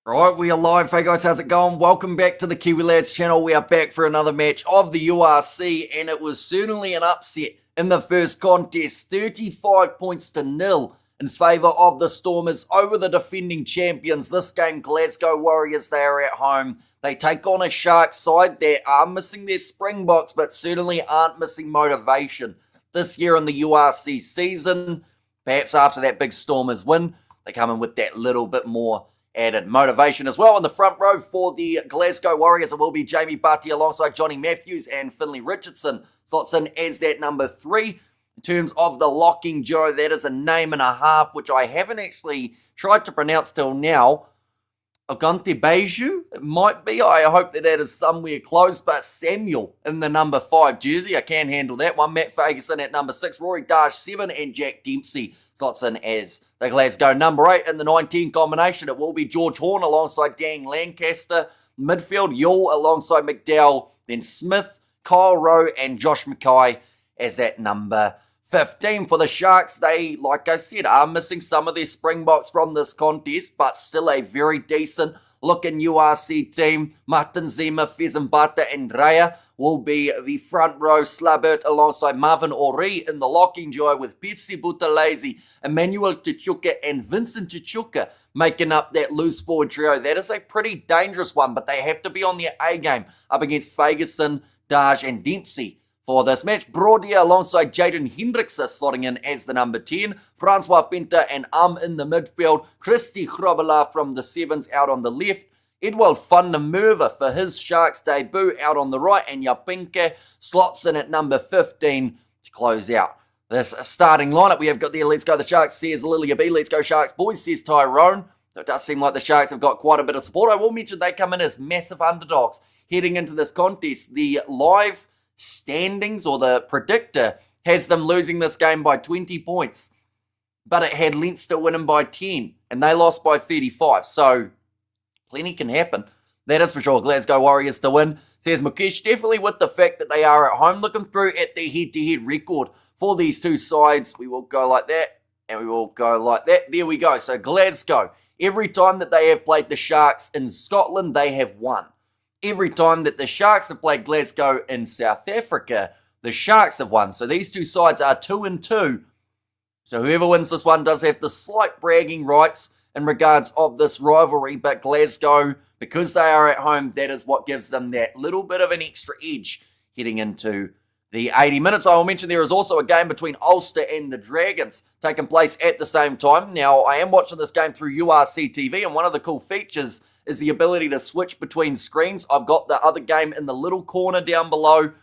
Right, we are live. Hey guys, how's it going? Welcome back to the Kiwi Lads channel. We are back for another match of the URC, and it was certainly an upset in the first contest. 35 points to nil in favour of the Stormers over the defending champions. This game, Glasgow Warriors, they are at home. They take on a Sharks side that are missing their Springboks, but certainly aren't missing motivation this year in the URC season. Perhaps after that big Stormers win, they come in with that little bit more added motivation as well. In the front row for the Glasgow Warriors, it will be Jamie Butty alongside Johnny Matthews, and Finlay Richardson slots in as that number 3. In terms of the locking duo, that is a name and a half, which I haven't actually tried to pronounce till now. Ogante Beju, it might be. I hope that is somewhere close, but Samuel in the number 5 jersey. I can handle that one. Matt Ferguson at number 6, Rory Darsh 7, and Jack Dempsey slots in as the Glasgow number 8. In the 19 combination, it will be George Horn alongside Dan Lancaster. Midfield, Yule alongside McDowell, then Smith, Kyle Rowe, and Josh Mackay as that number 15. For the Sharks, they, like I said, are missing some of their Springboks from this contest, but still a very decent looking URC team. Martin Zima, Fezembata, and Raya will be the front row. Slabert alongside Marvin Ori in the locking duo with Pepsi Buthelezi, Emmanuel Tichuka, and Vincent Tichuka making up that loose forward trio. That is a pretty dangerous one, but they have to be on their A game up against Ferguson, Darge, and Dempsey for this match. Brodia alongside Jaden Hendricks are slotting in as the number 10. Francois Pinta and in the midfield. Christy Grobela from the sevens out on the left. Edwald van der Merwe for his Sharks debut out on the right. And Yapinke slots in at number 15 to close out this starting lineup. We have got there, let's go the Sharks, says Lilia B. Let's go Sharks boys, says Tyrone. It does seem like the Sharks have got quite a bit of support. I will mention they come in as massive underdogs heading into this contest. The live standings, or the predictor, has them losing this game by 20 points, but it had Leinster winning by 10 and they lost by 35, so plenty can happen. That is for sure. Glasgow Warriors to win, says Mukesh. Definitely with the fact that they are at home. Looking through at the head-to-head record for these two sides, we will go like that and we will go like that. There we go. So Glasgow, every time that they have played the Sharks in Scotland, they have won. Every time that the Sharks have played Glasgow in South Africa, the Sharks have won. So these two sides are 2-2. So whoever wins this one does have the slight bragging rights in regards of this rivalry. But Glasgow, because they are at home, that is what gives them that little bit of an extra edge heading into the 80 minutes. I will mention there is also a game between Ulster and the Dragons taking place at the same time. Now, I am watching this game through URC TV, and one of the cool features is the ability to switch between screens. I've got the other game in the little corner down below.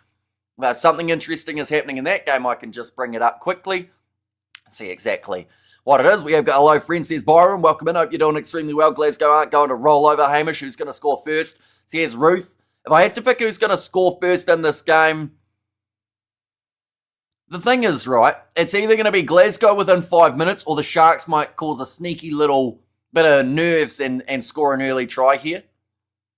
Something interesting is happening in that game. I can just bring it up quickly and see exactly what it is. We have got, hello friend, says Byron. Welcome in. Hope you're doing extremely well. Glasgow aren't going to roll over. Hamish, who's going to score first? Says Ruth. If I had to pick who's going to score first in this game, the thing is, right, it's either going to be Glasgow within 5 minutes, or the Sharks might cause a sneaky little bit of nerves and score an early try here.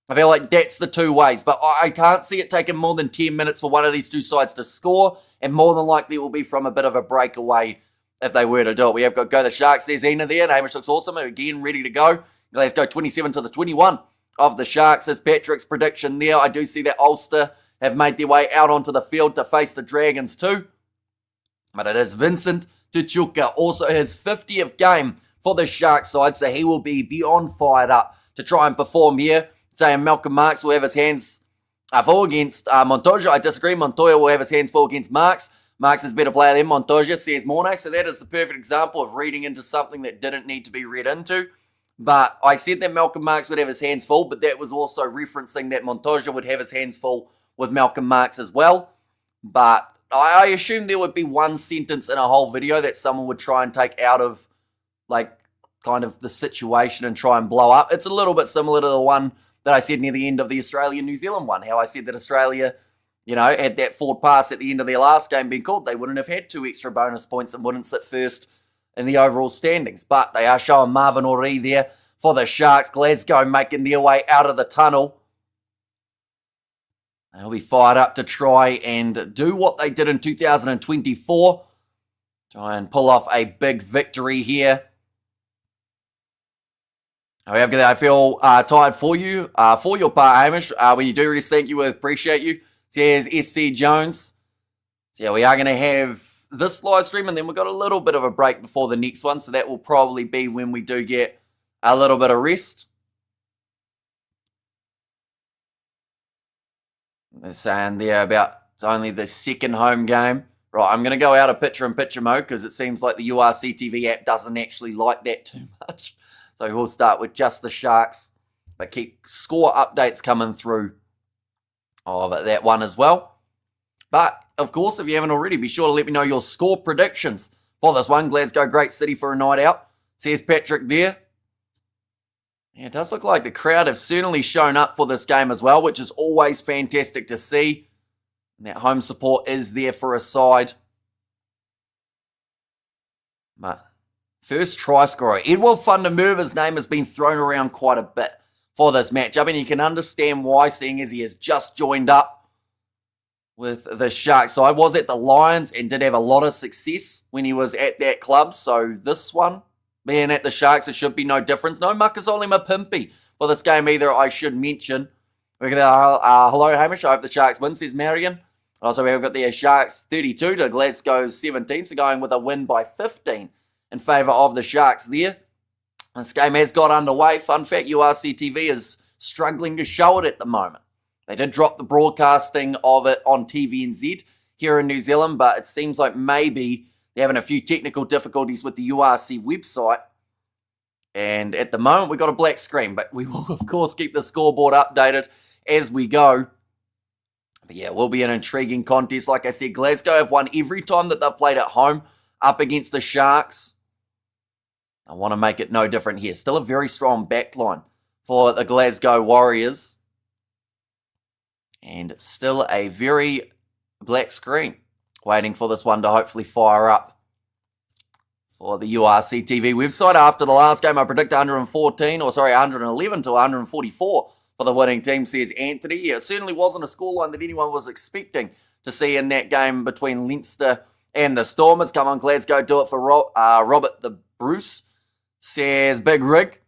I feel like that's the two ways, but I can't see it taking more than 10 minutes for one of these two sides to score, and more than likely it will be from a bit of a breakaway if they were to do it. We have got Go the Sharks, there's Ina there, and Hamish looks awesome, again ready to go. Glasgow 27-21 of the Sharks is Patrick's prediction there. I do see that Ulster have made their way out onto the field to face the Dragons too, but it is Vincent Tichuka, also his 50th game for the Sharks side, so he will be beyond fired up to try and perform here. Saying Malcolm Marks will have his hands full against Montoya. I disagree. Montoya will have his hands full against Marks. Marks is a better player than Montoya, says Mornay. So that is the perfect example of reading into something that didn't need to be read into. But I said that Malcolm Marks would have his hands full, but that was also referencing that Montoya would have his hands full with Malcolm Marks as well. But I assume there would be one sentence in a whole video that someone would try and take out of, like, kind of the situation and try and blow up. It's a little bit similar to the one that I said near the end of the Australia-New Zealand one, how I said that Australia, you know, had that forward pass at the end of their last game being called, they wouldn't have had 2 extra bonus points and wouldn't sit first in the overall standings. But they are showing Marvin Ori there for the Sharks. Glasgow making their way out of the tunnel. They'll be fired up to try and do what they did in 2024. Try and pull off a big victory here. However, I feel tired for you, for your part, Hamish. When you do rest, thank you, we appreciate you. Says SC Jones. So yeah, we are going to have this live stream, and then we've got a little bit of a break before the next one, so that will probably be when we do get a little bit of rest. They're saying there about it's only the second home game. Right, I'm going to go out of picture-in-picture mode because it seems like the URC TV app doesn't actually like that too much. So we'll start with just the Sharks, but keep score updates coming through of that one as well. But, of course, if you haven't already, be sure to let me know your score predictions for this one. Glasgow, great city for a night out, says Patrick there. Yeah, it does look like the crowd have certainly shown up for this game as well, which is always fantastic to see. And that home support is there for a side. But first try scorer, Edward van der Merwe's name has been thrown around quite a bit for this matchup, and you can understand why, seeing as he has just joined up with the Sharks side. Was at the Lions and did have a lot of success when he was at that club. So this one, being at the Sharks, it should be no different. No Makazole Mapimpi for this game either, I should mention. We've got hello, Hamish. I hope the Sharks win, says Marion. Also, we've got the Sharks 32 to Glasgow 17, so going with a win by 15 in favour of the Sharks there. This game has got underway. Fun fact, URC TV is struggling to show it at the moment. They did drop the broadcasting of it on TVNZ here in New Zealand, but it seems like maybe they're having a few technical difficulties with the URC website. And at the moment, we've got a black screen, but we will, of course, keep the scoreboard updated as we go. But yeah, it will be an intriguing contest. Like I said, Glasgow have won every time that they've played at home up against the Sharks. I want to make it no different here. Still a very strong backline for the Glasgow Warriors. And still a very black screen. Waiting for this one to hopefully fire up for the URC TV website. After the last game, I predict 111 to 144 for the winning team, says Anthony. Yeah, it certainly wasn't a scoreline that anyone was expecting to see in that game between Leinster and the Stormers. Come on, Glasgow, do it for Robert the Bruce, says Big Rig.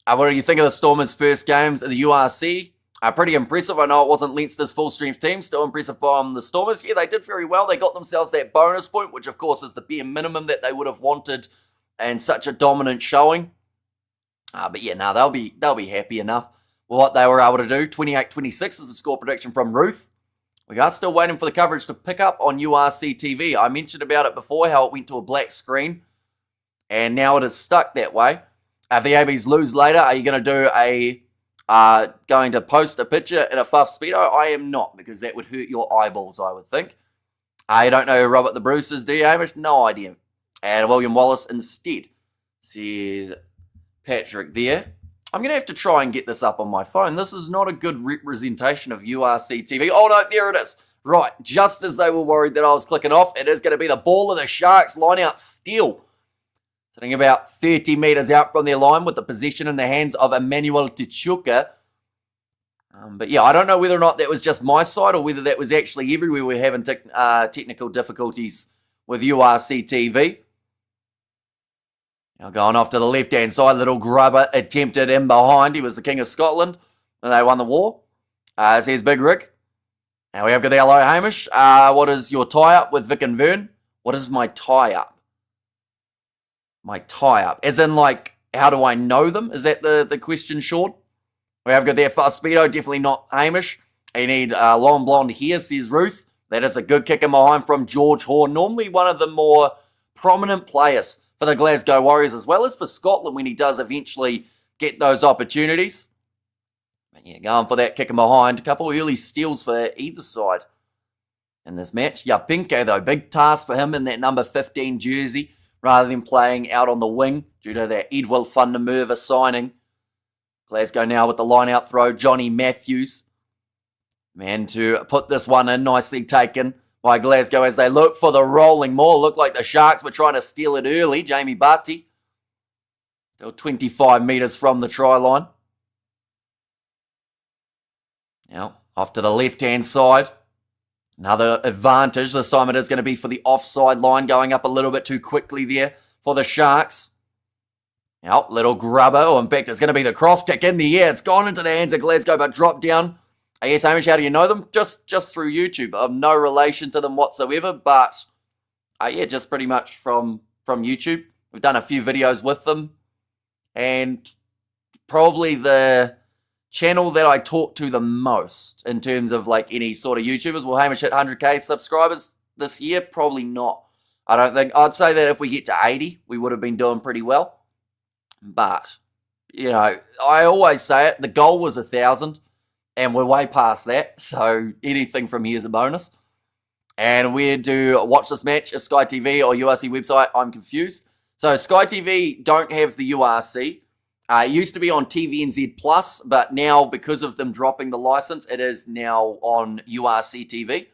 What do you think of the Stormers' first games of the URC? Pretty impressive. I know it wasn't Leinster's full-strength team. Still impressive from the Stormers. Yeah, they did very well. They got themselves that bonus point, which, of course, is the bare minimum that they would have wanted in such a dominant showing. But yeah, no, they'll be happy enough with what they were able to do. 28-26 is the score prediction from Ruth. We are still waiting for the coverage to pick up on URC TV. I mentioned about it before, how it went to a black screen, and now it is stuck that way. If the ABs lose later, are you going to do going to post a picture in a Fuff Speedo? I am not, because that would hurt your eyeballs, I would think. I don't know who Robert the Bruce is, do you, Hamish? No idea. And William Wallace instead, says Patrick there. I'm going to have to try and get this up on my phone. This is not a good representation of URC TV. Oh, no, there it is. Right, just as they were worried that I was clicking off, it is going to be the ball of the Sharks line out steal. Sitting about 30 metres out from their line with the possession in the hands of Emmanuel Tichuka. But yeah, I don't know whether or not that was just my side or whether that was actually everywhere we're having technical difficulties with URC TV. Now going off to the left-hand side, little grubber attempted in behind. He was the King of Scotland and they won the war. Says Big Rick. Now we have got the hello, Hamish. What is your tie-up with Vic and Vern? What is my tie-up? My tie-up. As in, like, how do I know them? Is that the question, Sean? We have got there Fast Speedo, definitely not Hamish. You need long blonde hair, says Ruth. That is a good kick in behind from George Horn. Normally one of the more prominent players for the Glasgow Warriors, as well as for Scotland when he does eventually get those opportunities. But yeah, going for that kick in behind. A couple of early steals for either side in this match. Yapinke, though, big task for him in that number 15 jersey, rather than playing out on the wing due to that Edward van der Merwe signing. Glasgow now with the line-out throw, Johnny Matthews. Man, to put this one in, nicely taken by Glasgow as they look for the rolling maul. Looked like the Sharks were trying to steal it early. Jamie Barty. Still 25 metres from the try line. Now, off to the left-hand side. Another advantage. This time it is going to be for the offside line, going up a little bit too quickly there for the Sharks. Now, little grubber. Oh, in fact, it's going to be the cross kick in the air. It's gone into the hands of Glasgow, but dropped down. Yes, Hamish, how do you know them? Just through YouTube. I've no relation to them whatsoever, but yeah, just pretty much from YouTube. We've done a few videos with them, and probably the channel that I talk to the most in terms of like any sort of YouTubers. Will Hamish hit 100k subscribers this year? Probably not. I don't think. I'd say that if we get to 80, we would have been doing pretty well. But, you know, I always say it, the goal was 1,000, and we're way past that, so anything from here is a bonus. And where to watch this match, if Sky TV or URC website, I'm confused. So Sky TV don't have the URC. It used to be on TVNZ Plus, but now because of them dropping the license, it is now on URC TV.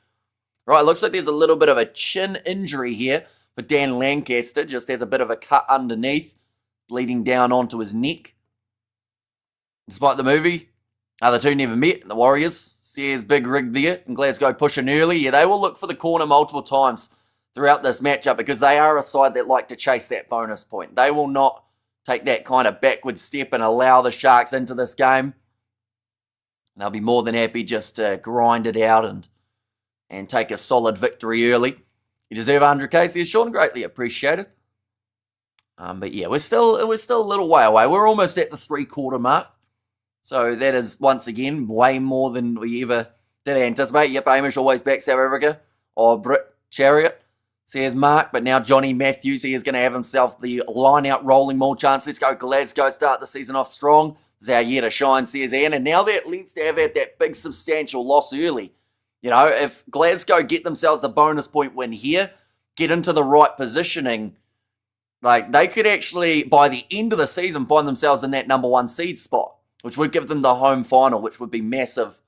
Right, looks like there's a little bit of a chin injury here for Dan Lancaster, just has a bit of a cut underneath, bleeding down onto his neck. Despite the movie, the two never met. The Warriors, Sayers big rig there, and Glasgow pushing early. Yeah, they will look for the corner multiple times throughout this matchup because they are a side that like to chase that bonus point. They will not take that kind of backward step and allow the Sharks into this game. They'll be more than happy just to grind it out and take a solid victory early. You deserve 100k, says Sean. Greatly appreciated. But yeah, we're still a little way away. We're almost at the 3/4 mark. So that is, once again, way more than we ever did anticipate. Yep, Hamish always back South Africa. Or Brit Chariot, says Mark. But now Johnny Matthews, he is going to have himself the line-out rolling maul chance. Let's go Glasgow, start the season off strong. This is our year to shine, says Ian. And now that Leinster to have had that big substantial loss early, you know, if Glasgow get themselves the bonus point win here, get into the right positioning, like, they could actually, by the end of the season, find themselves in that number 1 seed spot, which would give them the home final, which would be massive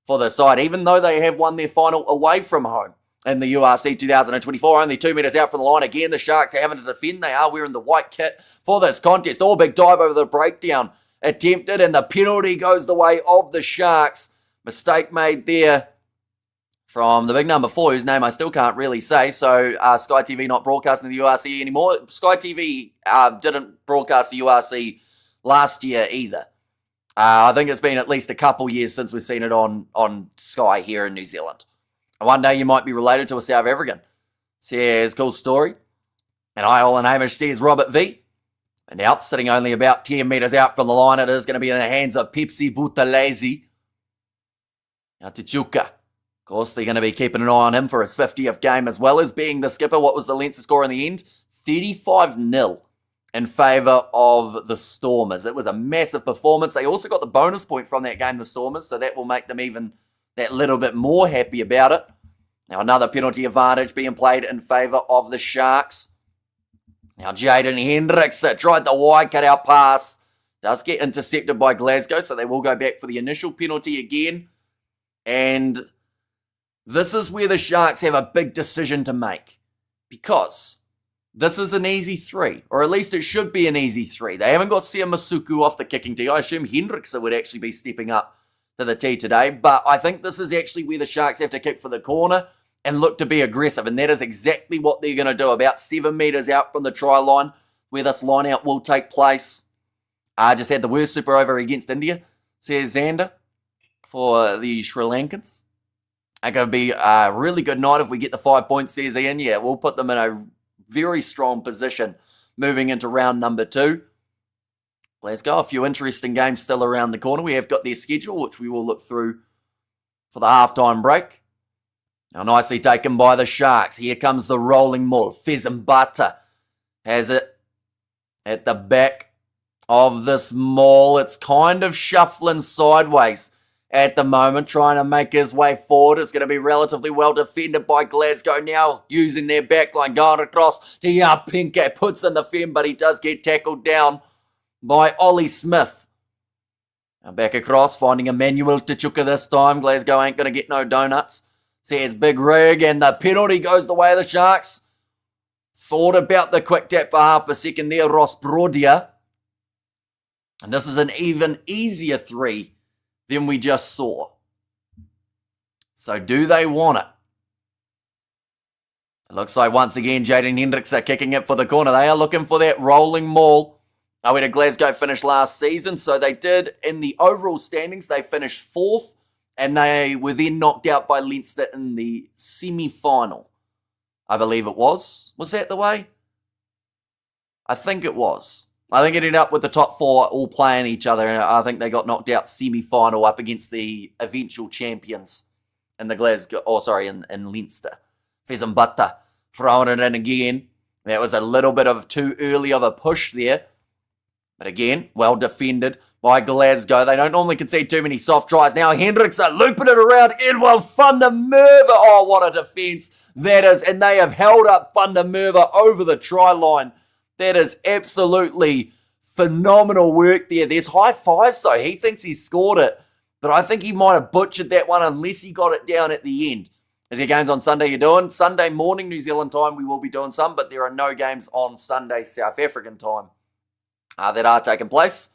for the side, even though they have won their final away from home in the URC 2024, only 2 metres out from the line. Again, the Sharks are having to defend. They are wearing the white kit for this contest. All big dive over the breakdown attempted, and the penalty goes the way of the Sharks. Mistake made there from the big number 4, whose name I still can't really say. So Sky TV not broadcasting the URC anymore. Sky TV didn't broadcast the URC last year either. I think it's been at least a couple years since we've seen it on Sky here in New Zealand. And one day you might be related to a South African. Says, cool story. And and Hamish says Robert V. And now, sitting only about 10 metres out from the line, it is going to be in the hands of Pepsi Buthelezi. Now Tichuka. Of course, they're going to be keeping an eye on him for his 50th game, as well as being the skipper. What was the Leinster score in the end? 35-0 in favour of the Stormers. It was a massive performance. They also got the bonus point from that game, the Stormers, so that will make them even that little bit more happy about it. Now, another penalty advantage being played in favour of the Sharks. Now, Jaden Hendricks tried the wide cut-out pass. Does get intercepted by Glasgow, so they will go back for the initial penalty again. And this is where the Sharks have a big decision to make, because this is an easy 3, or at least it should be an easy 3. They haven't got Sia Masuku off the kicking tee. I assume Hendricks would actually be stepping up to the tee today, but I think this is actually where the Sharks have to kick for the corner and look to be aggressive, and that is exactly what they're going to do. About 7 metres out from the try line, where this line-out will take place. Just had the worst super over against India, says Xander, for the Sri Lankans. It's going to be a really good night if we get the 5 points, says Ian. Yeah, we'll put them in a very strong position moving into round number 2. Glasgow, a few interesting games still around the corner. We have got their schedule, which we will look through for the halftime break. Now, nicely taken by the Sharks. Here comes the rolling maul. Fezambata has it at the back of this maul. It's kind of shuffling sideways at the moment, trying to make his way forward. It's going to be relatively well defended by Glasgow now, using their backline, going across to Yapinke, puts in the fend, but he does get tackled down by Ollie Smith. Now back across, finding Emmanuel Tichuka this time. Glasgow ain't going to get no donuts. Says Big Rig, and the penalty goes the way of the Sharks. Thought about the quick tap for half a second there, Ross Brodia. And this is an even easier 3 than we just saw. So do they want it? It looks like once again Jaden Hendricks are kicking it for the corner. They are looking for that rolling maul Where did Glasgow finish last season? So they did, in the overall standings, they finished 4th, and they were then knocked out by Leinster in the semi-final. I believe it was. Was that the way? I think it was. I think it ended up with the top 4 all playing each other, and I think they got knocked out semi-final up against the eventual champions in the Glasgow, in Leinster. Fezambata throwing it in again. That was a little bit of too early of a push there. But again, well defended by Glasgow. They don't normally concede too many soft tries. Now Hendricks are looping it around. Edward van der Merwe. Oh, what a defence that is. And they have held up van der Merwe over the try line. That is absolutely phenomenal work there. There's high fives though. He thinks he's scored it. But I think he might have butchered that one unless he got it down at the end. Is there games on Sunday you're doing? Sunday morning New Zealand time we will be doing some. But there are no games on Sunday South African time that are taking place.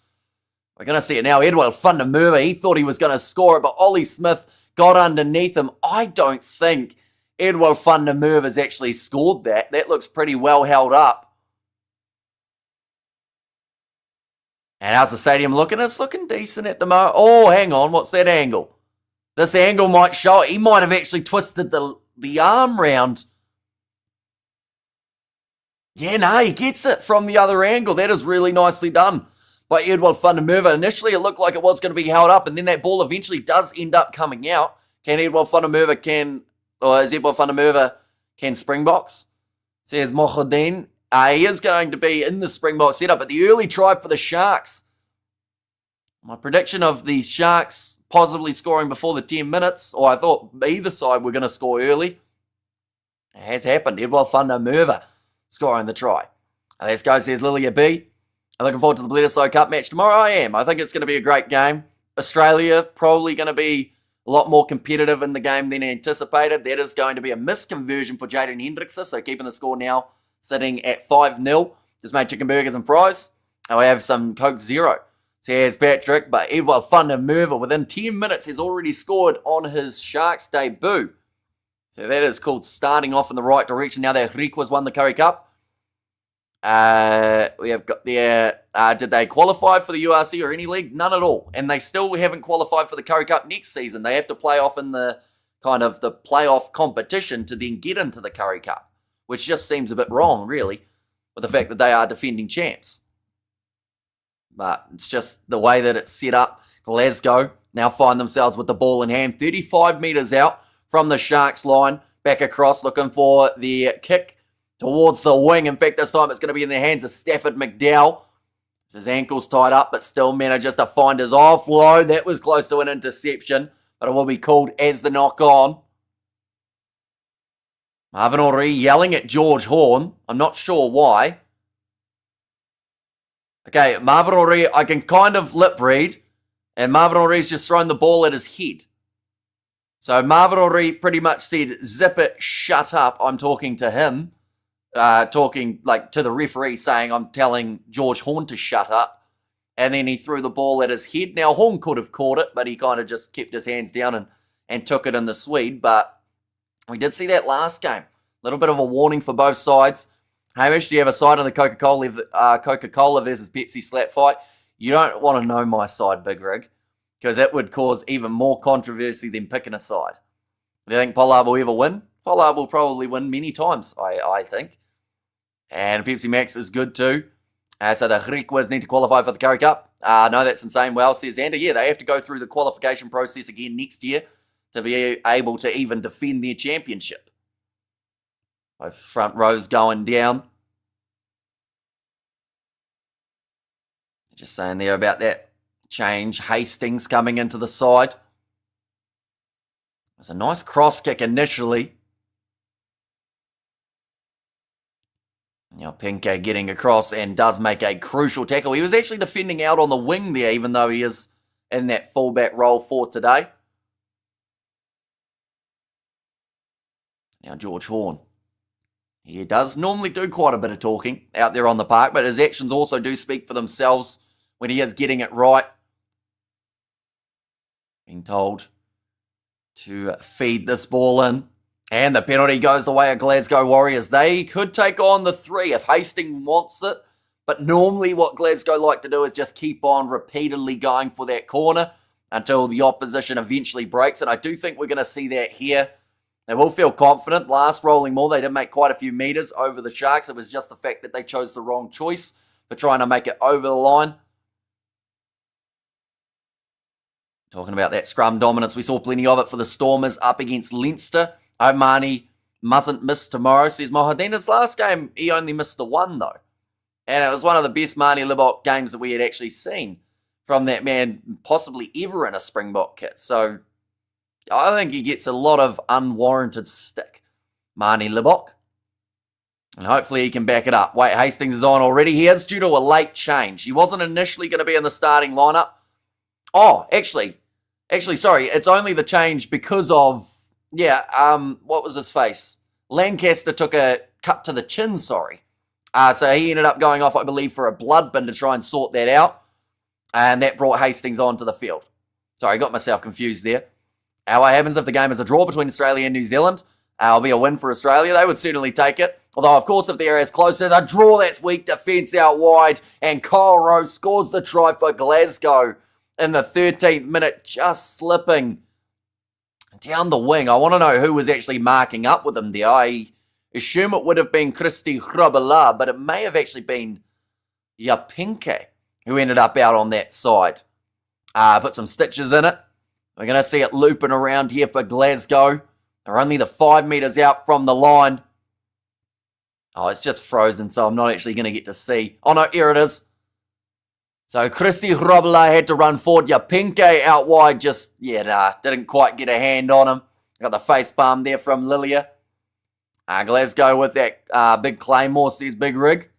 We're going to see it now. Edward van der Merwe, he thought he was going to score it, but Ollie Smith got underneath him. I don't think Edward van der Merwe has actually scored that. That looks pretty well held up. And how's the stadium looking? It's looking decent at the moment. Oh, hang on. What's that angle? This angle might show it. He might have actually twisted the arm round. Yeah, no, he gets it from the other angle. That is really nicely done by Edward van der Merwe. Initially, it looked like it was going to be held up, and then that ball eventually does end up coming out. Is Edward van der Merwe can Springboks? Says Mohaddin. He is going to be in the Springbok setup, but the early try for the Sharks. My prediction of the Sharks possibly scoring before the 10 minutes, or I thought either side were going to score early. It has happened. Edward van der Merwe scoring the try. Let's go, says Lilia B. I'm looking forward to the Bledisloe Cup match tomorrow. I am. I think it's going to be a great game. Australia probably going to be a lot more competitive in the game than anticipated. That is going to be a misconversion for Jaden Hendricks, so keeping the score now sitting at 5-0. Just made chicken burgers and fries. And we have some Coke Zero. Says Patrick, but Edward van der Merwe within 10 minutes has already scored on his Sharks debut. So that is called starting off in the right direction. Now that Riquas won the Curry Cup. We have got there. Did they qualify for the URC or any league? None at all. And they still haven't qualified for the Curry Cup next season. They have to play off in the kind of the playoff competition to then get into the Curry Cup, which just seems a bit wrong, really, with the fact that they are defending champs. But it's just the way that it's set up. Glasgow now find themselves with the ball in hand, 35 metres out from the Sharks line, back across, looking for the kick towards the wing. In fact, this time it's going to be in the hands of Stafford McDowell. His ankle's tied up, but still manages to find his offload. That was close to an interception, but it will be called as the knock on. Marvin O'Ree yelling at George Horn. I'm not sure why. Okay, Marvin O'Ree, I can kind of lip read, and Marvin O'Ree's just thrown the ball at his head. So Marvin O'Ree pretty much said, zip it, shut up. I'm talking to him. Talking like to the referee saying, I'm telling George Horn to shut up. And then he threw the ball at his head. Now, Horn could have caught it, but he kind of just kept his hands down and took it in the Swede. But we did see that last game. A little bit of a warning for both sides. Hamish, do you have a side on the Coca-Cola versus Pepsi slap fight? You don't want to know my side, Big Rig, because it would cause even more controversy than picking a side. Do you think Pollard will ever win? Pollard will probably win many times, I think. And Pepsi Max is good too. So the Riquas need to qualify for the Curry Cup. No, that's insane. Well, says Xander, yeah, they have to go through the qualification process again next year to be able to even defend their championship. Both front rows going down. Just saying there about that change. Hastings coming into the side. It was a nice cross kick initially. Now Pinke getting across and does make a crucial tackle. He was actually defending out on the wing there, even though he is in that fullback role for today. Now George Horn. He does normally do quite a bit of talking out there on the park, but his actions also do speak for themselves when he is getting it right. Being told to feed this ball in. And the penalty goes the way of Glasgow Warriors. They could take on the 3 if Hastings wants it. But normally what Glasgow like to do is just keep on repeatedly going for that corner until the opposition eventually breaks. And I do think we're going to see that here. They will feel confident. Last rolling maul, they did make quite a few meters over the Sharks. It was just the fact that they chose the wrong choice for trying to make it over the line. Talking about that scrum dominance, we saw plenty of it for the Stormers up against Leinster. O'Mahony mustn't miss tomorrow, says Mohadeen. His last game, he only missed the one, though. And it was one of the best Marnie Libok games that we had actually seen from that man, possibly ever in a Springbok kit. So I think he gets a lot of unwarranted stick, Marnie Libok. And hopefully he can back it up. Wait, Hastings is on already. He is due to a late change. He wasn't initially going to be in the starting lineup. Oh, actually, sorry. It's only the change because of, what was his face? Lancaster took a cut to the chin, sorry. So he ended up going off, I believe, for a blood bin to try and sort that out. And that brought Hastings onto the field. Sorry, I got myself confused there. What happens if the game is a draw between Australia and New Zealand? It'll be a win for Australia. They would certainly take it. Although, of course, if they're as close as a draw, that's weak defence out wide. And Kyle Rose scores the try for Glasgow in the 13th minute, just slipping down the wing. I want to know who was actually marking up with him there. I assume it would have been Christy Hrabala, but it may have actually been Yapinke who ended up out on that side. Put some stitches in it. We're going to see it looping around here for Glasgow. They're only the 5 metres out from the line. Oh, it's just frozen, so I'm not actually going to get to see. Oh, no, here it is. So Christy Hrabala had to run forward. Yapinke out wide just, didn't quite get a hand on him. Got the face palm there from Lilia. Glasgow with that big claymore, says Big Rig.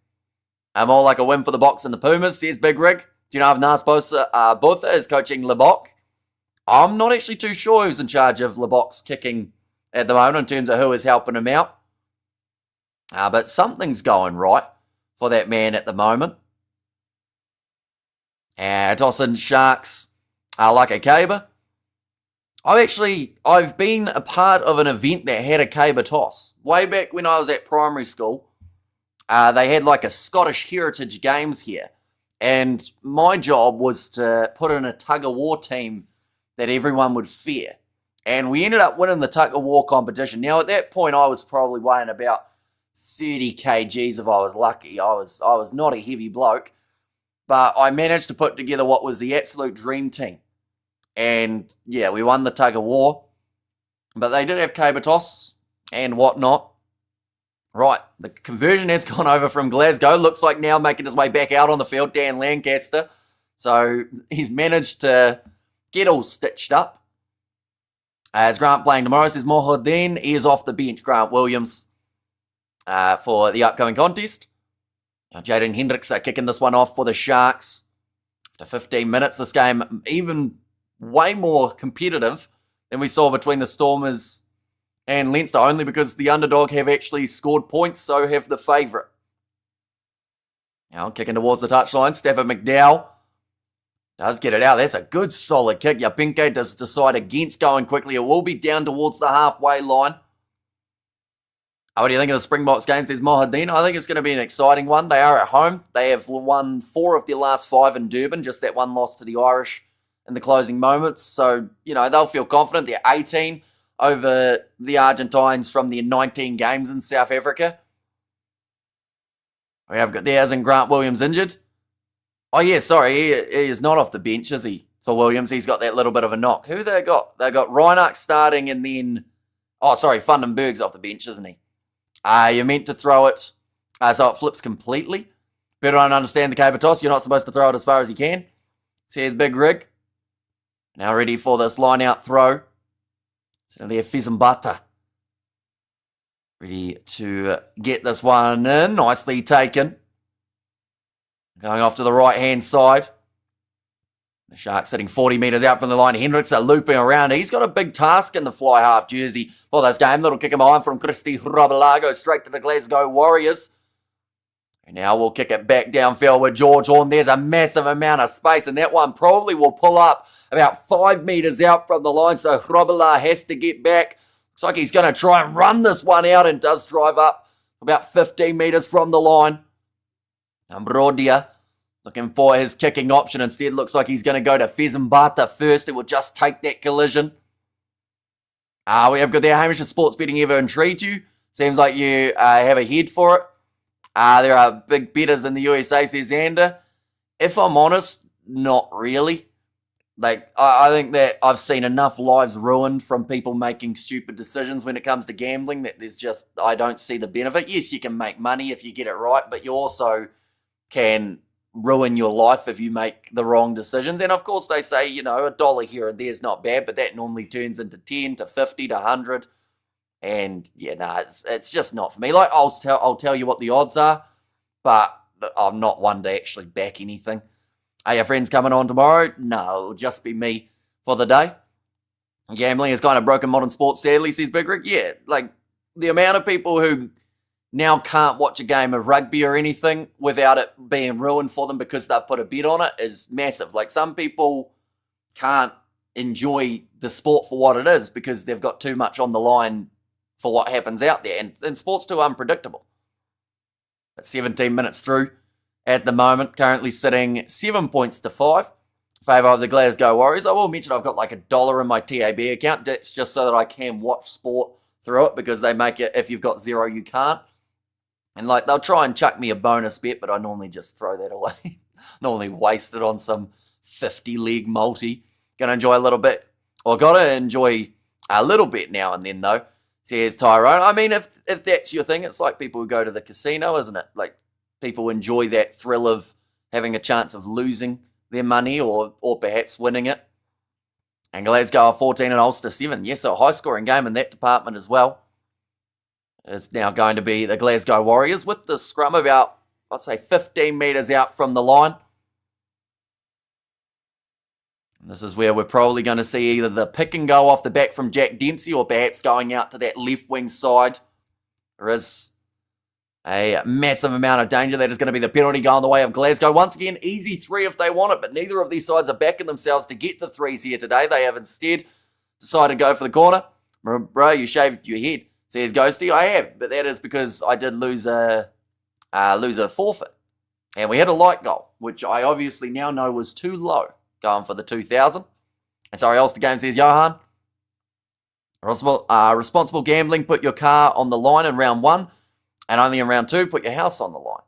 More like a win for the Box and the Pumas, says Big Rig. Do you know if Nas Botha is coaching Libok? I'm not actually too sure who's in charge of Libok's kicking at the moment in terms of who is helping him out. But something's going right for that man at the moment. Tossing Sharks like a caber. I've been a part of an event that had a caber toss. Way back when I was at primary school, they had like a Scottish Heritage Games here. And my job was to put in a tug-of-war team that everyone would fear. And we ended up winning the tug-of-war competition. Now, at that point, I was probably weighing about 30 kgs if I was lucky. I was not a heavy bloke. But I managed to put together what was the absolute dream team. And, we won the tug-of-war. But they did have caber toss and whatnot. Right, the conversion has gone over from Glasgow. Looks like now making his way back out on the field, Dan Lancaster. So he's managed to get all stitched up. As Grant playing tomorrow, says Mohadeen. He is off the bench, Grant Williams, for the upcoming contest. Now Jaden Hendricks are kicking this one off for the Sharks. After 15 minutes, this game even way more competitive than we saw between the Stormers and Leinster, only because the underdog have actually scored points, so have the favourite. Now kicking towards the touchline, Stafford McDowell does get it out. That's a good solid kick. Yapinke does decide against going quickly. It will be down towards the halfway line. What do you think of the Springboks games? There's Mohadeen. I think it's going to be an exciting one. They are at home. They have won 4 of their last 5 in Durban, just that one loss to the Irish in the closing moments. So, they'll feel confident. They're 18 over the Argentines from their 19 games in South Africa. We have got there, isn't Grant Williams injured? Oh, yeah, sorry. He is not off the bench, is he? For Williams, he's got that little bit of a knock. Who they got? They got Reinach starting and then... Oh, sorry, Fundenberg's off the bench, isn't he? You're meant to throw it so it flips completely. Better don't understand the caber toss. You're not supposed to throw it as far as you can. So here's Big Rig. Now ready for this line-out throw. So there, Fizambata. Ready to get this one in. Nicely taken. Going off to the right-hand side. The Sharks sitting 40 metres out from the line. Hendricks are looping around. He's got a big task in the fly half jersey for this game. Little kick him behind from Christy Hrabala. Goes straight to the Glasgow Warriors. And now we'll kick it back downfield with George Horn. There's a massive amount of space. And that one probably will pull up about 5 metres out from the line. So Hrabala has to get back. Looks like he's going to try and run this one out and does drive up about 15 metres from the line. Brodia looking for his kicking option. Instead, looks like he's going to go to Fezambata first. It will just take that collision. We have got there. Hamish, has sports betting ever intrigued you? Seems like you have a head for it. There are big bettors in the USA, says Xander. If I'm honest, not really. Like, I think that I've seen enough lives ruined from people making stupid decisions when it comes to gambling that I don't see the benefit. Yes, you can make money if you get it right, but you also can ruin your life if you make the wrong decisions. And of course they say, $1 here and there is not bad, but that normally turns into 10 to 50 to 100. And yeah, it's just not for me. Like, I'll tell you what the odds are, but I'm not one to actually back anything. Are your friends coming on tomorrow? No, it'll just be me for the day. Gambling has kind of broken modern sports, sadly, says Big Rick. Yeah, like the amount of people who now can't watch a game of rugby or anything without it being ruined for them because they've put a bet on it is massive. Like, some people can't enjoy the sport for what it is because they've got too much on the line for what happens out there. And sport's too unpredictable. That's 17 minutes through at the moment, currently sitting 7 points to 5 in favour of the Glasgow Warriors. I will mention I've got like $1 in my TAB account. That's just so that I can watch sport through it, because they make it, if you've got 0, you can't. And like, they'll try and chuck me a bonus bet, but I normally just throw that away. Normally waste it on some 50-leg multi. Gonna enjoy a little bit, or gotta enjoy a little bit now and then though, says Tyrone. I mean, if that's your thing, it's like people who go to the casino, isn't it? Like, people enjoy that thrill of having a chance of losing their money or perhaps winning it. And Glasgow are 14 and Ulster 7. Yes, a high-scoring game in that department as well. It's now going to be the Glasgow Warriors with the scrum about, I'd say, 15 metres out from the line. And this is where we're probably going to see either the pick and go off the back from Jack Dempsey or perhaps going out to that left wing side. There is a massive amount of danger. That is going to be the penalty going the way of Glasgow. Once again, easy 3 if they want it, but neither of these sides are backing themselves to get the 3s here today. They have instead decided to go for the corner. Bro, you shaved your head, says Ghosty. I have, but that is because I did lose a forfeit. And we had a light goal, which I obviously now know was too low, going for the 2,000. And sorry, Ulster Game, says Johan. Responsible gambling, put your car on the line in round 1. And only in round 2, put your house on the line.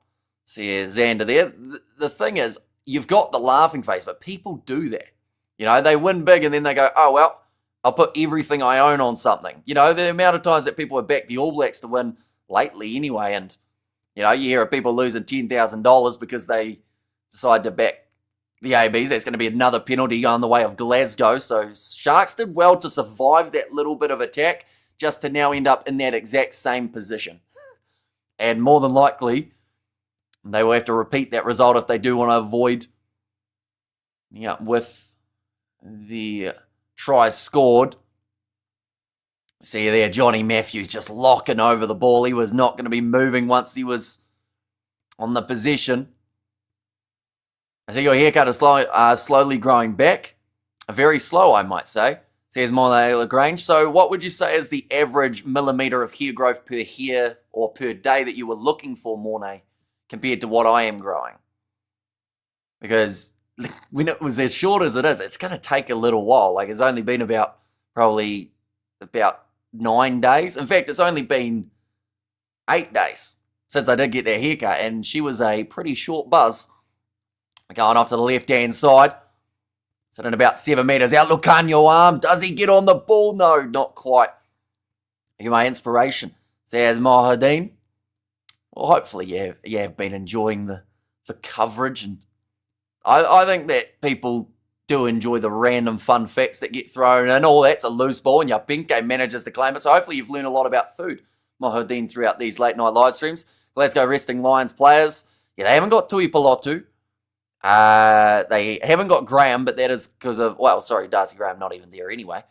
Says Xander there. The thing is, you've got the laughing face, but people do that. They win big and then they go, oh, well, I'll put everything I own on something. The amount of times that people have backed the All Blacks to win lately anyway, and, you hear of people losing $10,000 because they decide to back the ABs. That's going to be another penalty on the way of Glasgow. So Sharks did well to survive that little bit of attack just to now end up in that exact same position. And more than likely, they will have to repeat that result if they do want to avoid, with the tries scored. See there, Johnny Matthews just locking over the ball. He was not going to be moving once he was on the possession. I see your haircut is slowly growing back. Very slow, I might say, says Monet Lagrange. So what would you say is the average millimetre of hair growth per hair or per day that you were looking for, Mornay, compared to what I am growing? Because when it was as short as it is, it's going to take a little while. Like, it's only been probably about 9 days. In fact, it's only been 8 days since I did get that haircut, and she was a pretty short buzz. Going off to the left-hand side. Sitting about 7 metres out. Look on your arm. Does he get on the ball? No, not quite. You're my inspiration, says Mohadeen. Well, hopefully you have been enjoying the coverage. And I think that people do enjoy the random fun facts that get thrown in. Oh, that's a loose ball, and your Pinke manages to claim it. So hopefully you've learned a lot about food, Mohadeen, throughout these late-night live streams. Glasgow resting Lions players. Yeah, they haven't got Tui Pilotu. They haven't got Graham, but that is because of, Darcy Graham not even there anyway.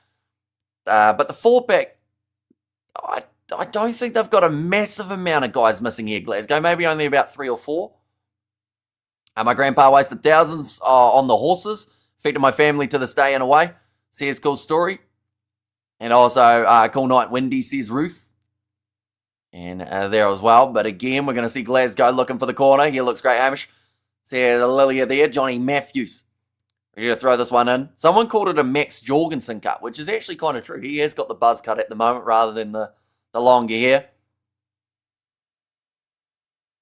But the 4-pack, I don't think they've got a massive amount of guys missing here, Glasgow. Maybe only about 3 or 4. My grandpa wasted thousands on the horses, feeding my family to this day and away. Says cool story. And also, cool night, Wendy, says Ruth. And there as well. But again, we're going to see Glasgow looking for the corner. Here looks great, Hamish. See Lilia there. Johnny Matthews. Ready to throw this one in. Someone called it a Max Jorgensen cut, which is actually kind of true. He has got the buzz cut at the moment rather than the longer hair.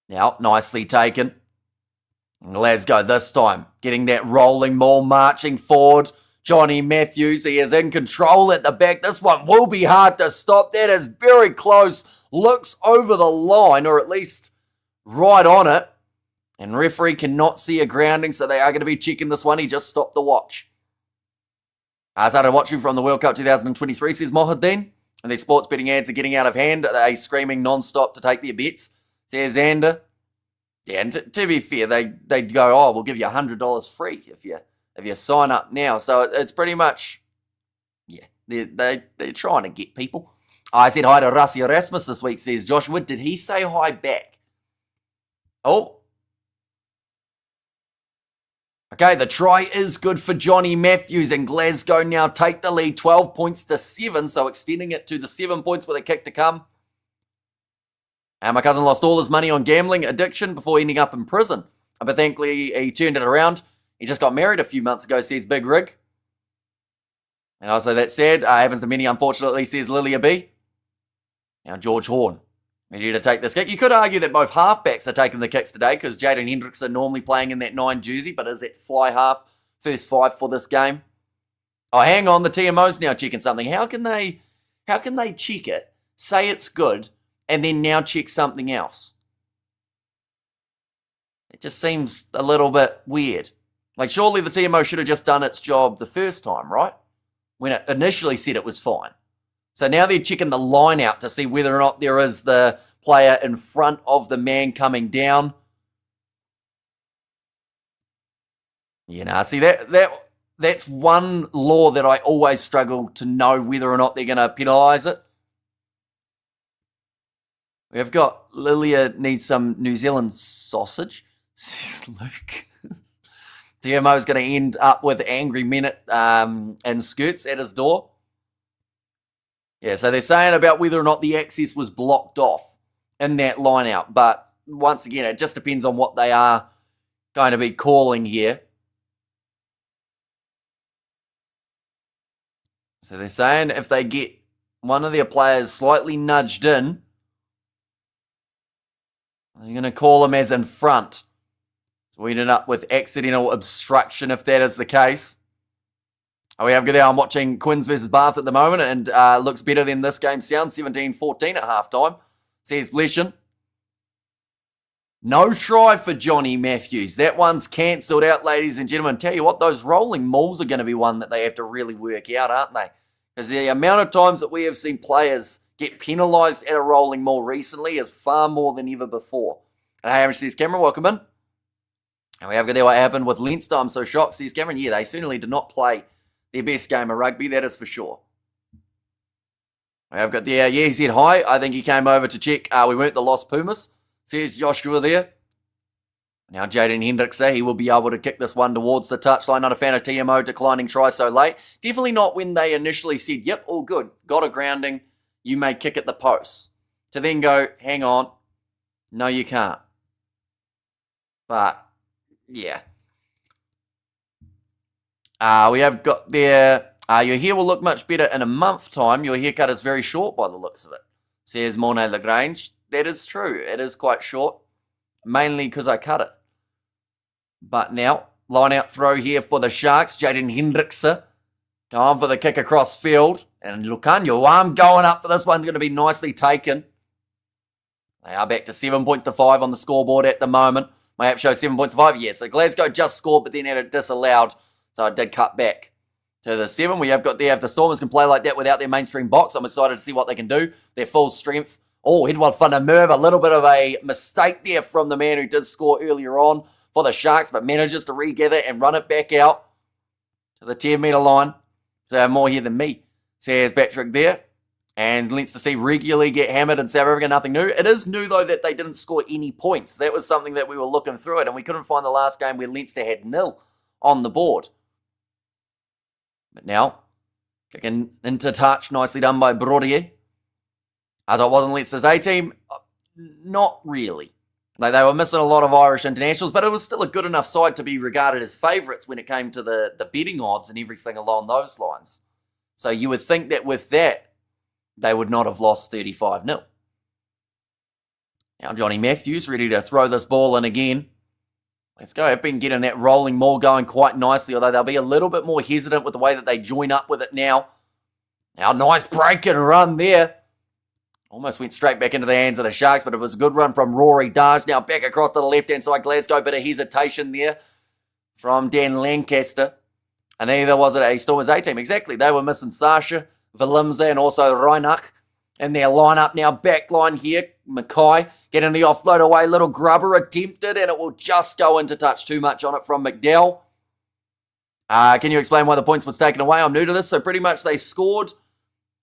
Now, nicely taken. Glasgow this time. Getting that rolling maul, marching forward. Johnny Matthews, he is in control at the back. This one will be hard to stop. That is very close. Looks over the line, or at least right on it. And referee cannot see a grounding, so they are going to be checking this one. He just stopped the watch. I started watching from the World Cup 2023, says Mohadeen. And their sports betting ads are getting out of hand. They're screaming non-stop to take their bets, says Xander. Yeah, and to be fair, they go, oh, we'll give you $100 free if you sign up now. So it's pretty much, yeah, they're trying to get people. I said hi to Rassi Erasmus this week, says Joshua. Did he say hi back? Oh. Okay, the try is good for Johnny Matthews, and Glasgow now take the lead 12 points to 7, so extending it to the 7 points with a kick to come. And my cousin lost all his money on gambling addiction before ending up in prison. But thankfully, he turned it around. He just got married a few months ago, says Big Rig. And also that's sad. Happens to many, unfortunately, says Lilia B. Now George Horn, ready to take this kick. You could argue that both halfbacks are taking the kicks today because Jaden Hendrickson normally playing in that 9 jersey, but is it fly half, first 5 for this game? Oh, hang on, the TMO's now checking something. How can they check it, say it's good, and then now check something else? It just seems a little bit weird. Like, surely the TMO should have just done its job the first time, right? When it initially said it was fine. So now they're checking the line out to see whether or not there is the player in front of the man coming down. You know, see, that's one law that I always struggle to know whether or not they're going to penalise it. We've got Lilia needs some New Zealand sausage, says Luke. TMO is going to end up with angry minute and skirts at his door. Yeah, so they're saying about whether or not the access was blocked off in that line out. But once again, it just depends on what they are going to be calling here. So they're saying if they get one of their players slightly nudged in, they're going to call them as in front. So we ended up with accidental obstruction if that is the case. We have there. I'm watching Quins versus Bath at the moment, and looks better than this game sounds. 17-14 at halftime, says Bleshin. No try for Johnny Matthews. That one's cancelled out, ladies and gentlemen. Tell you what, those rolling mauls are going to be one that they have to really work out, aren't they? Because the amount of times that we have seen players get penalised at a rolling maul recently is far more than ever before. And hey, says Cameron, welcome in. And we have there what happened with Leinster. I'm so shocked, says Cameron. Yeah, they certainly did not play their best game of rugby, that is for sure. I've got there, yeah, he said hi. I think he came over to check we weren't the Lost Pumas, says Joshua there. Now Jaden Hendrickson, he will be able to kick this one towards the touchline. Not a fan of TMO declining try so late. Definitely not when they initially said, yep, all good, got a grounding, you may kick at the post. To then go, hang on, no you can't. But, yeah. We have got there, your hair will look much better in a month's time. Your haircut is very short by the looks of it, says Mornay Lagrange. That is true. It is quite short, mainly because I cut it. But now, line out throw here for the Sharks. Jaden Hendrickson going for the kick across field. And Lucanio, I'm going up for this one. Going to be nicely taken. They are back to 7 points to 5 on the scoreboard at the moment. My app shows 7 points to 5. Yeah, so Glasgow just scored, but then had it disallowed. So I did cut back to the 7. We have got there. If the Stormers can play like that without their mainstream box, I'm excited to see what they can do. Their full strength. Oh, Edward van der Merwe. A little bit of a mistake there from the man who did score earlier on for the Sharks, but manages to regather and run it back out to the 10-metre line. So more here than me, says Patrick there. And Leinster see regularly get hammered in South Africa, nothing new. It is new, though, that they didn't score any points. That was something that we were looking through it, and we couldn't find the last game where Leinster had 0 on the board. But now, kicking into touch, nicely done by Brodier. As it wasn't Leicester's A-team, not really. They were missing a lot of Irish internationals, but it was still a good enough side to be regarded as favourites when it came to the betting odds and everything along those lines. So you would think that with that, they would not have lost 35-0. Now Johnny Matthews ready to throw this ball in again. Let's go. I've been getting that rolling maul going quite nicely, although they'll be a little bit more hesitant with the way that they join up with it now. Now, nice break and run there. Almost went straight back into the hands of the Sharks, but it was a good run from Rory Darge. Now back across to the left-hand side, Glasgow. Bit of hesitation there from Dan Lancaster. And neither was it a Stormers A-team. Exactly. They were missing Sasha, Valimza, and also Reinach in their lineup. Now back line here. Mackay getting the offload away. Little grubber attempted, and it will just go into touch. Too much on it from McDowell. Can you explain why the points was taken away? I'm new to this. So pretty much they scored.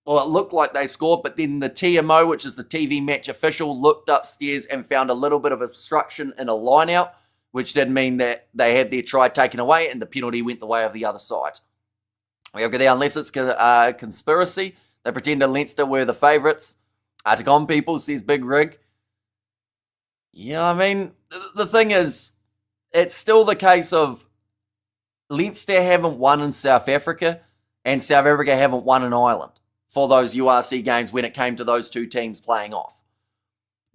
Well, it looked like they scored, but then the TMO, which is the TV match official, looked upstairs and found a little bit of obstruction in a line-out, which did mean that they had their try taken away and the penalty went the way of the other side. We have got there, unless it's a conspiracy, they pretended Leinster were the favourites. To con people, says Big Rig. Yeah, I mean, the thing is, it's still the case of Leinster haven't won in South Africa and South Africa haven't won in Ireland for those URC games when it came to those two teams playing off.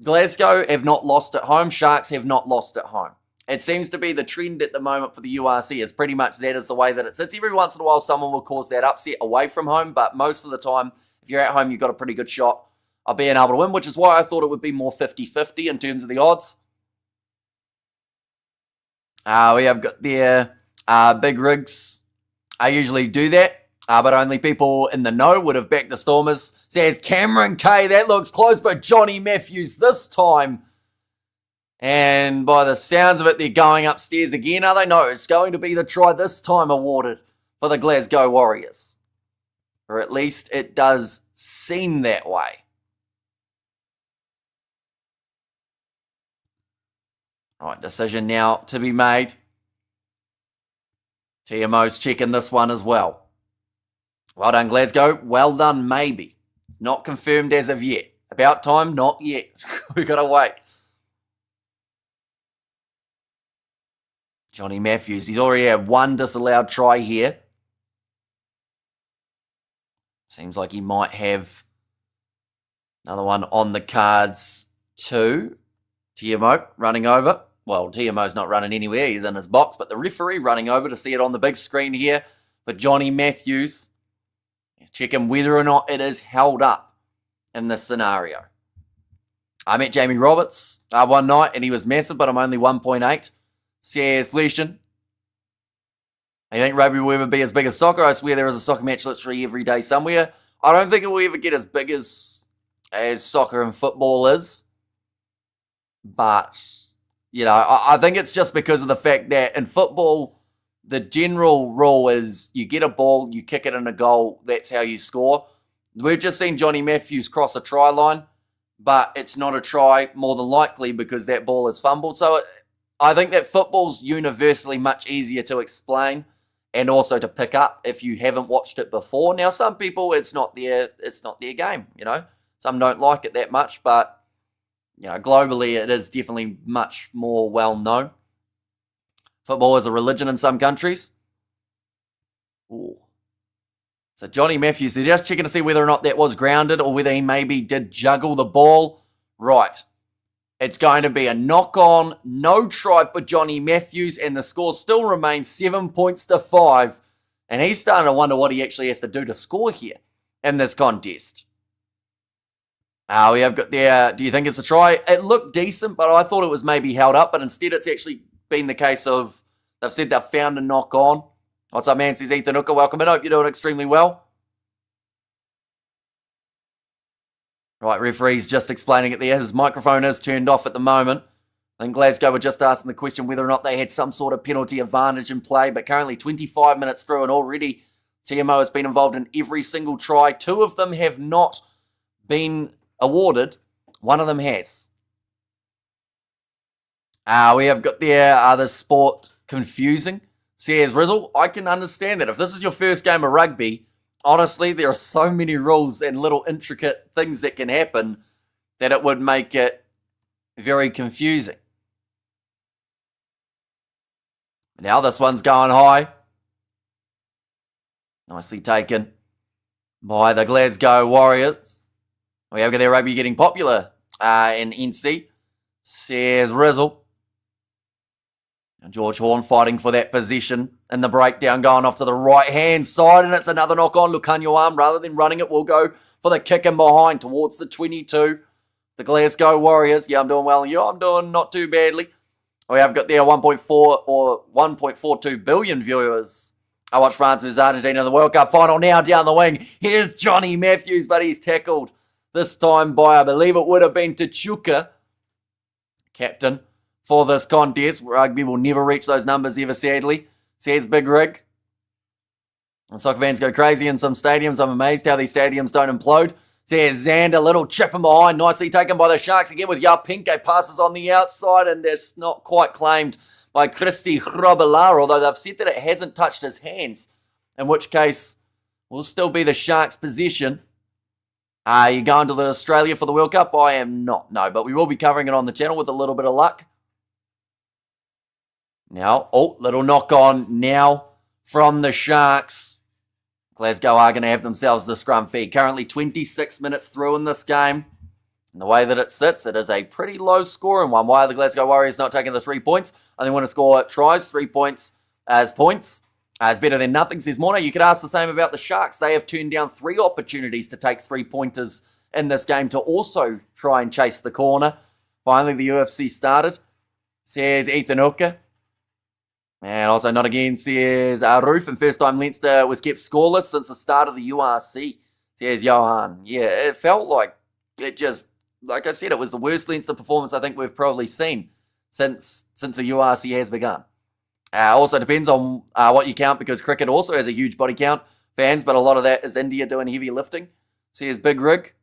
Glasgow have not lost at home. Sharks have not lost at home. It seems to be the trend at the moment for the URC is pretty much that is the way that it sits. Every once in a while, someone will cause that upset away from home, but most of the time, if you're at home, you've got a pretty good shot of being able to win, which is why I thought it would be more 50-50 in terms of the odds. We have got their Big Rigs. I usually do that. But only people in the know would have backed the Stormers. Says Cameron Kay, that looks close, but Johnny Matthews this time. And by the sounds of it, they're going upstairs again, are they? No, it's going to be the try this time awarded for the Glasgow Warriors. Or at least it does seem that way. All right, decision now to be made. TMO's checking this one as well. Well done, Glasgow. Well done, maybe. It's not confirmed as of yet. About time? Not yet. We've got to wait. Johnny Matthews. He's already had one disallowed try here. Seems like he might have another one on the cards too. TMO running over. Well, TMO's not running anywhere. He's in his box. But the referee running over to see it on the big screen here for Johnny Matthews. Checking whether or not it is held up in this scenario. I met Jamie Roberts one night and he was massive, but I'm only 1.8. Says Fleshin. I think rugby will ever be as big as soccer. I swear there is a soccer match literally every day somewhere. I don't think it will ever get as big as soccer and football is. But, you know, I think it's just because of the fact that in football, the general rule is you get a ball, you kick it in a goal, that's how you score. We've just seen Johnny Matthews cross a try line, but it's not a try more than likely because that ball is fumbled. So I think that football's universally much easier to explain and also to pick up if you haven't watched it before. Now, some people, it's not their game, you know. Some don't like it that much, but, you know, globally it is definitely much more well known. Football is a religion in some countries. Ooh. So Johnny Matthews, they're just checking to see whether or not that was grounded or whether he maybe did juggle the ball. Right. It's going to be a knock-on, no try for Johnny Matthews, and the score still remains 7 points to 5. And he's starting to wonder what he actually has to do to score here in this contest. We have got there, do you think it's a try? It looked decent, but I thought it was maybe held up, but instead it's actually been the case of they've said they've found a knock on. What's up, man? Says Ethan Hooker. Welcome in. Hope you're doing extremely well. Right, referee's just explaining it there. His microphone is turned off at the moment. I think Glasgow were just asking the question whether or not they had some sort of penalty advantage in play, but currently 25 minutes through and already TMO has been involved in every single try. 2 of them have not been awarded. 1 of them has. We have got there the sport confusing. Says Rizzle, I can understand that. If this is your first game of rugby honestly, there are so many rules and little intricate things that can happen that it would make it very confusing. Now this one's going high. Nicely taken by the Glasgow Warriors. We have got their rugby getting popular in NC, says Rizzle. And George Horn fighting for that position in the breakdown, going off to the right-hand side, and it's another knock-on. Lucanio arm, rather than running it, will go for the kick in behind towards the 22. The Glasgow Warriors. Yeah, I'm doing well. Yeah, I'm doing not too badly. We have got their 1.4 or 1.42 billion viewers. I watch France vs Argentina in the World Cup final now down the wing. Here's Johnny Matthews, but he's tackled this time by, I believe it would have been Tachuka, captain for this contest. Rugby will never reach those numbers ever, sadly, says Big Rig. And soccer fans go crazy in some stadiums. I'm amazed how these stadiums don't implode. Says Xander, little chip in behind, nicely taken by the Sharks again with Yapinke. Passes on the outside, and it's not quite claimed by Christy Grobbelaar, although they've said that it hasn't touched his hands, in which case will still be the Sharks' possession. Are you going to Australia for the World Cup? I am not, no, but we will be covering it on the channel with a little bit of luck. Now, little knock on now from the Sharks. Glasgow are going to have themselves the scrum feed. Currently 26 minutes through in this game. And the way that it sits, it is a pretty low scoring one. Why are the Glasgow Warriors not taking the 3 points? I think want to score tries, 3 points as points. As better than nothing, says Morna. You could ask the same about the Sharks. They have turned down 3 opportunities to take 3-pointers in this game to also try and chase the corner. Finally, the UFC started, says Ethan Hooker. And also not again, says Roof. And first time Leinster was kept scoreless since the start of the URC, says Johan. Yeah, it felt like it just, like I said, it was the worst Leinster performance I think we've probably seen since the URC has begun. Also depends on what you count, because cricket also has a huge body count, fans, but a lot of that is India doing heavy lifting. Says Big Rig.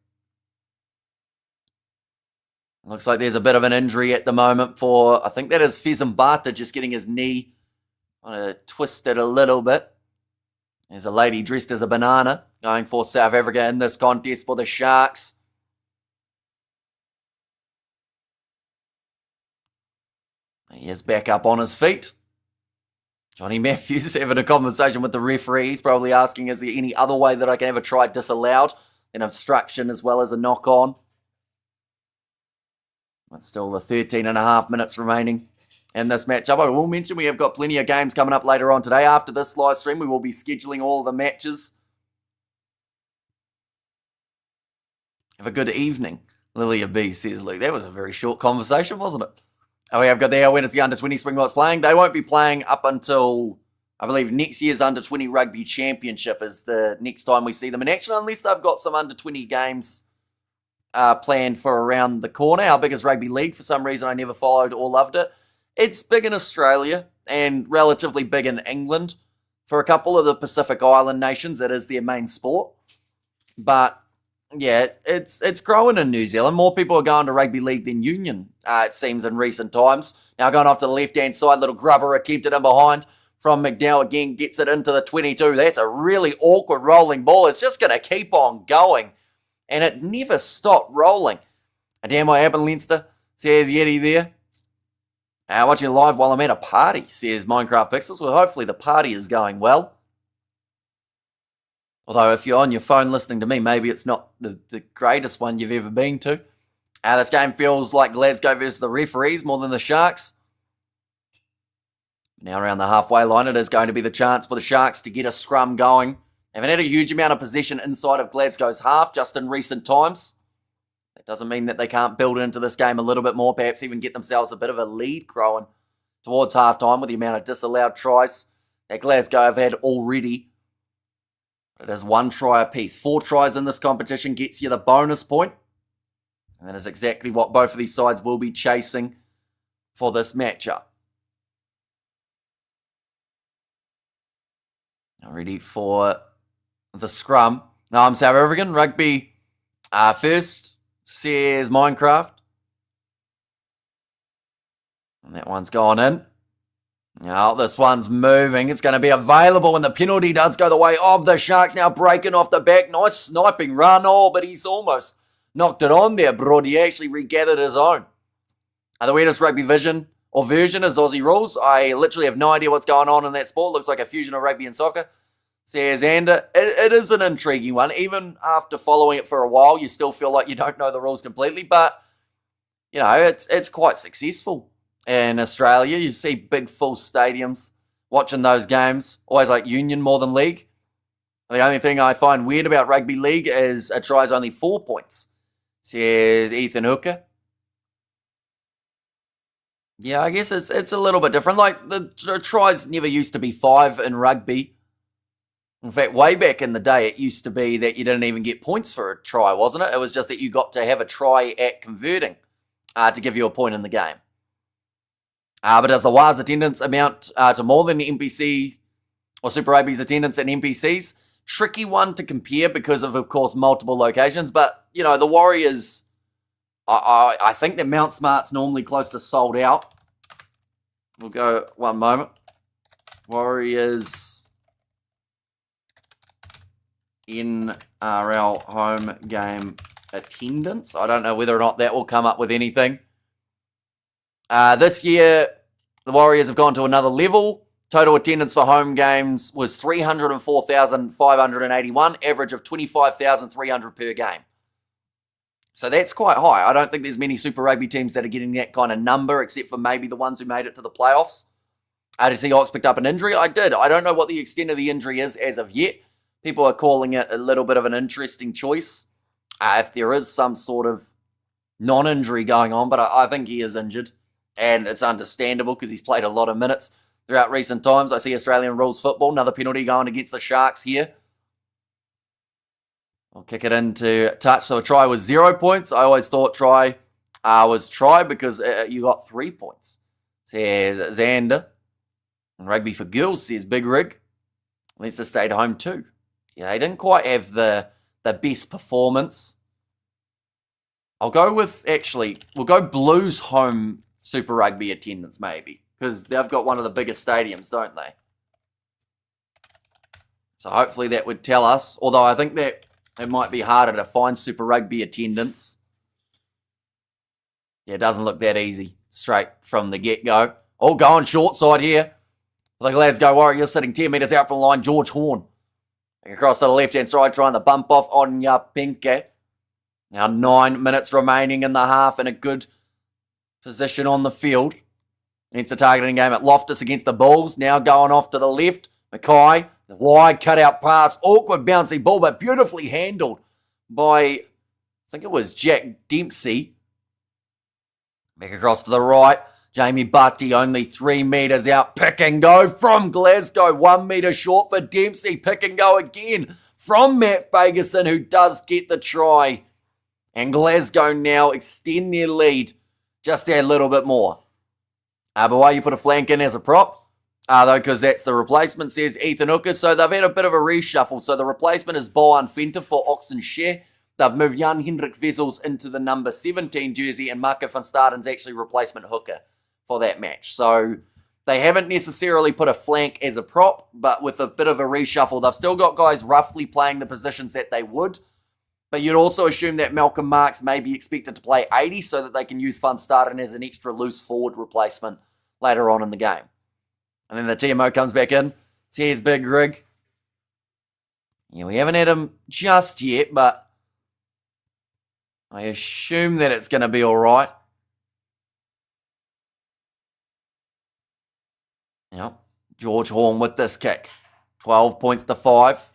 Looks like there's a bit of an injury at the moment for, I think that is Fezambata, just getting his knee twisted a little bit. There's a lady dressed as a banana going for South Africa in this contest for the Sharks. He is back up on his feet. Johnny Matthews having a conversation with the referee. He's probably asking, is there any other way that I can have a try disallowed? An obstruction as well as a knock-on. But still the 13 and a half minutes remaining in this matchup. I will mention we have got plenty of games coming up later on today. After this live stream, we will be scheduling all the matches. Have a good evening, Lilia B, says Luke. That was a very short conversation, wasn't it? Oh, we have got there Wednesday under-20 Springboks playing. They won't be playing up until, I believe, next year's under-20 Rugby Championship is the next time we see them in action, unless they've got some under-20 games planned for around the corner. How big is Rugby League? For some reason, I never followed or loved it. It's big in Australia and relatively big in England. For a couple of the Pacific Island nations, it is their main sport. But yeah, it's growing in New Zealand. More people are going to rugby league than union, it seems, in recent times. Now going off to the left-hand side, little grubber attempted in behind from McDowell again, gets it into the 22. That's a really awkward rolling ball. It's just going to keep on going, and it never stopped rolling. And damn what happened, Leinster, says Yeti there. Watching live while I'm at a party, says Minecraft Pixels. Well, hopefully the party is going well. Although if you're on your phone listening to me, maybe it's not the greatest one you've ever been to. This game feels like Glasgow versus the referees more than the Sharks. Now around the halfway line, it is going to be the chance for the Sharks to get a scrum going. They haven't had a huge amount of possession inside of Glasgow's half just in recent times. That doesn't mean that they can't build into this game a little bit more, perhaps even get themselves a bit of a lead growing towards halftime with the amount of disallowed tries that Glasgow have had already. It is 1 try apiece. 4 tries in this competition gets you the bonus point. And that is exactly what both of these sides will be chasing for this matchup. Now ready for the scrum. Now I'm South African. Rugby first, says Minecraft. And that one's gone in. Now, this one's moving. It's going to be available, and the penalty does go the way of the Sharks. Now breaking off the back. Nice sniping run. Oh, but he's almost knocked it on there, Brody. Actually regathered his own. The weirdest rugby version is Aussie rules. I literally have no idea what's going on in that sport. Looks like a fusion of rugby and soccer. Says Ander. It is an intriguing one. Even after following it for a while, you still feel like you don't know the rules completely. But, you know, it's quite successful. In Australia, you see big full stadiums watching those games. Always like union more than league. The only thing I find weird about rugby league is a try's only 4 points. Says Ethan Hooker. Yeah, I guess it's a little bit different. Like, the tries never used to be 5 in rugby. In fact, way back in the day, it used to be that you didn't even get points for a try, wasn't it? It was just that you got to have a try at converting to give you a point in the game. But does the WAR's attendance amount to more than the NPC or Super Rugby's attendance at NPCs? Tricky one to compare because of course, multiple locations. But, you know, the Warriors, I think that Mount Smart's normally close to sold out. We'll go one moment. Warriors NRL home game attendance. I don't know whether or not that will come up with anything. This year, the Warriors have gone to another level. Total attendance for home games was 304,581, average of 25,300 per game. So that's quite high. I don't think there's many Super Rugby teams that are getting that kind of number, except for maybe the ones who made it to the playoffs. Did you see Hawks picked up an injury? I did. I don't know what the extent of the injury is as of yet. People are calling it a little bit of an interesting choice. If there is some sort of non-injury going on, but I think he is injured. And it's understandable because he's played a lot of minutes throughout recent times. I see Australian rules football. Another penalty going against the Sharks here. I'll kick it into touch. So a try was 0 points. I always thought try was try because you got 3 points. Says Xander. And Rugby for Girls says Big Rig. Let's just stay at home too. Yeah, they didn't quite have the best performance. I'll go with, actually, we'll go Blues home Super Rugby attendance maybe, because they've got one of the biggest stadiums, don't they? So hopefully that would tell us, although I think that it might be harder to find Super Rugby attendance. Yeah, it doesn't look that easy straight from the get-go. Oh, going short side here. The Glasgow Warriors sitting 10 metres out from the line. George Horn across to the left-hand side, trying to bump off on Pinke. Now 9 minutes remaining in the half in a good position on the field. It's a targeting game at Loftus against the Bulls. Now going off to the left. Mackay, the wide cutout pass. Awkward bouncy ball, but beautifully handled by, I think it was Jack Dempsey. Back across to the right. Jamie Butty only 3 metres out. Pick and go from Glasgow. 1 metre short for Dempsey. Pick and go again from Matt Fagerson, who does get the try. And Glasgow now extend their lead just a little bit more. But why you put a flank in as a prop? Though, because that's the replacement, says Ethan Hooker. So they've had a bit of a reshuffle. So the replacement is Boan Fenter for Oxenshire. They've moved Jan Hendrik Vessels into the number 17 jersey, and Marco van Staden's actually replacement hooker for that match. So they haven't necessarily put a flank as a prop, but with a bit of a reshuffle, they've still got guys roughly playing the positions that they would. But you'd also assume that Malcolm Marks may be expected to play 80 so that they can use Van Staden as an extra loose forward replacement later on in the game. And then the TMO comes back in. Says Big Rig. Yeah, we haven't had him just yet, but I assume that it's going to be all right. Yep. George Horn with this kick. 12 points to 5.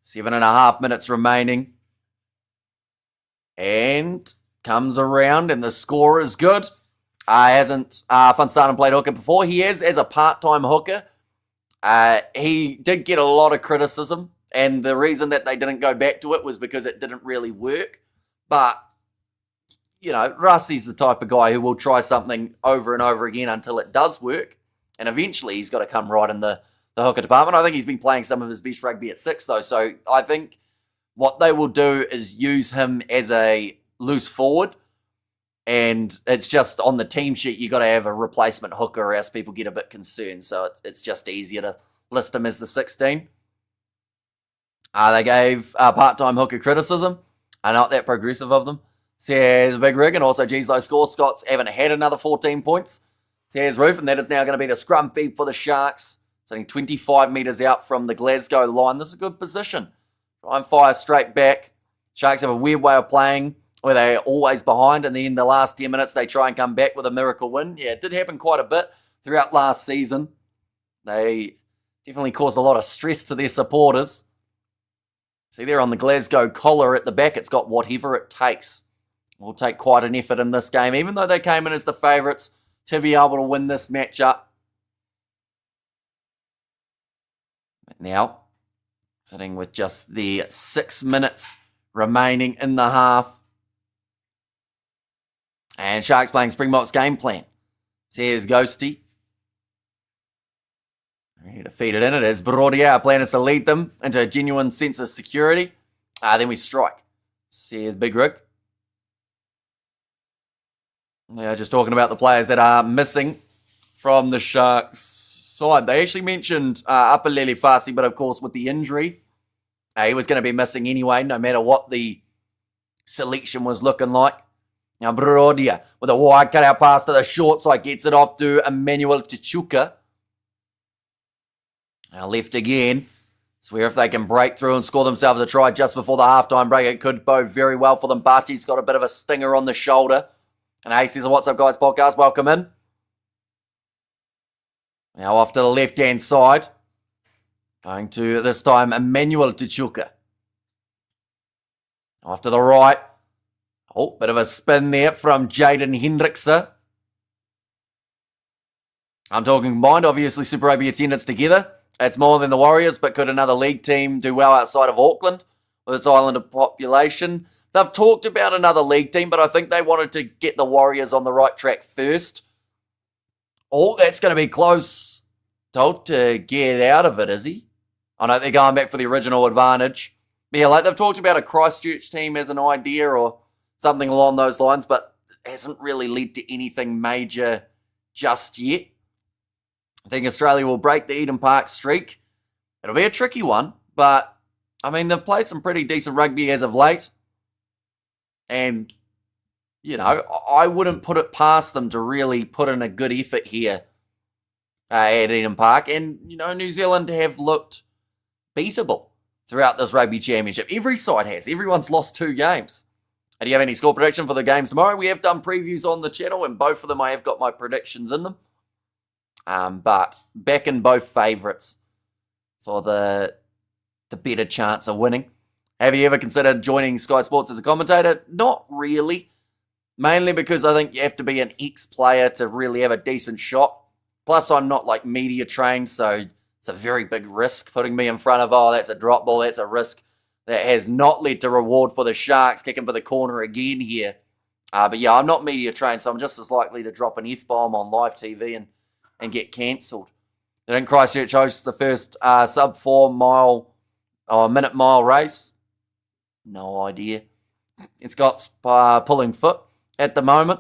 7.5 minutes remaining. And comes around, and the score is good. Hasn't Van Staden played hooker before? He is as a part-time hooker. He did get a lot of criticism, and the reason that they didn't go back to it was because it didn't really work. But, you know, Russie's the type of guy who will try something over and over again until it does work. And eventually he's got to come right in the hooker department. I think he's been playing some of his best rugby at 6, though. So I think what they will do is use him as a loose forward. And it's just on the team sheet, you got to have a replacement hooker or else people get a bit concerned. So it's just easier to list him as the 16. They gave part-time hooker criticism. Not that progressive of them. Says Big Rig and also G's low score. Scots haven't had another 14 points. Says Roof, and that is now going to be the scrum feed for the Sharks. Sitting 25 metres out from the Glasgow line. This is a good position. Try and fire straight back. Sharks have a weird way of playing where they're always behind, and then in the last 10 minutes they try and come back with a miracle win. Yeah, it did happen quite a bit throughout last season. They definitely caused a lot of stress to their supporters. See there on the Glasgow collar at the back, it's got whatever it takes. Will take quite an effort in this game, even though they came in as the favourites, to be able to win this matchup. But now, sitting with just the 6 minutes remaining in the half. And Sharks playing Springboks game plan. Says Ghosty. Ready to feed it in. It is Brodia. Our plan is to lead them into a genuine sense of security. Then we strike. Says Big Rig. Yeah, just talking about the players that are missing from the Sharks side. They actually mentioned Apalele Fasi, but of course with the injury, he was going to be missing anyway, no matter what the selection was looking like. Now Brodia with a wide cutout pass to the short side, gets it off to Emmanuel Tichuka. Now left again. Swear if they can break through and score themselves a try just before the halftime break, it could bode very well for them. Bachi's got a bit of a stinger on the shoulder. And Ace says, "What's up, guys? Podcast, welcome in." Now off to the left-hand side. Going to, this time, Emmanuel Tichuka. Off to the right. Oh, bit of a spin there from Jaden Hendrickse. I'm talking combined, obviously Super Rugby attendance together. It's more than the Warriors, but could another league team do well outside of Auckland with its island of population? They've talked about another league team, but I think they wanted to get the Warriors on the right track first. Oh, that's going to be close. Told to get out of it, is he? I know they're going back for the original advantage. But yeah, like they've talked about a Christchurch team as an idea or something along those lines, but it hasn't really led to anything major just yet. I think Australia will break the Eden Park streak. It'll be a tricky one, but I mean, they've played some pretty decent rugby as of late. And, you know, I wouldn't put it past them to really put in a good effort here at Eden Park. And, you know, New Zealand have looked beatable throughout this rugby championship. Every side has. Everyone's lost 2 games. And do you have any score prediction for the games tomorrow? We have done previews on the channel, and both of them I have got my predictions in them. But back in both favourites for the better chance of winning. Have you ever considered joining Sky Sports as a commentator? Not really. Mainly because I think you have to be an ex-player to really have a decent shot. Plus, I'm not like media trained, so it's a very big risk putting me in front of, oh, that's a drop ball, that's a risk that has not led to reward for the Sharks, kicking for the corner again here. But yeah, I'm not media trained, so I'm just as likely to drop an F-bomb on live TV and get cancelled. Then Christchurch hosts the first sub-4 mile or minute mile race. No idea. It's got pulling foot at the moment.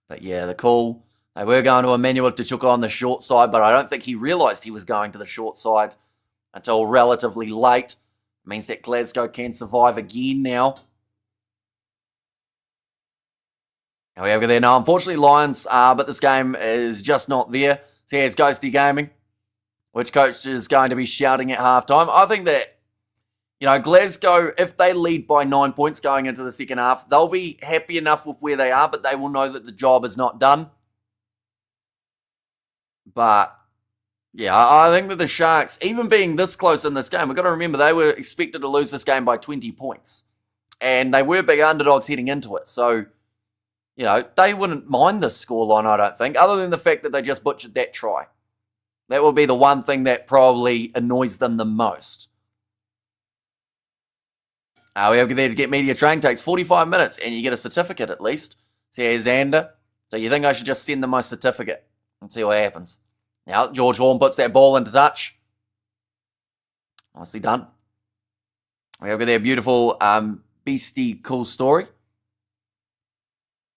But yeah, the call. They were going to Emmanuel Tichuka on the short side, but I don't think he realised he was going to the short side until relatively late. It means that Glasgow can survive again now. Now we have there. No, unfortunately, Lions but this game is just not there. So yeah, it's Ghosty Gaming. Which coach is going to be shouting at halftime? I think that, you know, Glasgow, if they lead by 9 points going into the second half, they'll be happy enough with where they are, but they will know that the job is not done. But, yeah, I think that the Sharks, even being this close in this game, we've got to remember they were expected to lose this game by 20 points. And they were big underdogs heading into it. So, you know, they wouldn't mind this scoreline, I don't think, other than the fact that they just butchered that try. That will be the one thing that probably annoys them the most. We have there to get media trained. Takes 45 minutes, and you get a certificate at least. So here's Xander. So you think I should just send them my certificate and see what happens. Now, George Horn puts that ball into touch. Nicely done. We have there beautiful, beastie, cool story.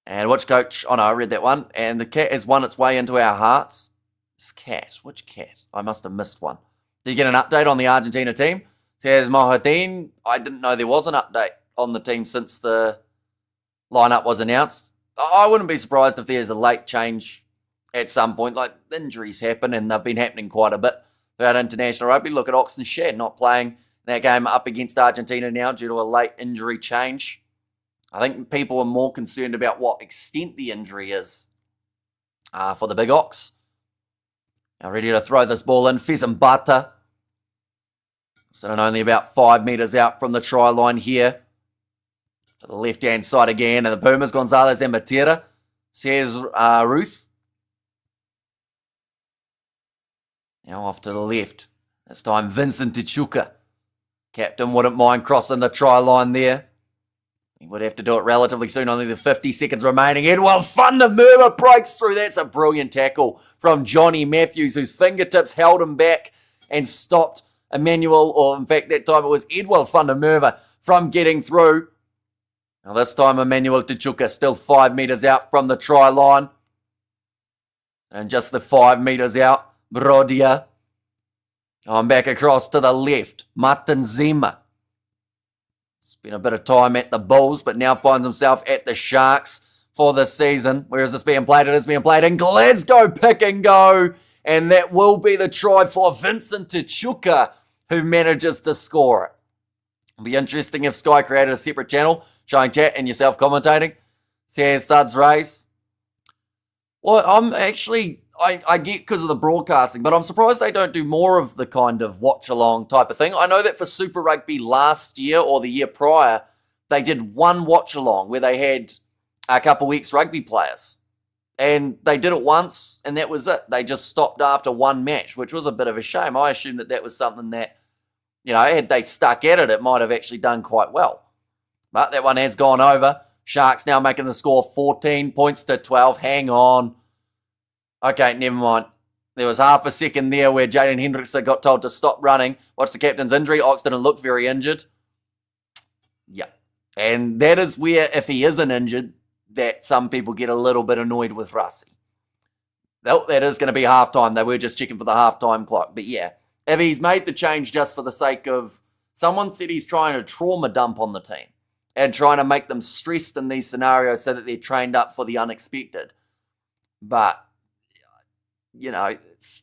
And which coach? Oh no, I read that one. And the cat has won its way into our hearts. This cat. Which cat? I must have missed one. Did you get an update on the Argentina team? Says Mohadin. I didn't know there was an update on the team since the lineup was announced. I wouldn't be surprised if there's a late change at some point. Like, injuries happen, and they've been happening quite a bit throughout international rugby. Look at Oxenshad not playing that game up against Argentina now due to a late injury change. I think people are more concerned about what extent the injury is for the Big Ox. Now ready to throw this ball in. Fezambata. Sitting only about 5 metres out from the try line here. To the left-hand side again. And the Pumas, Gonzalez and Matera. Says Ruth. Now off to the left. This time Vincent Tichuca. Captain wouldn't mind crossing the try line there. He would have to do it relatively soon. Only the 50 seconds remaining. Edwin van der Merwe breaks through. That's a brilliant tackle from Johnny Matthews, whose fingertips held him back and stopped Emmanuel, or in fact that time it was Edwin van der Merwe, from getting through. Now this time Emmanuel Tichuca still 5 metres out from the try line. And just the 5 metres out, Brodia. On back across to the left, Martin Zema. Spent a bit of time at the Bulls, but now finds himself at the Sharks for the season. Where is this being played? It is being played in Glasgow. Pick and go. And that will be the try for Vincent Tichuca, who manages to score it. It'll be interesting if Sky created a separate channel showing chat and yourself commentating. Says Studs Race. Well, I'm actually... I get because of the broadcasting, but I'm surprised they don't do more of the kind of watch-along type of thing. I know that for Super Rugby last year or the year prior, they did one watch-along where they had a couple weeks rugby players. And they did it once, and that was it. They just stopped after one match, which was a bit of a shame. I assumed that that was something that, you know, had they stuck at it, it might have actually done quite well. But that one has gone over. Sharks now making the score 14 points to 12. Hang on. Okay, never mind. There was half a second there where Jaden Hendrickson got told to stop running. Watch the captain's injury. Ox didn't look very injured. Yeah. And that is where, if he isn't injured, that some people get a little bit annoyed with Rusty. That is going to be halftime. They were just checking for the halftime clock. But yeah, if he's made the change just for the sake of... Someone said he's trying to trauma dump on the team and trying to make them stressed in these scenarios so that they're trained up for the unexpected. But... you know, it's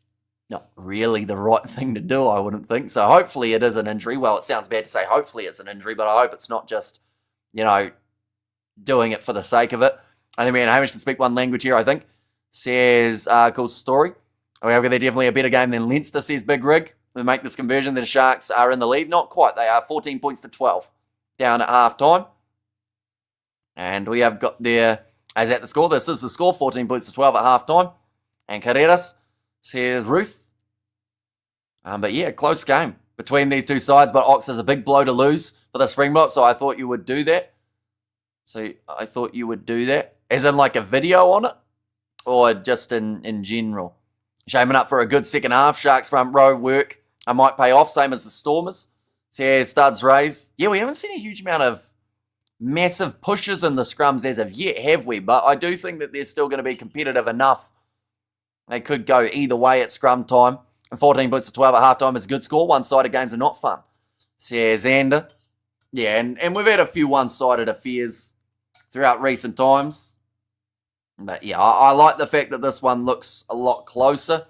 not really the right thing to do, I wouldn't think. So hopefully it is an injury. Well, it sounds bad to say hopefully it's an injury, but I hope it's not just, you know, doing it for the sake of it. I think me and Hamish can speak one language here, I think. Says, cool story. However, they're definitely a better game than Leinster, says Big Rig. They make this conversion, the Sharks are in the lead. Not quite. They are 14 points to 12 down at halftime. And we have got there, as at the score, this is the score, 14 points to 12 at halftime. And Carreras, says Ruth. But yeah, close game between these two sides. But Ox is a big blow to lose for the Springboks, so I thought you would do that. As in like a video on it? Or just in general? Shaming up for a good second half. Sharks front row work. I might pay off, same as the Stormers. Says Studs Rays. Yeah, we haven't seen a huge amount of massive pushes in the scrums as of yet, have we? But I do think that they're still going to be competitive enough. They could go either way at scrum time. And 14 points to 12 at halftime is a good score. One-sided games are not fun, says Ander. Yeah, and we've had a few one-sided affairs throughout recent times. But yeah, I like the fact that this one looks a lot closer.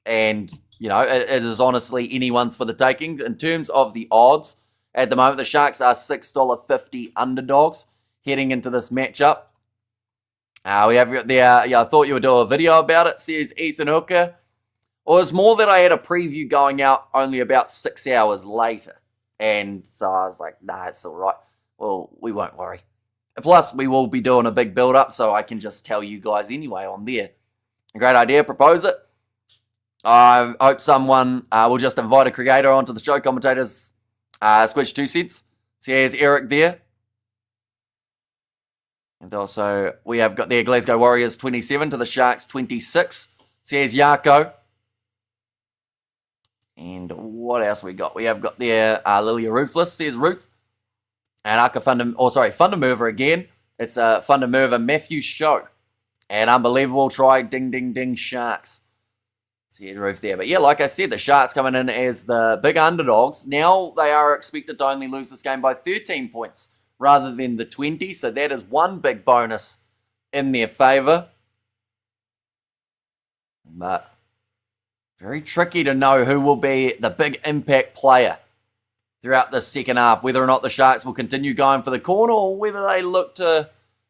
And, you know, it is honestly anyone's for the taking. In terms of the odds, at the moment, the Sharks are $6.50 underdogs heading into this matchup. We have got the, I thought you would do a video about it, says Ethan Hooker. Or it's more that I had a preview going out only about 6 hours later. And so I was like, nah, it's all right. Well, we won't worry. Plus, we will be doing a big build-up, so I can just tell you guys anyway on there. A great idea, propose it. I hope someone will just invite a creator onto the show, commentators, Squidge 2 cents. Says Eric there. And also, we have got there Glasgow Warriors 27 to the Sharks 26. Says Yarko. And what else we got? We have got there Lilia Ruthless, says Ruth. And Aka Fundamover again. It's a fun to move a Matthew show. An unbelievable try. Ding, ding, ding, Sharks. See Ruth there. But yeah, like I said, the Sharks coming in as the big underdogs. Now they are expected to only lose this game by 13 points rather than the 20. So that is one big bonus in their favour. But very tricky to know who will be the big impact player throughout the second half. Whether or not the Sharks will continue going for the corner or whether they look to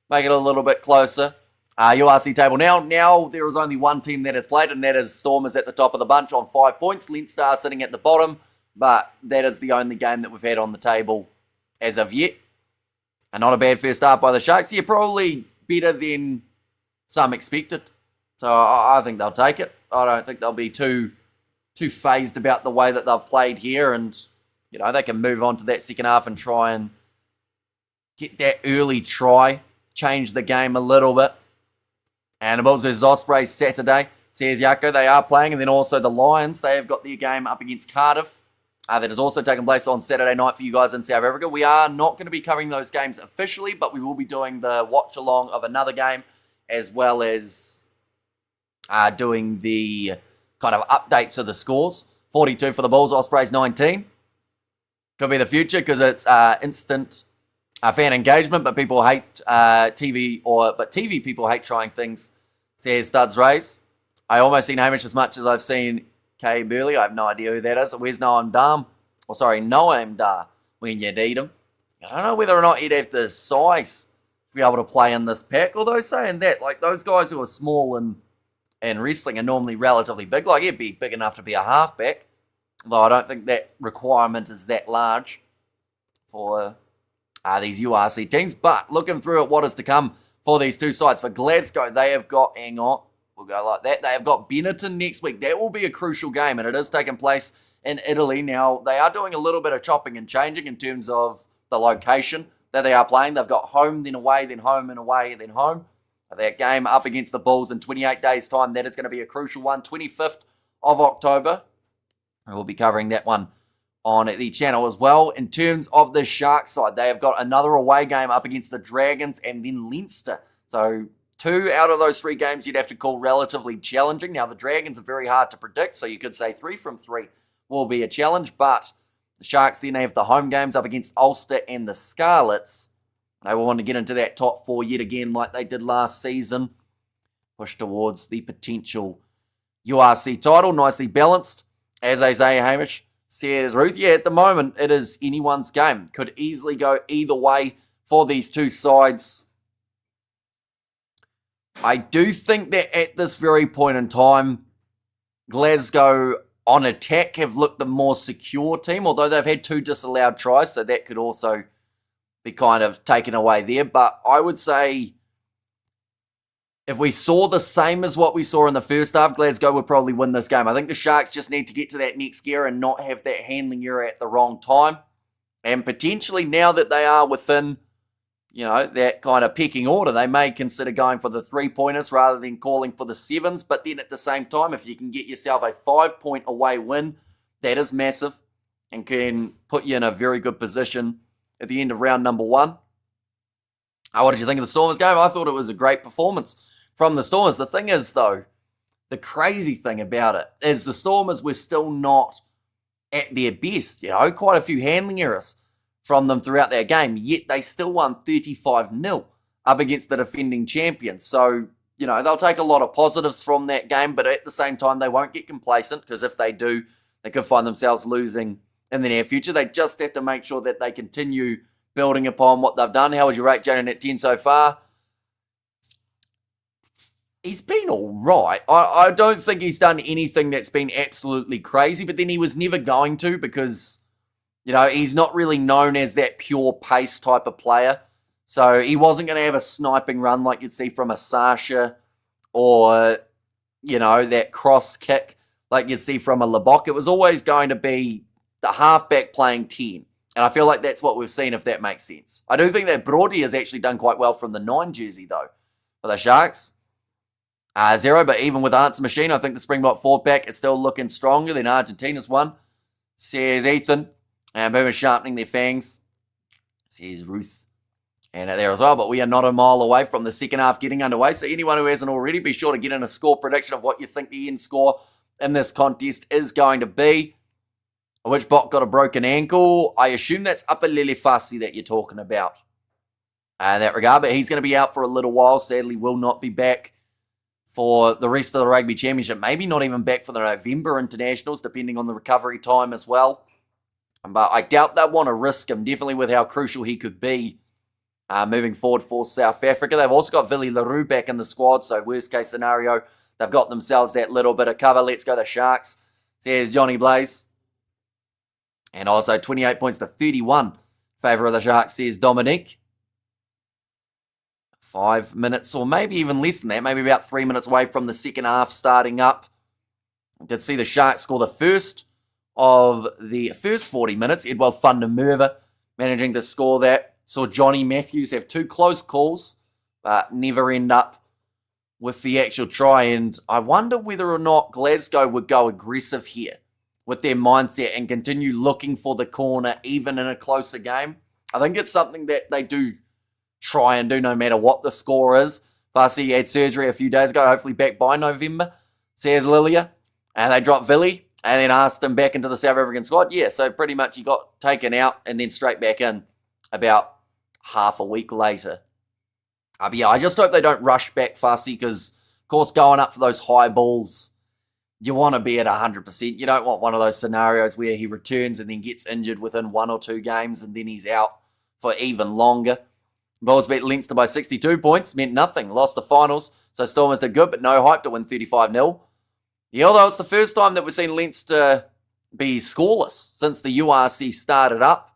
make it a little bit closer. URC table now there is only one team that has played, and that is Stormers at the top of the bunch on 5 points. Leinster sitting at the bottom, but that is the only game that we've had on the table as of yet. And not a bad first start by the Sharks. Yeah, probably better than some expected. So I think they'll take it. I don't think they'll be too phased about the way that they've played here, and you know they can move on to that second half and try and get that early try, change the game a little bit. And the Bulls versus Ospreys Saturday. Says Yako, they are playing. And then also the Lions, they have got their game up against Cardiff. That has also taken place on Saturday night for you guys in South Africa. We are not going to be covering those games officially, but we will be doing the watch-along of another game, as well as doing the kind of updates of the scores. 42 for the Bulls, Ospreys 19. Could be the future because it's instant fan engagement, but people hate TV, but TV people hate trying things, says Studs Race. I almost seen Hamish as much as I've seen Kay Burley. I have no idea who that is. Where's Noam Dar? Noam Dar when you need him. I don't know whether or not he'd have the size to be able to play in this pack, although saying that, like those guys who are small and wrestling are normally relatively big. Like he'd be big enough to be a halfback, although I don't think that requirement is that large for these URC teams. But looking through at what is to come for these two sides. For Glasgow, they have got, hang on, we'll go like that. They have got Benetton next week. That will be a crucial game, and it is taking place in Italy. Now, they are doing a little bit of chopping and changing in terms of the location that they are playing. They've got home, then away, then home and away, then home. That game up against the Bulls in 28 days' time, that is going to be a crucial one. 25th of October. And we'll be covering that one on the channel as well. In terms of the Sharks side, they have got another away game up against the Dragons and then Leinster. So 2 out of those 3 games you'd have to call relatively challenging. Now, the Dragons are very hard to predict, so you could say 3 from 3 will be a challenge. But the Sharks then have the home games up against Ulster and the Scarlets. They will want to get into that top 4 yet again like they did last season. Push towards the potential URC title. Nicely balanced. As they say, Hamish, says Ruth, yeah, at the moment, it is anyone's game. Could easily go either way for these two sides. I do think that at this very point in time, Glasgow on attack have looked the more secure team, although they've had 2 disallowed tries, so that could also be kind of taken away there. But I would say if we saw the same as what we saw in the first half, Glasgow would probably win this game. I think the Sharks just need to get to that next gear and not have that handling error at the wrong time. And potentially now that they are within, you know, that kind of pecking order, they may consider going for the 3-pointers rather than calling for the 7s. But then at the same time, if you can get yourself a 5-point away win, that is massive and can put you in a very good position at the end of round number 1. What did you think of the Stormers game? I thought it was a great performance from the Stormers. The thing is, though, the crazy thing about it is the Stormers were still not at their best. You know, quite a few handling errors from them throughout their game, yet they still won 35-0 up against the defending champions. So, you know, they'll take a lot of positives from that game, but at the same time, they won't get complacent, because if they do, they could find themselves losing in the near future. They just have to make sure that they continue building upon what they've done. How would you rate Jaden at 10 so far? He's been all right. I don't think he's done anything that's been absolutely crazy, but then he was never going to, because, you know, he's not really known as that pure pace type of player. So he wasn't going to have a sniping run like you'd see from a Sasha, or, you know, that cross kick like you'd see from a Lebok. It was always going to be the halfback playing 10. And I feel like that's what we've seen, if that makes sense. I do think that Brody has actually done quite well from the 9 jersey, though, for the Sharks. 0, but even with Answer Machine, I think the Springbok 4-pack is still looking stronger than Argentina's one, says Ethan. And Boomer sharpening their fangs, says Ruth. And there as well, but we are not a mile away from the second half getting underway. So anyone who hasn't already, be sure to get in a score prediction of what you think the end score in this contest is going to be. Which bot got a broken ankle? I assume that's Upper Lelefasi that you're talking about in that regard, but he's going to be out for a little while. Sadly, will not be back for the rest of the Rugby Championship. Maybe not even back for the November internationals, depending on the recovery time as well. But I doubt they'll want to risk him, definitely with how crucial he could be moving forward for South Africa. They've also got Billy LaRue back in the squad, so worst case scenario, they've got themselves that little bit of cover. Let's go the Sharks. Says Johnny Blaze. And also 28 points to 31. Favour of the Sharks, says Dominique. 5 minutes, or maybe even less than that, maybe about 3 minutes away from the second half starting up. I did see the Sharks score the first of the first 40 minutes. Edward van der Merwe managing to score that. Saw Johnny Matthews have 2 close calls, but never end up with the actual try. And I wonder whether or not Glasgow would go aggressive here with their mindset and continue looking for the corner even in a closer game. I think it's something that they do try and do no matter what the score is. Vasi had surgery a few days ago, hopefully back by November, says Lilia. And they dropped Villy and then asked him back into the South African squad. Yeah, so pretty much he got taken out and then straight back in about half a week later. But yeah, I just hope they don't rush back Fussy because, of course, going up for those high balls, you want to be at 100%. You don't want one of those scenarios where he returns and then gets injured within 1 or 2 games and then he's out for even longer. Bulls beat Leinster by 62 points, meant nothing, lost the finals, so Stormers did good, but no hype to win 35-0. Yeah, although it's the first time that we've seen Leinster be scoreless since the URC started up.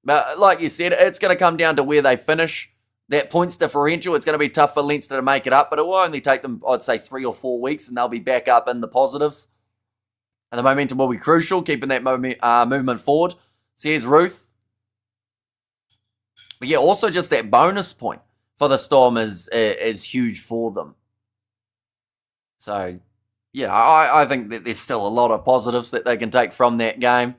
But like you said, it's going to come down to where they finish. That points differential, it's going to be tough for Leinster to make it up, but it will only take them, I'd say, 3 or 4 weeks, and they'll be back up in the positives. And the momentum will be crucial, keeping that movement forward. Says Ruth. But yeah, also just that bonus point for the Storm is huge for them. So, yeah, I think that there's still a lot of positives that they can take from that game.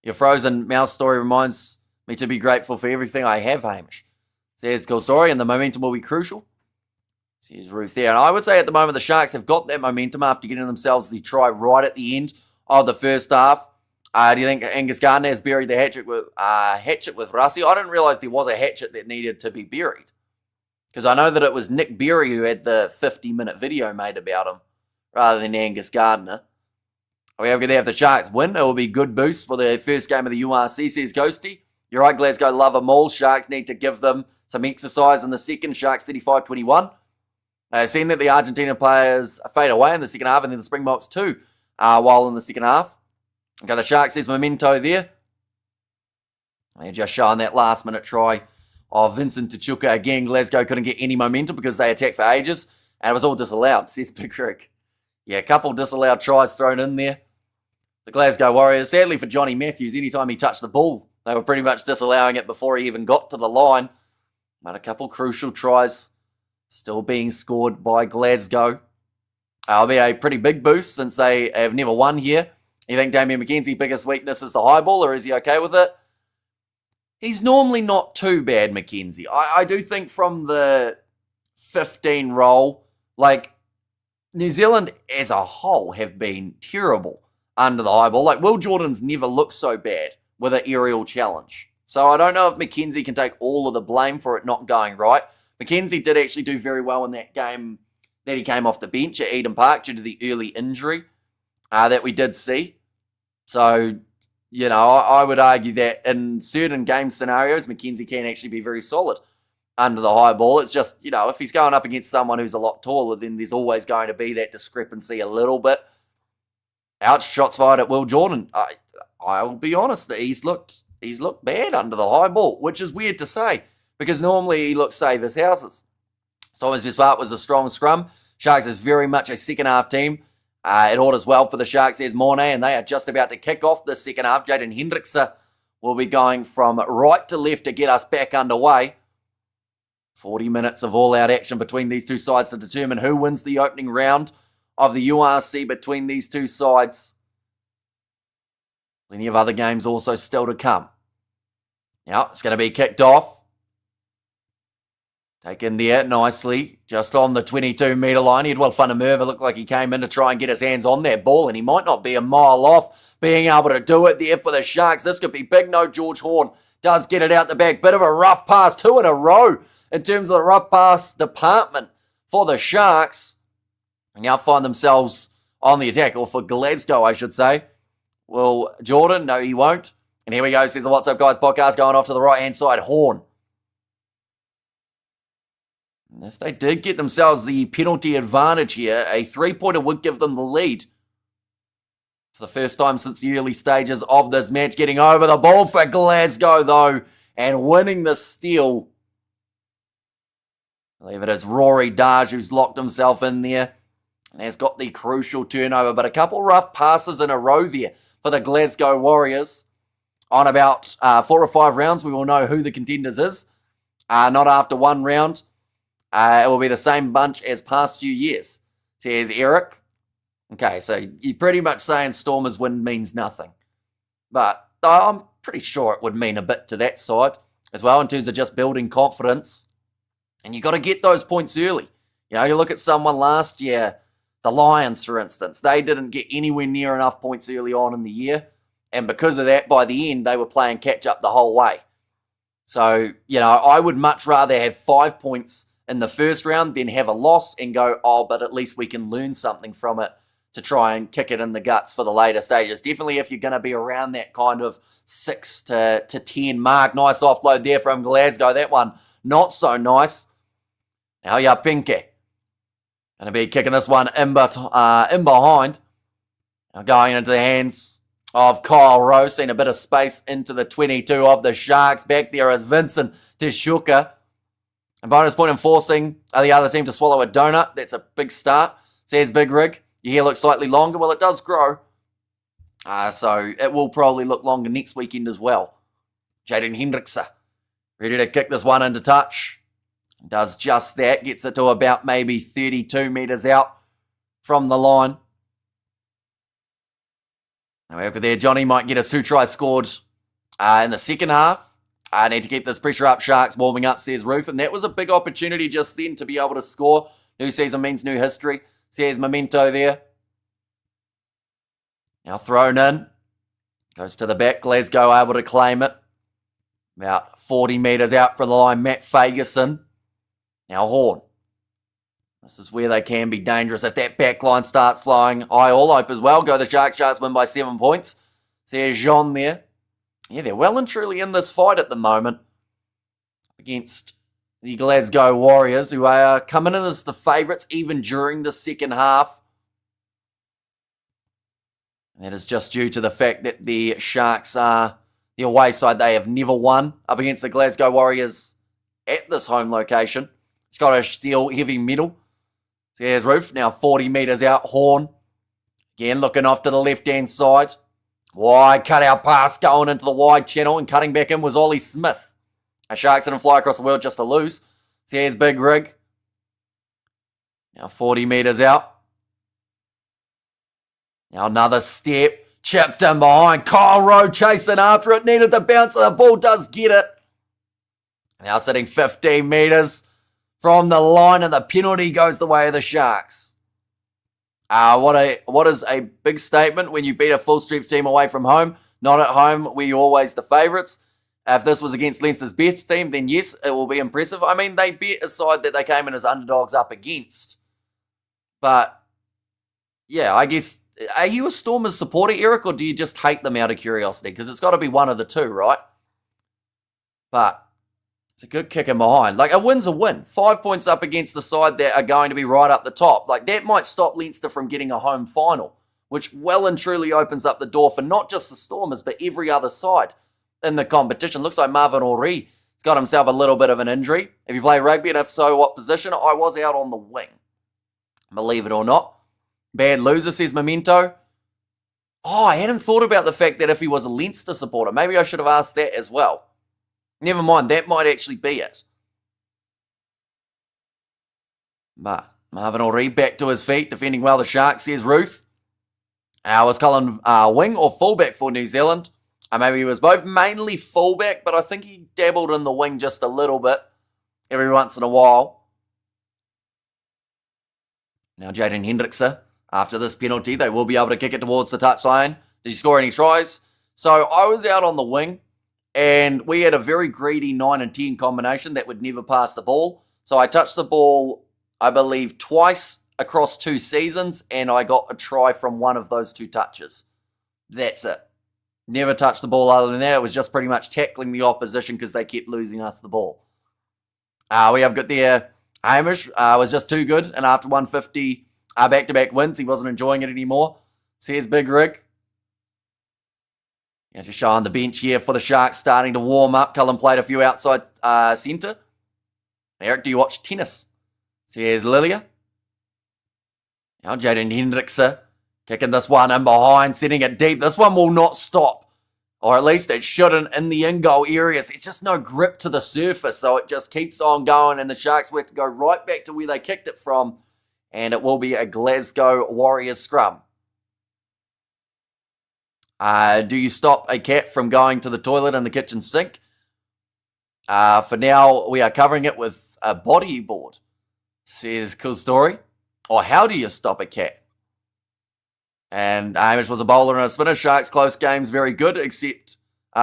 Your frozen mouse story reminds me to be grateful for everything I have, Hamish. Says cool story, and the momentum will be crucial. Says Ruth there. And I would say at the moment the Sharks have got that momentum after getting themselves the try right at the end of the first half. Do you think Angus Gardner has buried the hatchet with Rassi? I didn't realise there was a hatchet that needed to be buried. Because I know that it was Nick Berry who had the 50-minute video made about him, rather than Angus Gardner. We have the Sharks win. It will be good boost for the first game of the URC, says Ghosty. You're right, Glasgow love them all. Sharks need to give them some exercise in the second. Sharks 35-21. Seeing that the Argentina players fade away in the second half, and then the Springboks too, while in the second half. Okay, the Sharks says memento there. They're just showing that last-minute try of Vincent Tachuka. Again, Glasgow couldn't get any momentum because they attacked for ages, and it was all disallowed, says Big Rick. Yeah, a couple disallowed tries thrown in there. The Glasgow Warriors, sadly for Johnny Matthews, anytime he touched the ball, they were pretty much disallowing it before he even got to the line. But a couple crucial tries still being scored by Glasgow. It'll be a pretty big boost since they have never won here. You think Damien McKenzie's biggest weakness is the high ball, or is he okay with it? He's normally not too bad, McKenzie. I do think from the 15 role, like, New Zealand as a whole have been terrible under the high ball. Like, Will Jordan's never looked so bad with an aerial challenge. So I don't know if McKenzie can take all of the blame for it not going right. McKenzie did actually do very well in that game that he came off the bench at Eden Park due to the early injury that we did see. So, you know, I would argue that in certain game scenarios, McKenzie can actually be very solid under the high ball. It's just, you know, if he's going up against someone who's a lot taller, then there's always going to be that discrepancy a little bit. Ouch, shots fired at Will Jordan. I'll be honest, he's looked bad under the high ball, which is weird to say, because normally he looks safe as houses. Thomas best part was a strong scrum. Sharks is very much a second half team. It orders well for the Sharks, says Mornay, and they are just about to kick off the second half. Jaden Hendrickse will be going from right to left to get us back underway. 40 minutes of all-out action between these two sides to determine who wins the opening round of the URC between these two sides. Plenty of other games also still to come. Now, it's going to be kicked off. Taken there nicely, just on the 22-metre line. Edward van der Merwe looked like he came in to try and get his hands on that ball, and he might not be a mile off being able to do it there for the Sharks. This could be big. No, George Horn does get it out the back. Bit of a rough pass, 2 in a row in terms of the rough pass department for the Sharks. And now find themselves on the attack, or for Glasgow, I should say. Will Jordan? No, he won't. And here we go. Says the What's Up Guys podcast going off to the right-hand side. Horn. And if they did get themselves the penalty advantage here, a 3-pointer would give them the lead. For the first time since the early stages of this match, getting over the ball for Glasgow, though, and winning the steal. I believe it is Rory Darge who's locked himself in there and has got the crucial turnover, but a couple rough passes in a row there for the Glasgow Warriors. On about 4 or 5 rounds, we will know who the contenders is. Not after one round. It will be the same bunch as past few years, says Eric. Okay, so you're pretty much saying Stormers win means nothing. But I'm pretty sure it would mean a bit to that side as well in terms of just building confidence. And you got to get those points early. You know, you look at someone last year, the Lions, for instance. They didn't get anywhere near enough points early on in the year. And because of that, by the end, they were playing catch-up the whole way. So, you know, I would much rather have 5 points in the first round than have a loss and go, oh, but at least we can learn something from it to try and kick it in the guts for the later stages. Definitely if you're going to be around that kind of 6 to 10 mark. Nice offload there from Glasgow. That one, not so nice. Now, Pinke. Going to be kicking this one in behind. Now going into the hands of Kyle Rowe. Seeing a bit of space into the 22 of the Sharks. Back there is Vincent Teshuka. And bonus point enforcing the other team to swallow a donut. That's a big start. Says Big Rig. Your hair looks slightly longer. Well, it does grow. So it will probably look longer next weekend as well. Jaden Hendrickse ready to kick this one into touch. Does just that. Gets it to about maybe 32 metres out from the line. Now over there, Johnny might get a 2 try scored in the second half. I need to keep this pressure up. Sharks warming up, says Roof. And that was a big opportunity just then to be able to score. New season means new history, says Memento there. Now thrown in. Goes to the back. Glasgow able to claim it. About 40 metres out from the line. Matt Fagerson. Now Horn. This is where they can be dangerous. If that back line starts flying, I all hope as well. Go the Sharks. Sharks win by 7 points. Says Jean there. Yeah, they're well and truly in this fight at the moment against the Glasgow Warriors, who are coming in as the favourites even during the second half. And that is just due to the fact that the Sharks are the away side. They have never won up against the Glasgow Warriors at this home location. Scottish Steel heavy metal. So here's Roof, now 40 metres out. Horn, again looking off to the left-hand side. Wide cut-out pass going into the wide channel, and cutting back in was Ollie Smith. A Sharks didn't fly across the world just to lose. So here's Big Rig. Now 40 metres out. Now another step. Chipped in behind. Kyle Rowe chasing after it. Needed to bounce, and the ball does get it. Now sitting 15 metres from the line, and the penalty goes the way of the Sharks. What is a big statement when you beat a full-strength team away from home. Not at home, we're always the favourites. If this was against Leinster's best team, then yes, it will be impressive. I mean, they beat a side that they came in as underdogs up against. But, yeah, I guess, are you a Stormers supporter, Eric, or do you just hate them out of curiosity? Because it's got to be one of the two, right? But it's a good kick in behind. Like, a win's a win. 5 points up against the side that are going to be right up the top. Like, that might stop Leinster from getting a home final, which well and truly opens up the door for not just the Stormers, but every other side in the competition. Looks like Marvin O'Ree has got himself a little bit of an injury. If you play rugby, and if so, what position? I was out on the wing. Believe it or not. Bad loser, says Memento. Oh, I hadn't thought about the fact that if he was a Leinster supporter, maybe I should have asked that as well. Never mind, that might actually be it. But Marvin O'Ree back to his feet, defending well the Sharks, says Ruth. Was Colin wing or fullback for New Zealand? Maybe he was both, mainly fullback, but I think he dabbled in the wing just a little bit. every once in a while. Now Jaden Hendrickson, after this penalty, they will be able to kick it towards the touchline. Did he score any tries? So I was out on the wing, and we had a very greedy 9 and 10 combination that would never pass the ball. So I touched the ball, I believe, twice across 2 seasons, and I got a try from one of those 2 touches. That's it. Never touched the ball other than that. It was just pretty much tackling the opposition because they kept losing us the ball. We have got there, Hamish was just too good, and after 150 back-to-back wins, he wasn't enjoying it anymore. Says Big Rig. Yeah, just showing the bench here for the Sharks starting to warm up. Cullen played a few outside centre. Eric, do you watch tennis? Says Lilia. Now Jaden Hendrickson kicking this one in behind, setting it deep. This one will not stop. Or at least it shouldn't in the in-goal areas. There's just no grip to the surface, so it just keeps on going, and the Sharks will have to go right back to where they kicked it from, and it will be a Glasgow Warriors scrum. Do you stop a cat from going to the toilet in the kitchen sink? For now, we are covering it with a bodyboard, says Cool Story. Or how do you stop a cat? And Hamish was a bowler and a spinner. Sharks close games very good, except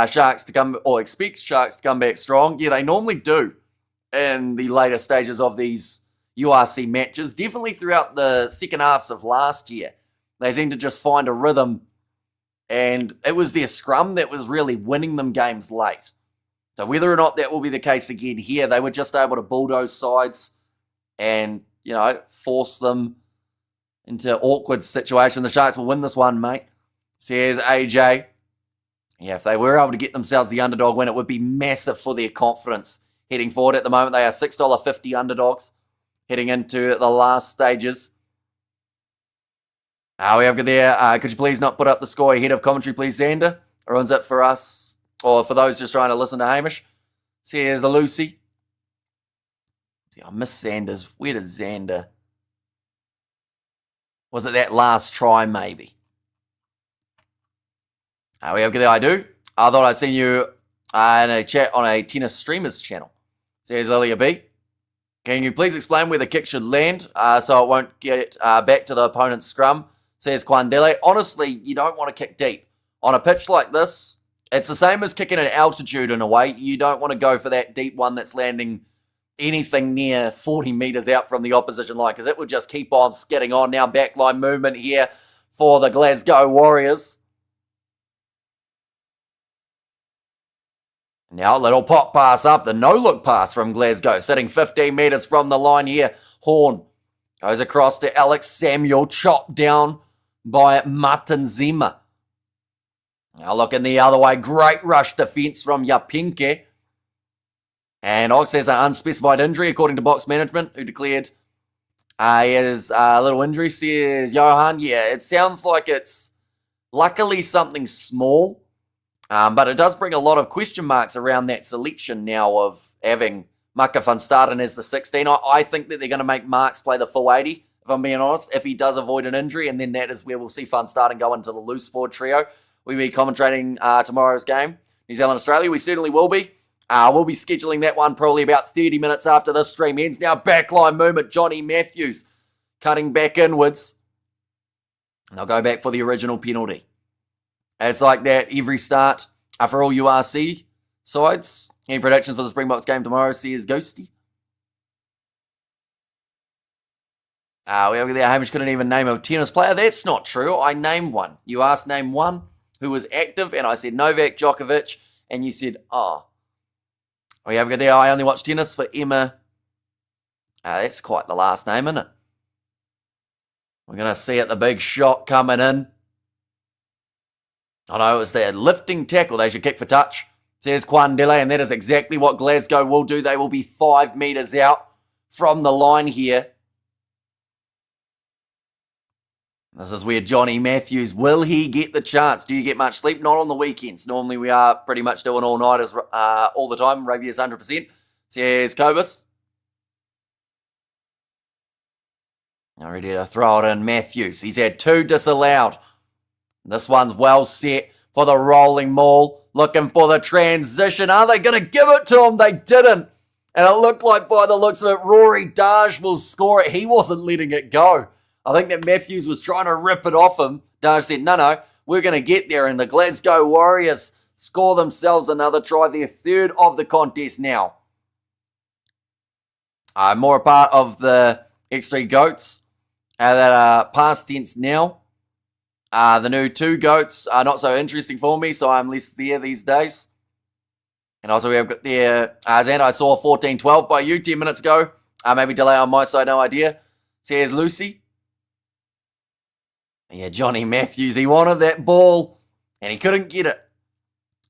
Sharks to come, or expect Sharks to come back strong. Yeah, they normally do in the later stages of these URC matches. Definitely throughout the second halves of last year, they seemed to just find a rhythm, and it was their scrum that was really winning them games late. So whether or not that will be the case again here, they were just able to bulldoze sides and, you know, force them into awkward situation. The Sharks will win this one, mate, says AJ. Yeah, if they were able to get themselves the underdog win, it would be massive for their confidence heading forward. At the moment, they are $6.50 underdogs heading into the last stages. We have got there. Could you please not put up the score ahead of commentary, please, Xander? Ruins it for us, or for those just trying to listen to Hamish. Says the Lucy. See, I miss Xander's. Where did Xander? Was it that last try, maybe? We have got there. I do. I thought I'd seen you in a chat on a tennis streamers channel. Says Lilia B. Can you please explain where the kick should land so it won't get back to the opponent's scrum? Says Quandele. Honestly, you don't want to kick deep. On a pitch like this, it's the same as kicking at altitude in a way. You don't want to go for that deep one that's landing anything near 40 metres out from the opposition line, because it will just keep on skidding on. Now backline movement here for the Glasgow Warriors. Now a little pop pass up, the no-look pass from Glasgow, sitting 15 metres from the line here. Horn goes across to Alex Samuel, chopped down by Martin Zima. Now looking the other way, great rush defence from Yapinke. And Ox has an unspecified injury, according to box management, who declared he has a little injury, says Johan. Yeah, it sounds like it's luckily something small, but it does bring a lot of question marks around that selection now of having Maka van Staden as the 16. I think that they're going to make Marks play the full 80, if I'm being honest, if he does avoid an injury, and then that is where we'll see van Staden go into the loose forward trio. We'll be commentating tomorrow's game, New Zealand-Australia. We certainly will be. We'll be scheduling that one probably about 30 minutes after this stream ends. Now backline movement, Johnny Matthews cutting back inwards. And they'll go back for the original penalty. It's like that every start for all URC sides. Any predictions for the Springboks game tomorrow? Says Ghosty. We have there. Hamish couldn't even name a tennis player. That's not true. I named one. You asked name one who was active, and I said Novak Djokovic, and you said, oh. We have got there. I only watch tennis for Emma. That's quite the last name, isn't it? We're going to see it, the big shot coming in. I know it was their lifting tackle. They should kick for touch, says Quandele, and that is exactly what Glasgow will do. They will be 5 metres out from the line here. This is where Johnny Matthews, will he get the chance? Do you get much sleep? Not on the weekends. Normally we are pretty much doing all-nighters all the time. Rugby is 100%. Says Kobus. Now ready to throw it in Matthews. He's had 2 disallowed. This one's well set for the rolling maul. Looking for the transition. Are they going to give it to him? They didn't. And it looked like, by the looks of it, Rory Darge will score it. He wasn't letting it go. I think that Matthews was trying to rip it off him. Darge said, no, we're going to get there. And the Glasgow Warriors score themselves another try, their third of the contest now. More a part of the X3 Goats that are past tense now. The new 2 Goats are not so interesting for me, so I'm less there these days. And also we have got there, Xander, I saw 14-12 by you 10 minutes ago. Maybe delay on my side, no idea. Says Lucy. Yeah, Johnny Matthews, he wanted that ball, and he couldn't get it.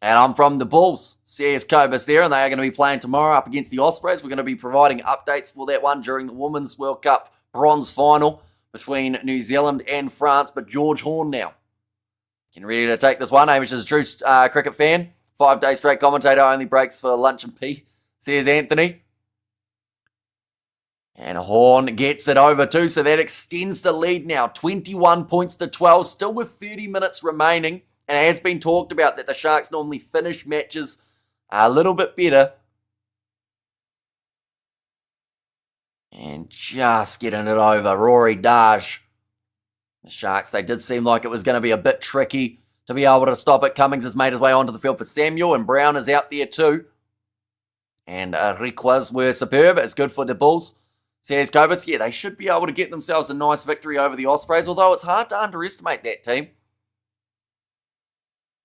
And I'm from the Bulls. Says Cobus there, and they are going to be playing tomorrow up against the Ospreys. We're going to be providing updates for that one during the Women's World Cup bronze final between New Zealand and France. But George Horn now getting ready to take this one. Hamish is a true cricket fan. 5-day straight commentator, only breaks for lunch and pee, says Anthony. And Horn gets it over too, so that extends the lead now. 21 points to 12, still with 30 minutes remaining. And it has been talked about that the Sharks normally finish matches a little bit better. And just getting it over, Rory Darge. The Sharks, they did seem like it was going to be a bit tricky to be able to stop it. Cummings has made his way onto the field for Samuel, and Brown is out there too. And Requas were superb. It's good for the Bulls. Says Cobus, yeah, they should be able to get themselves a nice victory over the Ospreys, although it's hard to underestimate that team.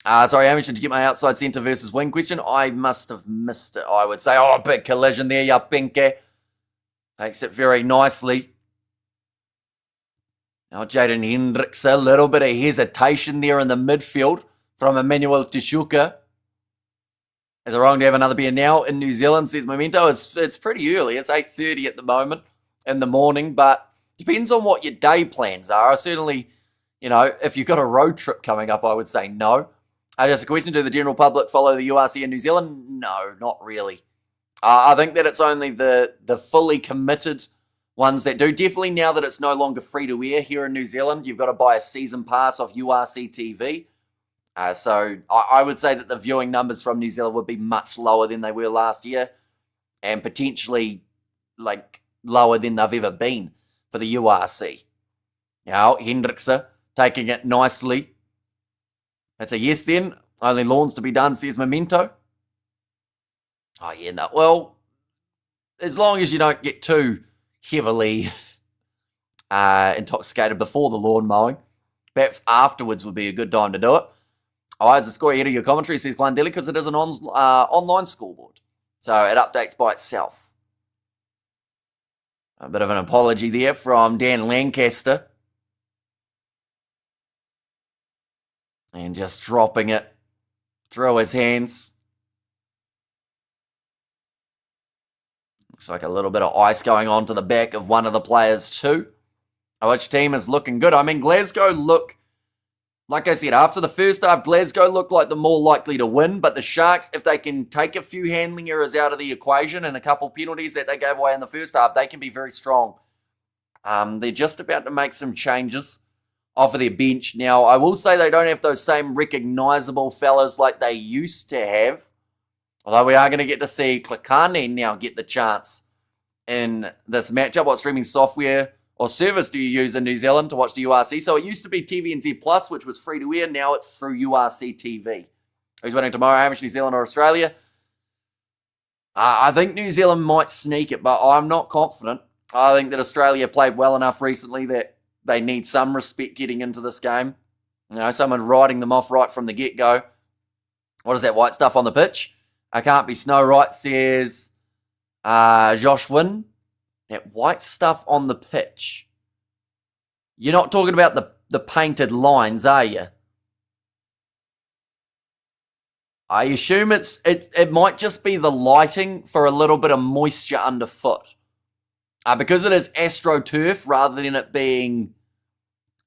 Sorry, Hamish, did you get my outside centre versus wing question? I must have missed it, I would say. Oh, big collision there, ya pinky. Takes it very nicely. Now, Jaden Hendricks, a little bit of hesitation there in the midfield from Emmanuel Tishuka. Is it wrong to have another beer now in New Zealand, says Memento? It's pretty early. It's 8:30 at the moment in the morning, but depends on what your day plans are. Certainly, if you've got a road trip coming up, I would say no. Just a question, do the general public follow the URC in New Zealand? No, not really. I think that it's only the fully committed ones that do. Definitely now that it's no longer free to air here in New Zealand, you've got to buy a season pass off URC TV. So I would say that the viewing numbers from New Zealand would be much lower than they were last year, and potentially lower than they've ever been for the URC. Now, Hendrickse taking it nicely. That's a yes then. Only lawns to be done, says Memento. Oh, yeah, no. Well, as long as you don't get too heavily intoxicated before the lawn mowing, perhaps afterwards would be a good time to do it. Oh, as a score ahead of your commentary, says Glendelly, because it is an online scoreboard. So it updates by itself. A bit of an apology there from Dan Lancaster. And just dropping it through his hands. Looks like a little bit of ice going on to the back of one of the players too. Which team is looking good? I mean, Glasgow look, like I said, after the first half, Glasgow looked like the more likely to win. But the Sharks, if they can take a few handling errors out of the equation and a couple penalties that they gave away in the first half, they can be very strong. They're just about to make some changes off of their bench. Now, I will say they don't have those same recognisable fellas like they used to have. Although we are going to get to see Klakane now get the chance in this matchup. What streaming software or service do you use in New Zealand to watch the URC? So it used to be TVNZ Plus, which was free to air. Now it's through URC TV. Who's winning tomorrow, Hamish, New Zealand or Australia? I think New Zealand might sneak it, but I'm not confident. I think that Australia played well enough recently that they need some respect getting into this game. Someone riding them off right from the get-go. What is that white stuff on the pitch? I can't be snow right, says Josh Wynn. That white stuff on the pitch. You're not talking about the painted lines, are you? I assume it might just be the lighting for a little bit of moisture underfoot. Because it is AstroTurf rather than it being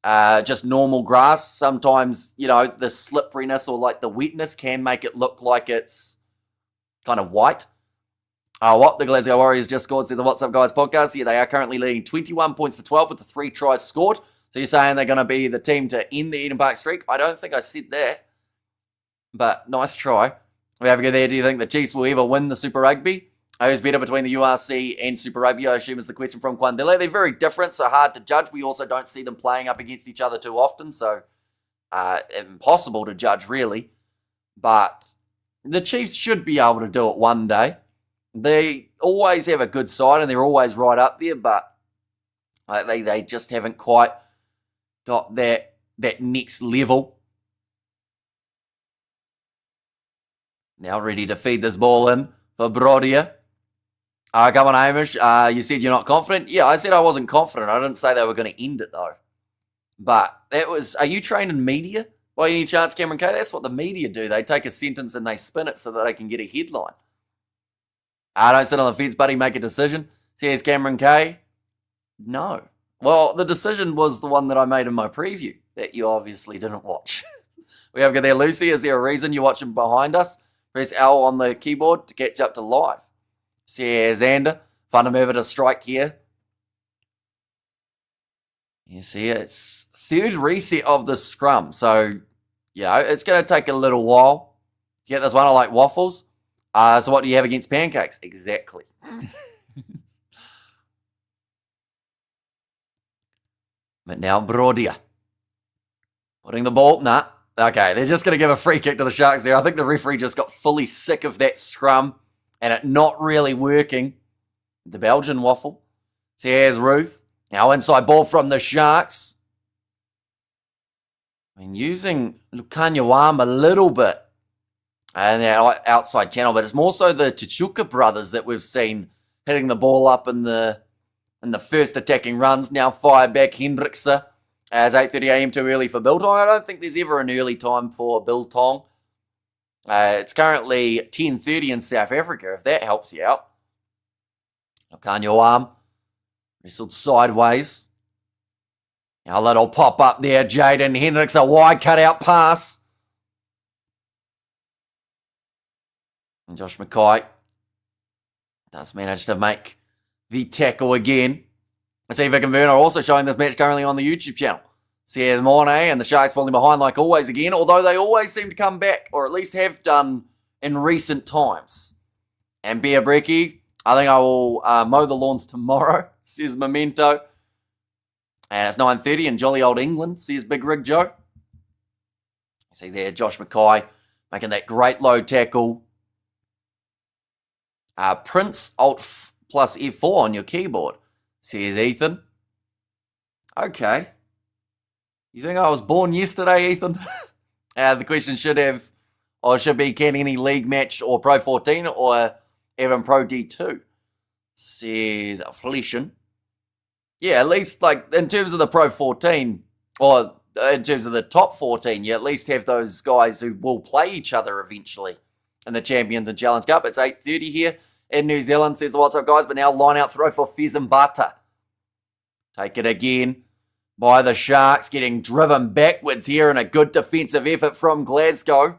just normal grass, sometimes, the slipperiness or the wetness can make it look like it's kind of white. The Glasgow Warriors just scored, says the What's Up Guys podcast. Yeah, they are currently leading 21 points to 12 with the 3 tries scored. So you're saying they're going to be the team to end the Eden Park streak? I don't think I said that. But nice try. We have a go there. Do you think the Chiefs will ever win the Super Rugby? Who's better between the URC and Super Rugby, I assume is the question from Quandele. They're very different, so hard to judge. We also don't see them playing up against each other too often, so impossible to judge, really. But the Chiefs should be able to do it one day. They always have a good side, and they're always right up there, but they just haven't quite got that next level. Now ready to feed this ball in for Brodia. Come on, Hamish. You said you're not confident? Yeah, I said I wasn't confident. I didn't say they were going to end it, though. But that was... Are you trained in media by any chance, Cameron Kay? That's what the media do. They take a sentence and they spin it so that they can get a headline. Don't sit on the fence, buddy. Make a decision. Says Cameron Kay. No. Well, the decision was the one that I made in my preview that you obviously didn't watch. We have got there, Lucy. Is there a reason you're watching behind us? Press L on the keyboard to catch up to live. Says Xander. Fundamental to strike here. You see, it's third reset of the scrum. So, it's going to take a little while to get this one. I like waffles. So what do you have against pancakes? Exactly. But now Brodia. Putting the ball. Nah. Okay, they're just going to give a free kick to the Sharks there. I think the referee just got fully sick of that scrum and it not really working. The Belgian waffle. So here's Ruth. Now inside ball from the Sharks. Using Lukanyawam a little bit. And the outside channel, but it's more so the Chichuka brothers that we've seen hitting the ball up in the first attacking runs. Now fired back Hendrickse as 8:30 a.m. too early for Biltong. I don't think there's ever an early time for Biltong. It's currently 10:30 in South Africa, if that helps you out. Lukanyawam wrestled sideways. Now a little pop up there. Jaden Hendrickse, a wide cutout pass. And Josh Mackay does manage to make the tackle again. Let's see if I can Werner also showing this match currently on the YouTube channel. Sierra Morne and the Sharks falling behind like always again, although they always seem to come back, or at least have done in recent times. And Bear Brecky, I think I will mow the lawns tomorrow, says Memento. And it's 9:30 in jolly old England, says Big Rig Joe. See there, Josh Mackay making that great low tackle. Prince Alt plus F4 on your keyboard, says Ethan. Okay. You think I was born yesterday, Ethan? The question should be, can any league match or Pro 14 or even Pro D2? Says Fleishan. Yeah, at least like in terms of the Pro 14 or in terms of the top 14, you at least have those guys who will play each other eventually in the Champions and Challenge Cup. It's 8:30 here in New Zealand, says the what's up guys, but now line out throw for Fezambata. Take it again by the Sharks, getting driven backwards here in a good defensive effort from Glasgow.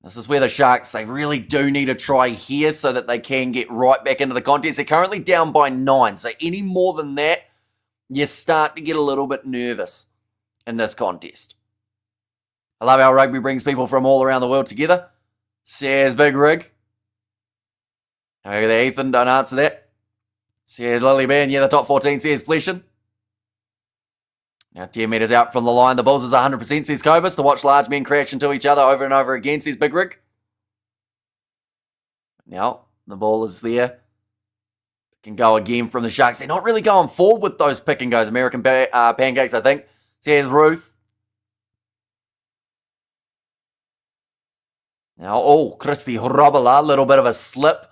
This is where the Sharks, they really do need a try here so that they can get right back into the contest. They're currently down by 9, so any more than that, you start to get a little bit nervous in this contest. I love how rugby brings people from all around the world together, says Big Rig. Okay, Ethan, don't answer that. Says Lily Bear, yeah, the top 14, says Fleshin. Now 10 metres out from the line. The Bulls is 100%, says Cobus, to watch large men crash into each other over and over again, says Big Rig. Now, the ball is there. Can go again from the Sharks. They're not really going forward with those pick and goes. American pancakes, I think, says Ruth. Now, Christy Hrobala, a little bit of a slip.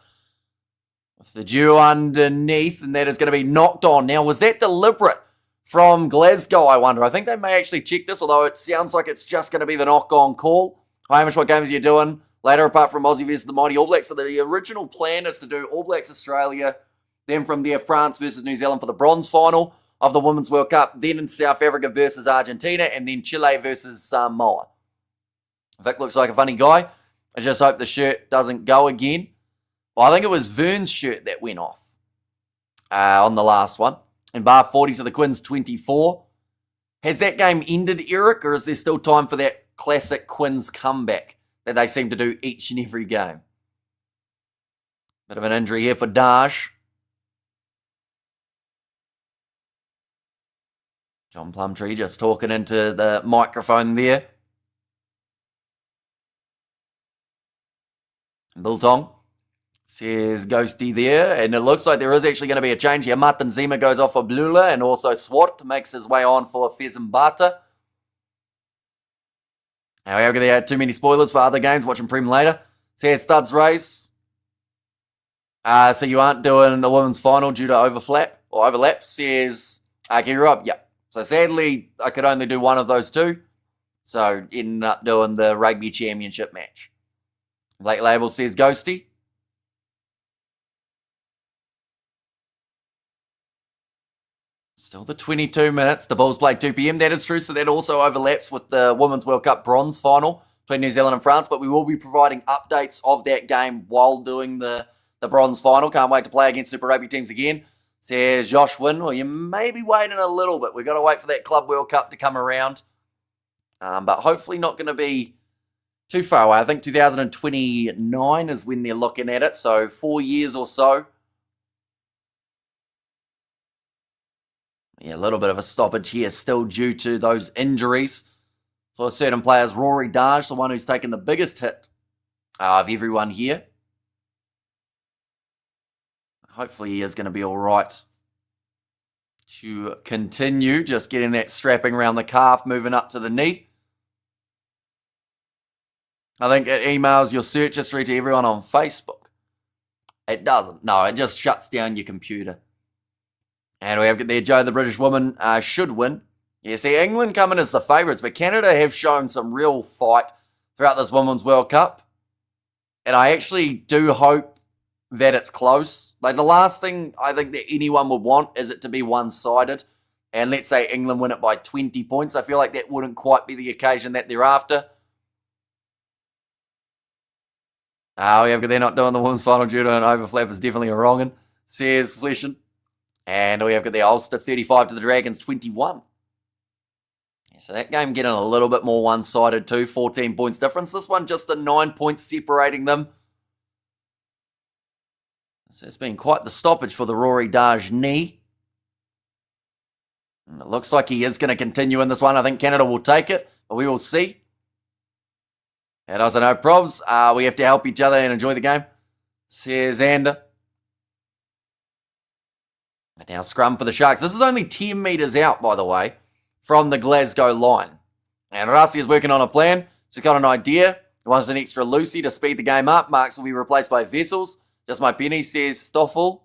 With the dew underneath, and that is going to be knocked on. Now, was that deliberate from Glasgow, I wonder? I think they may actually check this, although it sounds like it's just going to be the knock-on call. Hi, Hamish, what games are you doing later apart from Aussie versus the Mighty All Blacks? So the original plan is to do All Blacks Australia, then from there France versus New Zealand for the bronze final of the Women's World Cup, then in South Africa versus Argentina, and then Chile versus Samoa. Vic looks like a funny guy. I just hope the shirt doesn't go again. Well, I think it was Vern's shirt that went off on the last one. And bar 40 to the Quins 24. Has that game ended, Eric, or is there still time for that classic Quins comeback? that they seem to do each and every game. Bit of an injury here for Dash. John Plumtree just talking into the microphone there. Biltong says Ghosty there, and it looks like there is actually going to be a change here. Martin Zima goes off for Blula, and also Swart makes his way on for Fezembata. However, there are too many spoilers for other games. Watch them prem later. Says Studs race. So you aren't doing the women's final due to overlap, says Aki Rob. Yeah. So sadly, I could only do one of those two. So ended up doing the Rugby Championship match. Late Label says Ghosty. Still the 22 minutes. The Bulls play 2 p.m. That is true. So that also overlaps with the Women's World Cup bronze final between New Zealand and France. But we will be providing updates of that game while doing the bronze final. Can't wait to play against Super Rugby teams again. Says Josh Wynn. Well, you may be waiting a little bit. We've got to wait for that Club World Cup to come around. But hopefully not going to be too far away. I think 2029 is when they're looking at it. So 4 years or so. Yeah, a little bit of a stoppage here still due to those injuries for certain players. Rory Darge, the one who's taken the biggest hit of everyone here. Hopefully he is going to be all right to continue. Just getting that strapping around the calf, moving up to the knee. I think it emails your search history to everyone on Facebook. It doesn't. No, it just shuts down your computer. And we have there Joe, the British woman, should win. Yeah, see, England come in as the favourites, but Canada have shown some real fight throughout this Women's World Cup. And I actually do hope that it's close. Like, the last thing I think that anyone would want is it to be one-sided. And let's say England win it by 20 points. I feel like that wouldn't quite be the occasion that they're after. They're not doing the women's final due to an overflap is definitely a wrong one, says Fleshen. And we have got the Ulster 35 to the Dragons 21. Yeah, so that game getting a little bit more one-sided too. 14 points difference. This one just the 9 points separating them. So it's been quite the stoppage for the Rory Darge knee. And it looks like he is going to continue in this one. I think Canada will take it, but we will see. And also no probs. We have to help each other and enjoy the game, says Ander. And now scrum for the Sharks. This is only 10 metres out, by the way, from the Glasgow line. And Rasi is working on a plan. She's got an idea. He wants an extra Lucy to speed the game up. Marks will be replaced by Vessels. Just my penny, says Stoffel.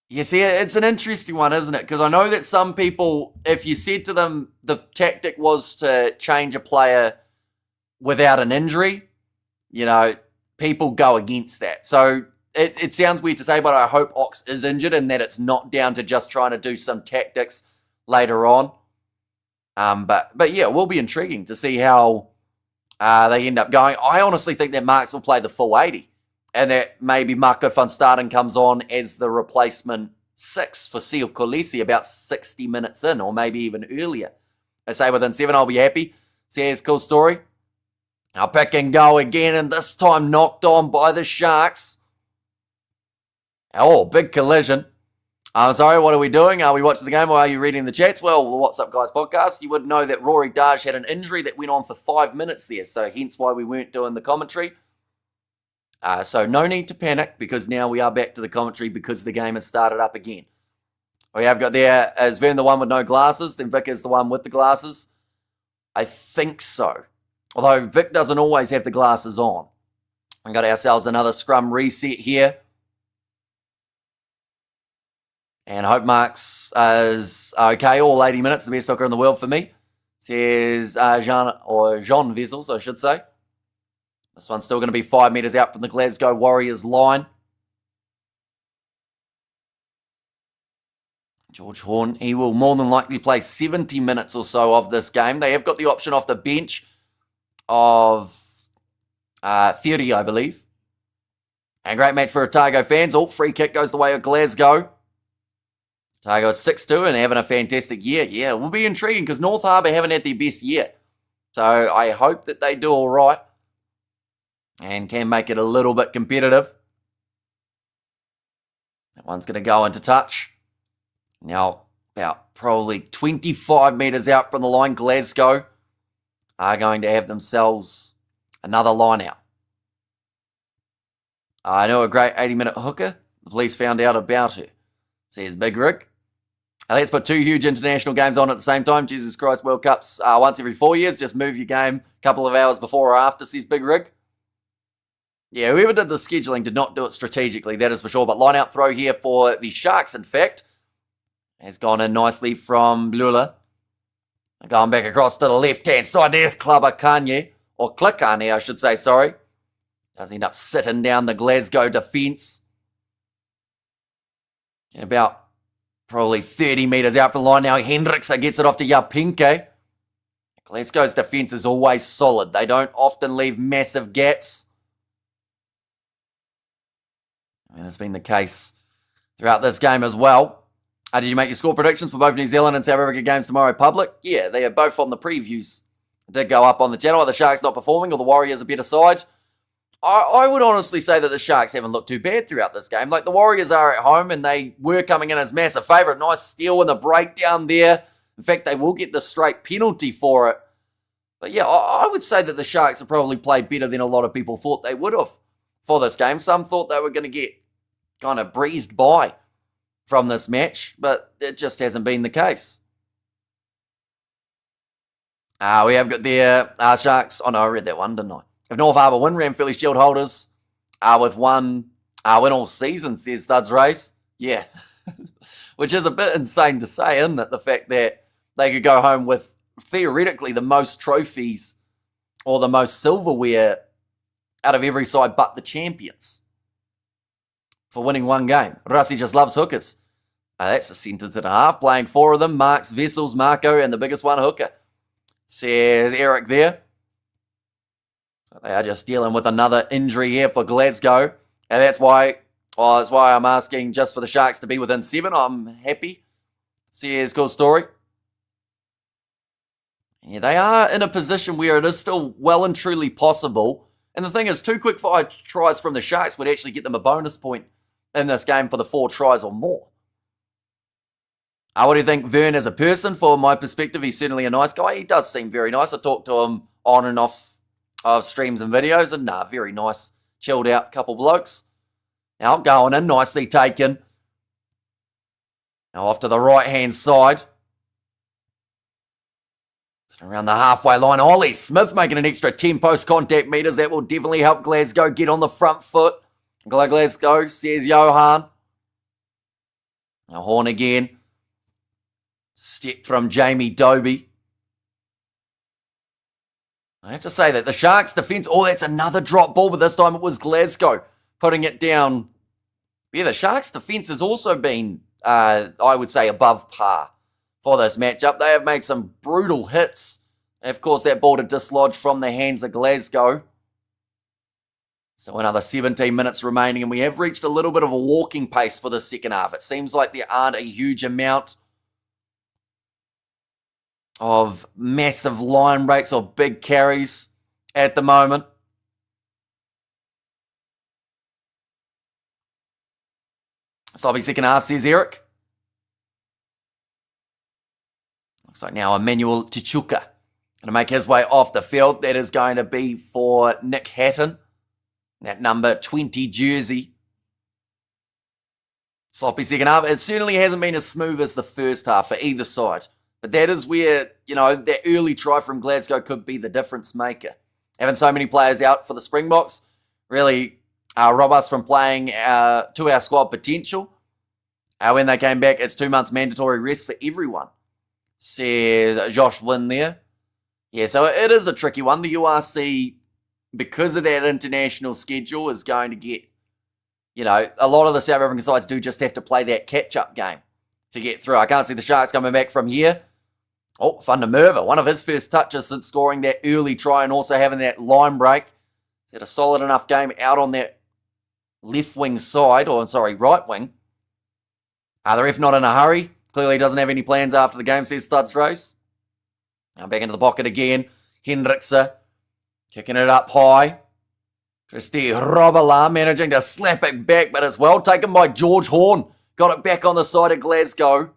You see, it's an interesting one, isn't it? Because I know that some people, if you said to them the tactic was to change a player without an injury, people go against that. So it sounds weird to say, but I hope Ox is injured and that it's not down to just trying to do some tactics later on. But yeah, it will be intriguing to see how they end up going. I honestly think that Marks will play the full 80. And that maybe Marco van Staden comes on as the replacement 6 for Seal Kolisi about 60 minutes in, or maybe even earlier. I say within 7, I'll be happy. Says, cool story. Now pick and go again, and this time knocked on by the Sharks. Oh, big collision. I'm sorry, what are we doing? Are we watching the game or are you reading the chats? Well, the What's Up Guys podcast, you would know that Rory Darge had an injury that went on for 5 minutes there, so hence why we weren't doing the commentary. So no need to panic because now we are back to the commentary because the game has started up again. We have got there, is Vern the one with no glasses? Then Vic is the one with the glasses? I think so. Although Vic doesn't always have the glasses on. We got ourselves another scrum reset here. And Hope Marks is okay, all 80 minutes, the best soccer in the world for me. Says Jean Vessels, I should say. This one's still going to be 5 metres out from the Glasgow Warriors line. George Horn, he will more than likely play 70 minutes or so of this game. They have got the option off the bench of 30, I believe. And great match for Otago fans. Free kick goes the way of Glasgow. Otago 6-2 and having a fantastic year. Yeah, it will be intriguing because North Harbour haven't had their best year. So I hope that they do all right and can make it a little bit competitive. That one's going to go into touch. Now, about probably 25 metres out from the line, Glasgow are going to have themselves another line out. I know a great 80-minute hooker. The police found out about her, says Big Rig. Let's put 2 huge international games on at the same time. Jesus Christ, World Cups once every 4 years. Just move your game a couple of hours before or after, says Big Rig. Yeah, whoever did the scheduling did not do it strategically, that is for sure. But line-out throw here for the Sharks, in fact, has gone in nicely from Lula. Going back across to the left-hand side. There's Klabakanye, or Klikane, I should say, sorry. Does end up sitting down the Glasgow defence. And about probably 30 metres out from the line now. Hendrickson gets it off to Yapinke. Glasgow's defence is always solid. They don't often leave massive gaps. And it's been the case throughout this game as well. Did you make your score predictions for both New Zealand and South Africa games tomorrow public? Yeah, they are both on the previews. They did go up on the channel. Are the Sharks not performing or the Warriors a better side? I would honestly say that the Sharks haven't looked too bad throughout this game. Like, the Warriors are at home and they were coming in as massive favourite. Nice steal in the breakdown there. In fact, they will get the straight penalty for it. But yeah, I would say that the Sharks have probably played better than a lot of people thought they would have for this game. Some thought they were going to get kind of breezed by from this match, but it just hasn't been the case. We have got their Sharks. Oh no, I read that one, didn't I? If North Harbour win, Ranfurly Shield holders with one win all season, says Studs Race. Yeah. Which is a bit insane to say, isn't it? The fact that they could go home with, theoretically, the most trophies or the most silverware out of every side but the champions for winning one game. Rassi just loves hookers. That's a sentence and a half. Playing 4 of them, Marks, Vessels, Marco, and the biggest one, hooker, says Eric there. So they are just dealing with another injury here for Glasgow. And that's why I'm asking just for the Sharks to be within 7. I'm happy. Says Cool Story. Yeah, they are in a position where it is still well and truly possible. And the thing is, 2 quick fire tries from the Sharks would actually get them a bonus point in this game for the 4 tries or more. What do you think Vern as a person? From my perspective, he's certainly a nice guy. He does seem very nice. I talked to him on and off of streams and videos, and very nice, chilled out couple blokes. Now going in, nicely taken. Now off to the right-hand side. Around the halfway line, Ollie Smith making an extra 10 post-contact metres. That will definitely help Glasgow get on the front foot. Glasgow, says Johan. Now Horn again. Step from Jamie Doby. I have to say that the Sharks' defence, that's another drop ball, but this time it was Glasgow putting it down. Yeah, the Sharks' defence has also been, I would say, above par for this matchup. They have made some brutal hits. And of course, that ball to dislodge from the hands of Glasgow. So another 17 minutes remaining, and we have reached a little bit of a walking pace for the second half. It seems like there aren't a huge amount of massive line breaks or big carries at the moment. Sloppy second half, says Eric. Looks like now Emmanuel Tichuka going to make his way off the field. That is going to be for Nick Hatton. That number 20 jersey. Sloppy second half. It certainly hasn't been as smooth as the first half for either side. But that is where, that early try from Glasgow could be the difference maker. Having so many players out for the Springboks really rob us from playing to our squad potential. When they came back, it's 2 months mandatory rest for everyone, says Josh Wynn there. Yeah, so it is a tricky one. The URC, because of that international schedule, is going to get, a lot of the South African sides do just have to play that catch-up game to get through. I can't see the Sharks coming back from here. Van der Merwe, one of his first touches since scoring that early try and also having that line break. He's had a solid enough game out on that left wing side, right wing. The ref not in a hurry. Clearly doesn't have any plans after the game, says Studs Race. Now back into the pocket again. Hendrickse kicking it up high. Christy Robala managing to slap it back, but it's well taken by George Horn. Got it back on the side of Glasgow.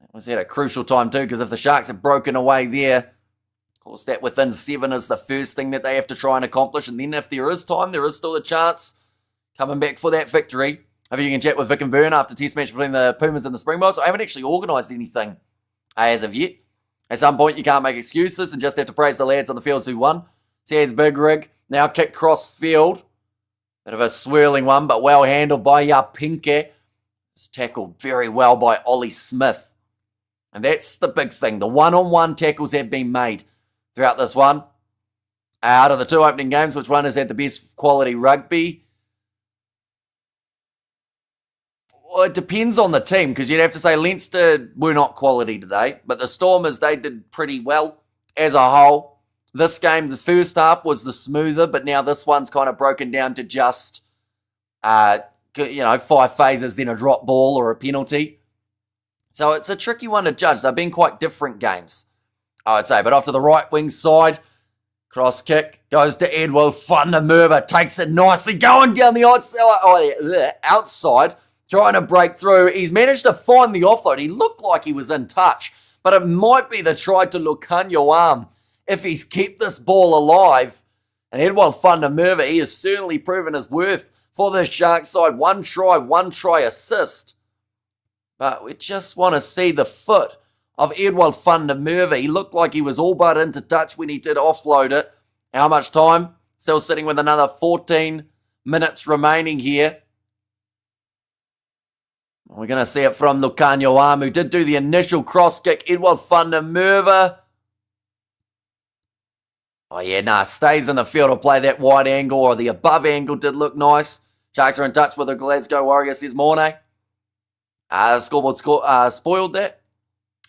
That was at a crucial time too, because if the Sharks have broken away there, of course that within 7 is the first thing that they have to try and accomplish. And then if there is time, there is still a chance coming back for that victory. If you can chat with Vic and Vern after test match between the Pumas and the Springboks. I haven't actually organised anything as of yet. At some point, you can't make excuses and just have to praise the lads on the field who won. Here's Big Rig. Now kick cross field. Bit of a swirling one, but well handled by Yapinke. It's tackled very well by Ollie Smith. And that's the big thing. The one-on-one tackles have been made throughout this one. Out of the 2 opening games, which one has had the best quality rugby? Well, it depends on the team, because you'd have to say Leinster were not quality today, but the Stormers, they did pretty well as a whole. This game, the first half was the smoother, but now this one's kind of broken down to just, 5 phases, then a drop ball or a penalty. So it's a tricky one to judge. They've been quite different games, I would say. But off to the right wing side, cross kick goes to Edward van der Merwe, takes it nicely, going down the outside, trying to break through. He's managed to find the offload. He looked like he was in touch, but it might be the try to Lucanio arm if he's kept this ball alive. And Edward van der Merwe, he has certainly proven his worth for the Sharks side. 1 try assist. But we just want to see the foot of Edward van der Merwe. He looked like he was all but into touch when he did offload it. How much time? Still sitting with another 14 minutes remaining here. We're going to see it from Lucanio Arm, who did do the initial cross kick. Edward van der Merwe. Stays in the field to play that wide angle, or the above angle did look nice. Sharks are in touch with the Glasgow Warriors, says Mornay. Scoreboard spoiled that.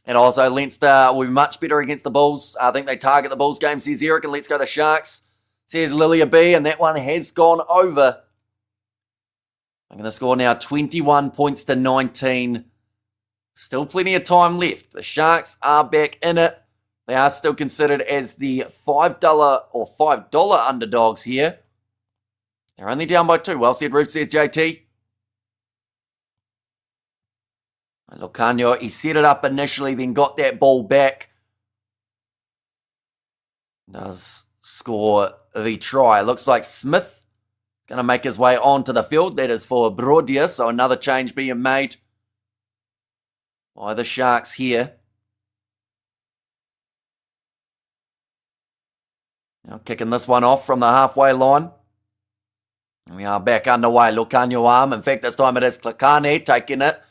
And also Leinster will be much better against the Bulls. I think they target the Bulls game, says Eric, and let's go the Sharks, says Lilia B, and that one has gone over. I'm going to score now 21 points to 19. Still plenty of time left. The Sharks are back in it. They are still considered as the $5 underdogs here. They're only down by 2. Well said, Ruth, says JT. Lucanio, he set it up initially, then got that ball back. Does score the try. Looks like Smith going to make his way onto the field. That is for Brodia, so another change being made by the Sharks here. Now kicking this one off from the halfway line. And we are back underway. Lucanio arm. In fact, this time it is Klakane taking it.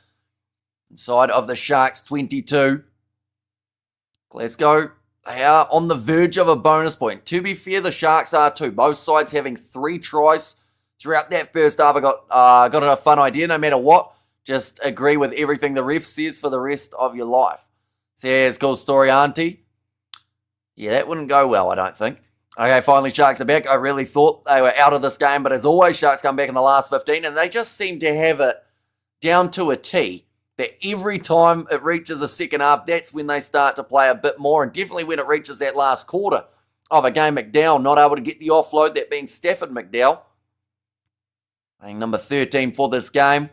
Inside of the Sharks 22. Glasgow, they are on the verge of a bonus point. To be fair, the Sharks are too. Both sides having 3 tries throughout that first half. I got a fun idea, no matter what. Just agree with everything the ref says for the rest of your life. So yeah, it's a cool story, auntie. Yeah, that wouldn't go well, I don't think. Okay, finally, Sharks are back. I really thought they were out of this game, but as always, Sharks come back in the last 15, and they just seem to have it down to a T. That every time it reaches a second half, that's when they start to play a bit more, and definitely when it reaches that last quarter of a game. McDowell not able to get the offload, that being Stafford McDowell. Playing number 13 for this game.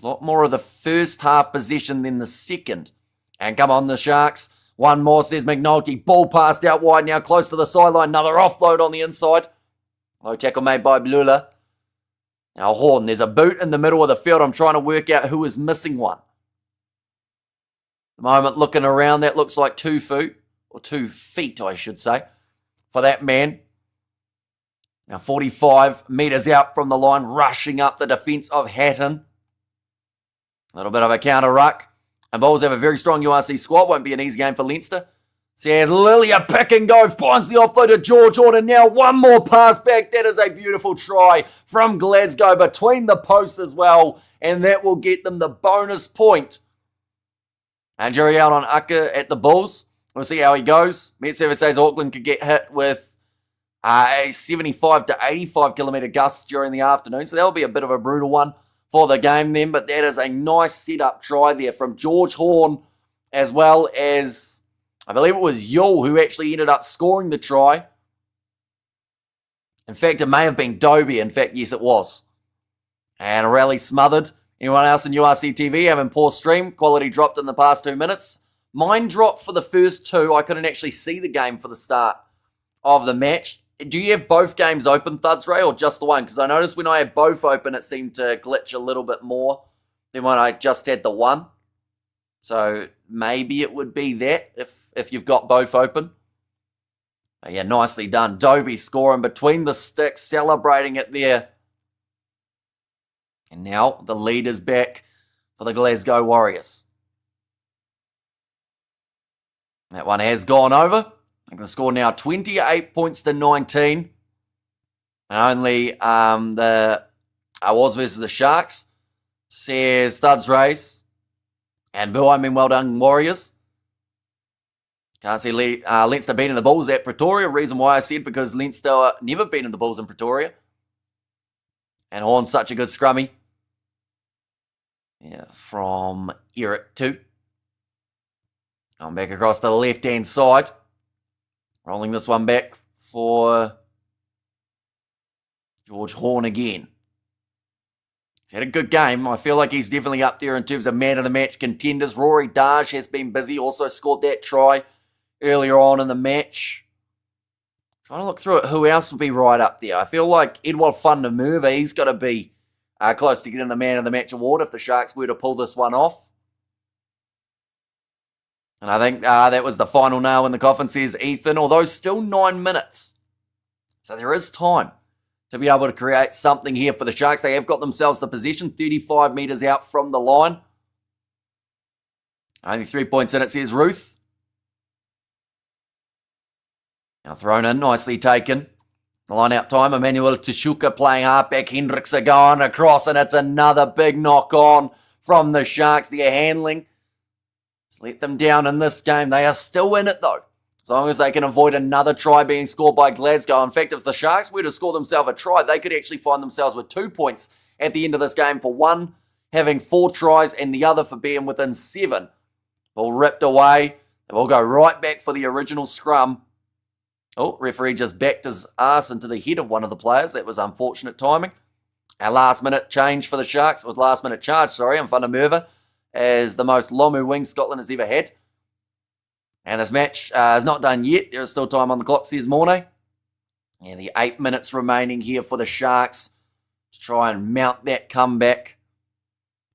A lot more of the first half possession than the second. And come on, the Sharks. One more, says McNulty. Ball passed out wide now, close to the sideline. Another offload on the inside. Low tackle made by Blula. Now Horn, there's a boot in the middle of the field. I'm trying to work out who is missing one. At the moment, looking around, that looks like 2 feet, or 2 feet, I should say, for that man. Now 45 metres out from the line, rushing up the defence of Hatton. A little bit of a counter ruck. And Bulls have a very strong URC squad. Won't be an easy game for Leinster. Says Lilia, pick and go, finds the offload to George Horn, now one more pass back. That is a beautiful try from Glasgow between the posts as well, and that will get them the bonus point. And jury out on Ucker at the Bulls. We'll see how he goes. Met Service says Auckland could get hit with a 75 to 85 kilometre gusts during the afternoon, so that'll be a bit of a brutal one for the game then, but that is a nice set-up try there from George Horn, as well as I believe it was Yule who actually ended up scoring the try. In fact, it may have been Dobie. In fact, yes, it was. And a rally smothered. Anyone else in URC TV having poor stream? Quality dropped in the past 2 minutes. Mine dropped for the first two. I couldn't actually see the game for the start of the match. Do you have both games open, Thuds Ray, or just the one? Because I noticed when I had both open, it seemed to glitch a little bit more than when I just had the one. So maybe it would be that if you've got both open. But yeah, nicely done. Dobie scoring between the sticks, celebrating it there. And now the lead is back for the Glasgow Warriors. That one has gone over. I think the score now 28 points to 19. And only the Wars versus the Sharks. Says Studs Race. And Bill, I mean, well done, Warriors. Can't see Leinster beating the Bulls at Pretoria. Reason why I said because Leinster never beaten the Bulls in Pretoria. And Horn's such a good scrummy. Yeah, from Eric too. Going back across to the left-hand side. Rolling this one back for George Horn again. He's had a good game. I feel like he's definitely up there in terms of man of the match contenders. Rory Darge has been busy. Also scored that try earlier on in the match. Trying to look through it. Who else will be right up there? I feel like Edward van der Merwe, he's got to be close to getting the man of the match award if the Sharks were to pull this one off. And I think that was the final nail in the coffin, says Ethan, although still 9 minutes. So there is time to be able to create something here for the Sharks. They have got themselves the possession, 35 metres out from the line. Only 3 points in it, says Ruth. Now thrown in, nicely taken. The line out time, Emmanuel Tashuka playing halfback, Hendricks are going across, and it's another big knock on from the Sharks. Their handling has let them down in this game. They are still in it though, as long as they can avoid another try being scored by Glasgow. In fact, if the Sharks were to score themselves a try, they could actually find themselves with 2 points at the end of this game, for one having 4 tries and the other for being within 7. Ball ripped away. They will go right back for the original scrum. Oh, referee just backed his ass into the head of one of the players. That was unfortunate timing. Our last minute change for the Sharks, or last minute charge, sorry, and van der Merwe is the most Lomu wing Scotland has ever had. And this match is not done yet. There is still time on the clock, says Mornay. And the 8 minutes remaining here for the Sharks to try and mount that comeback.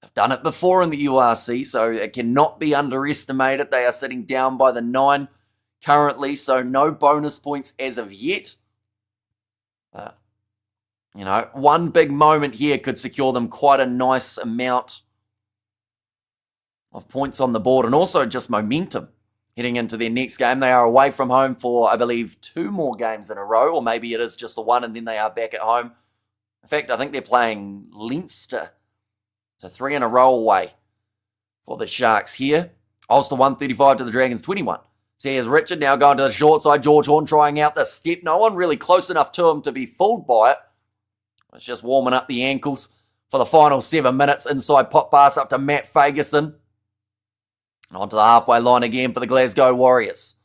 They've done it before in the URC, so it cannot be underestimated. They are sitting down by the 9 currently, so no bonus points as of yet. You know, one big moment here could secure them quite a nice amount of points on the board, and also just momentum heading into their next game. They are away from home for, I believe, 2 more games in a row, or maybe it is just the one and then they are back at home. In fact, I think they're playing Leinster. So 3 in a row away for the Sharks here. Ulster 135 to the Dragons 21. So here's Richard now going to the short side. George Horn trying out the step. No one really close enough to him to be fooled by it. It's just warming up the ankles for the final 7 minutes. Inside pop pass up to Matt Fagerson. And onto the halfway line again for the Glasgow Warriors.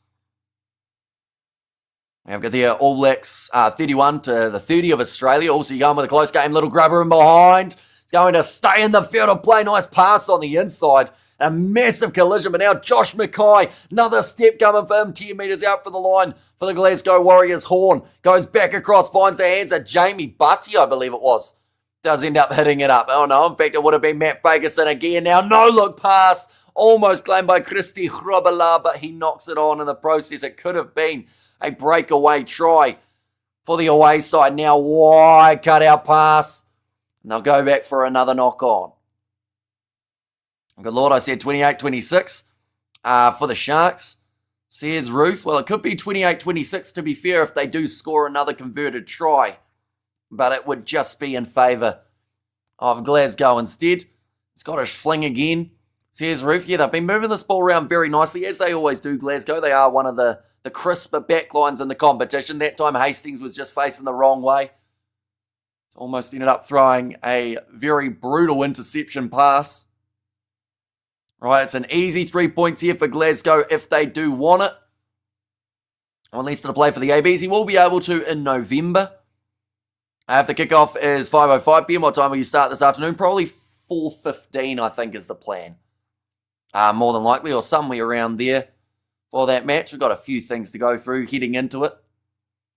We've got the All Blacks 31 to the 30 of Australia. Also going with a close game. Little grubber in behind. It's going to stay in the field of play. Nice pass on the inside. A massive collision, but now Josh Mackay, another step coming for him, 10 metres out for the line for the Glasgow Warriors. Horn goes back across, finds the hands of Jamie Butty, I believe it was. Does end up hitting it up. Oh no, in fact it would have been Matt Fagerson again. Now no look pass, almost claimed by Christy Hrobala, but he knocks it on in the process. It could have been a breakaway try for the away side. Now wide cut out pass, and they'll go back for another knock on. Good Lord, I said 28-26 for the Sharks. Says Ruth. Well, it could be 28-26 to be fair if they do score another converted try. But it would just be in favour of Glasgow instead. Scottish fling again. Says Ruth. Yeah, they've been moving this ball around very nicely, as they always do, Glasgow. They are one of the crisper backlines in the competition. That time Hastings was just facing the wrong way. Almost ended up throwing a very brutal interception pass. Right, it's an easy 3 points here for Glasgow if they do want it. Or at least to play for the ABs. He will be able to in November. If the kickoff is 5:05 p.m, what time will you start this afternoon? Probably 4:15, I think, is the plan. More than likely, or somewhere around there for that match. We've got a few things to go through heading into it.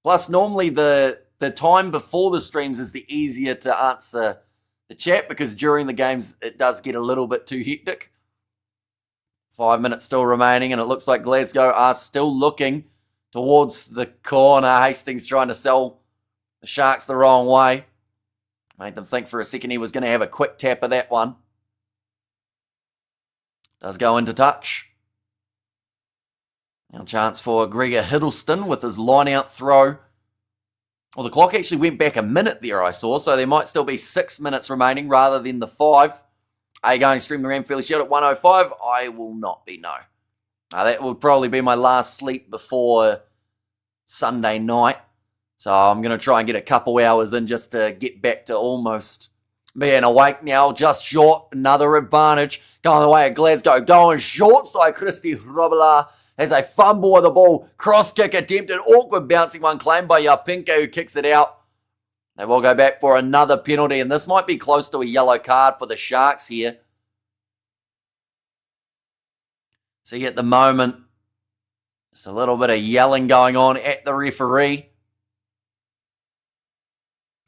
Plus, normally the time before the streams is the easier to answer the chat because during the games it does get a little bit too hectic. 5 minutes still remaining, and it looks like Glasgow are still looking towards the corner. Hastings trying to sell the Sharks the wrong way. Made them think for a second he was going to have a quick tap of that one. Does go into touch. Now chance for Gregor Hiddleston with his line-out throw. Well, the clock actually went back a minute there, I saw, so there might still be 6 minutes remaining rather than the 5. Are you going to stream the Ramfield Shield at 1:05? I will not be, no. That will probably be my last sleep before Sunday night. So I'm going to try and get a couple hours in just to get back to almost being awake now. Just short, another advantage. Going the way of Glasgow, going short side. Christy Robela has a fumble with the ball. Cross kick attempted, awkward bouncing one claimed by Yapinka, who kicks it out. They will go back for another penalty, and this might be close to a yellow card for the Sharks here. See, at the moment, just a little bit of yelling going on at the referee.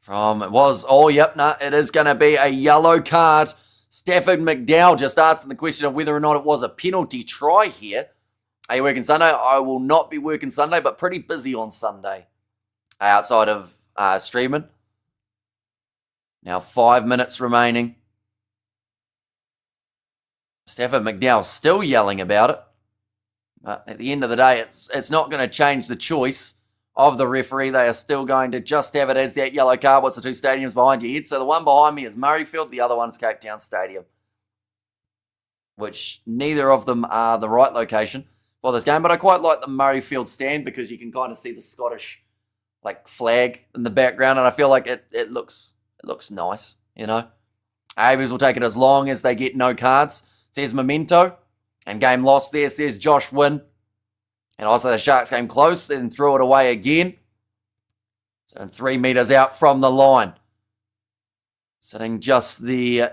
It is going to be a yellow card. Stafford McDowell just asking the question of whether or not it was a penalty try here. Are you working Sunday? I will not be working Sunday, but pretty busy on Sunday outside of streaming. Now 5 minutes remaining. Stafford McDowell still yelling about it. But at the end of the day, it's not going to change the choice of the referee. They are still going to just have it as that yellow card. What's the two stadiums behind your head? So the one behind me is Murrayfield. The other one is Cape Town Stadium, which neither of them are the right location for this game. But I quite like the Murrayfield stand because you can kind of see the Scottish flag in the background, and I feel like it looks nice, you know. Avies will take it as long as they get no cards. Says Memento. And game lost there, says Josh Wynn. And also the Sharks came close and threw it away again. So 3 meters out from the line. Sitting just the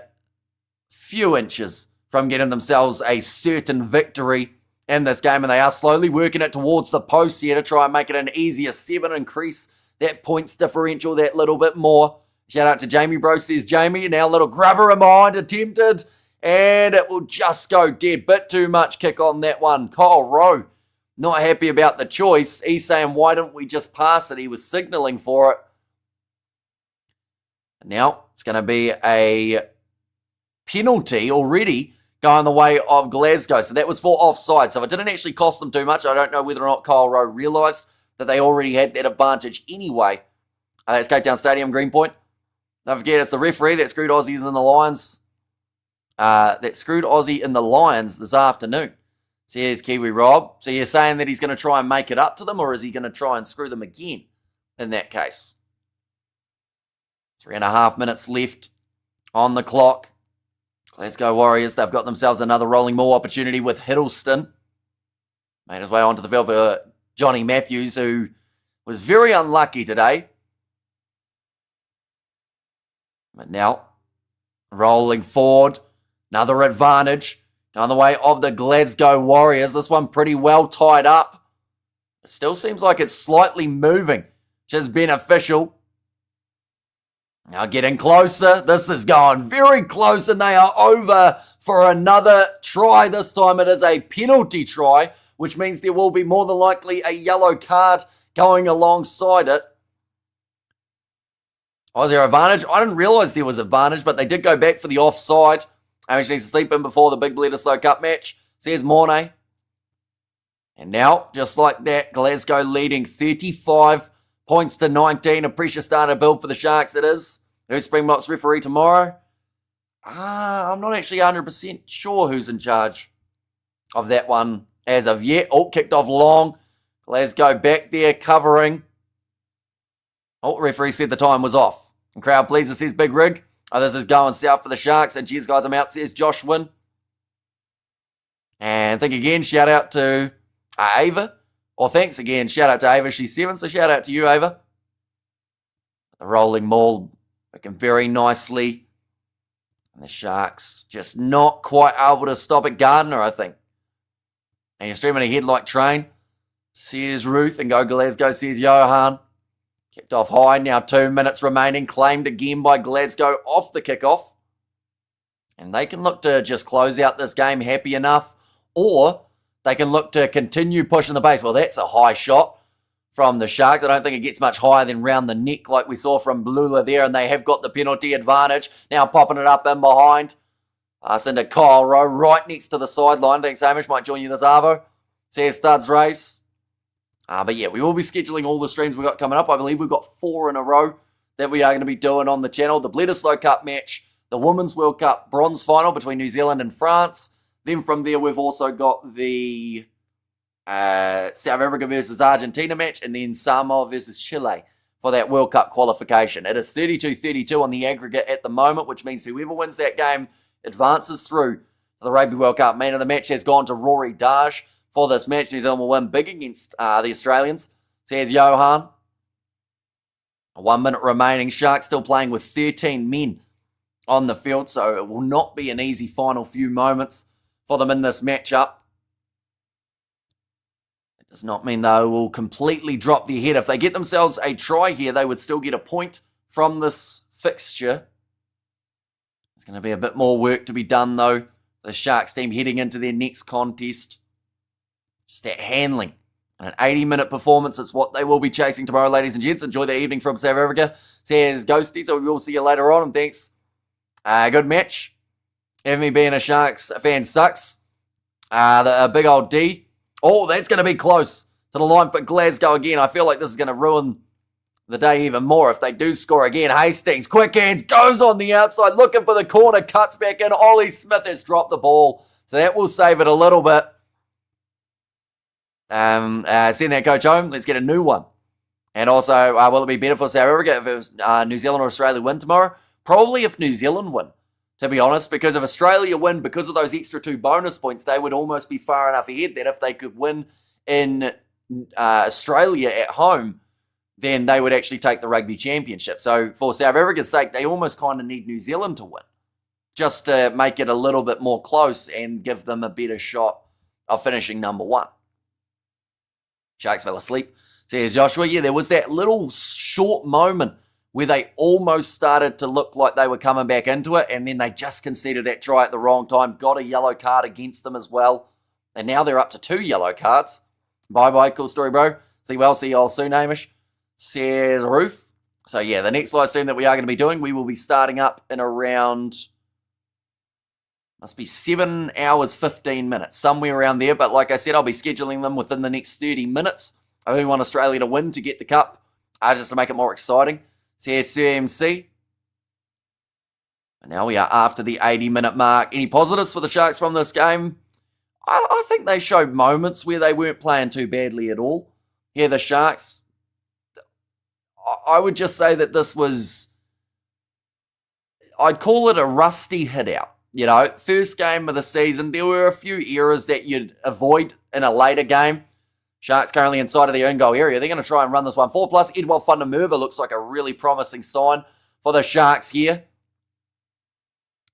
few inches from getting themselves a certain victory in this game. And they are slowly working it towards the post here to try and make it an easier 7, increase that points differential that little bit more. Shout out to Jamie Bro, says Jamie. Now a little grubber in mind attempted. And it will just go dead. Bit too much kick on that one. Kyle Rowe, not happy about the choice. He's saying, why didn't we just pass it? He was signaling for it. And now it's going to be a penalty already going the way of Glasgow. So that was for offside. So it didn't actually cost them too much. I don't know whether or not Kyle Rowe realised that they already had that advantage anyway. That's Cape Town Stadium, Greenpoint. Don't forget, it's the referee that screwed Aussies in the Lions. That screwed Aussie in the Lions this afternoon. So here's Kiwi Rob. So you're saying that he's going to try and make it up to them, or is he going to try and screw them again in that case? 3.5 minutes left on the clock. Glasgow Warriors, they've got themselves another rolling maul opportunity with Hiddleston. Made his way onto the field for Johnny Matthews, who was very unlucky today. But now, rolling forward. Another advantage on the way of the Glasgow Warriors. This one pretty well tied up. It still seems like it's slightly moving, which is beneficial. Now getting closer. This is going very close, and they are over for another try. This time it is a penalty try, which means there will be more than likely a yellow card going alongside it. Was there advantage? I didn't realise there was advantage, but they did go back for the offside. Amish needs to sleep in before the Big Bledisloe Cup match. Says Mornay. And now, just like that, Glasgow leading 35 points to 19. A pressure starter build for the Sharks it is. Who's Springboks referee tomorrow? I'm not actually 100% sure who's in charge of that one as of yet. Oh, kicked off long. Glasgow back there covering. Oh, referee said the time was off. And crowd pleaser says Big Rig. Oh, this is going south for the Sharks. And cheers, guys, I'm out, says Josh Wynn. And thank again, shout out to Ava. Or thanks again, shout out to Ava. She's 7, so shout out to you, Ava. The rolling maul working very nicely. And the Sharks just not quite able to stop it. Gardner, I think. And you're streaming ahead like train. Says Ruth and go Glasgow, says Johan. Kicked off high, now 2 minutes remaining. Claimed again by Glasgow off the kickoff. And they can look to just close out this game happy enough. Or they can look to continue pushing the pace. Well, that's a high shot from the Sharks. I don't think it gets much higher than round the neck like we saw from Blula there. And they have got the penalty advantage. Now popping it up in behind. Pass into Kyle Rowe right next to the sideline. Thanks, Hamish. Might join you this Arvo. Says Studs Race. But yeah, we will be scheduling all the streams we've got coming up. I believe we've got 4 in a row that we are going to be doing on the channel. The Bledisloe Cup match, the Women's World Cup bronze final between New Zealand and France. Then from there, we've also got the South Africa versus Argentina match, and then Samoa versus Chile for that World Cup qualification. It is 32-32 on the aggregate at the moment, which means whoever wins that game advances through to the Rugby World Cup. Man of the match has gone to Rory Darge for this match. New Zealand will win big against the Australians, says Johan. 1 minute remaining. Sharks still playing with 13 men on the field, so it will not be an easy final few moments for them in this matchup. It does not mean they will completely drop their head. If they get themselves a try here, they would still get a point from this fixture. There's going to be a bit more work to be done, though. The Sharks team heading into their next contest. Just that handling. And an 80-minute performance, it's what they will be chasing tomorrow, ladies and gents. Enjoy the evening from South Africa, says Ghosty, so we will see you later on, and thanks. Good match. Having me being a Sharks fan sucks. The big old D. Oh, that's going to be close to the line for Glasgow again. I feel like this is going to ruin the day even more if they do score again. Hastings, quick hands, goes on the outside, looking for the corner, cuts back in. Ollie Smith has dropped the ball, so that will save it a little bit. Send that coach home. Let's get a new one. And also, will it be better for South Africa if it was New Zealand or Australia win tomorrow? Probably if New Zealand win, to be honest, because if Australia win, because of those extra 2 bonus points, they would almost be far enough ahead that if they could win in Australia at home, then they would actually take the Rugby Championship. So for South Africa's sake, they almost kind of need New Zealand to win, just to make it a little bit more close and give them a better shot of finishing number 1. Sharks fell asleep, says Joshua. Yeah, there was that little short moment where they almost started to look like they were coming back into it, and then they just conceded that try at the wrong time, got a yellow card against them as well, and now they're up to 2 yellow cards. Bye-bye, cool story, bro. See you all soon, Hamish, says Ruth. So yeah, the next live stream that we are going to be doing, we will be starting up in around, must be 7 hours, 15 minutes, somewhere around there, but like I said, I'll be scheduling them within the next 30 minutes. I really want Australia to win to get the cup, just to make it more exciting. Says CMC. And now we are after the 80-minute mark. Any positives for the Sharks from this game? I think they showed moments where they weren't playing too badly at all. Yeah, the Sharks, I would just say that this was, I'd call it a rusty hit out. You know, first game of the season, there were a few errors that you'd avoid in a later game. Sharks currently inside of their own goal area. They're going to try and run this one forward. Plus, Edward van der Merwe looks like a really promising sign for the Sharks here.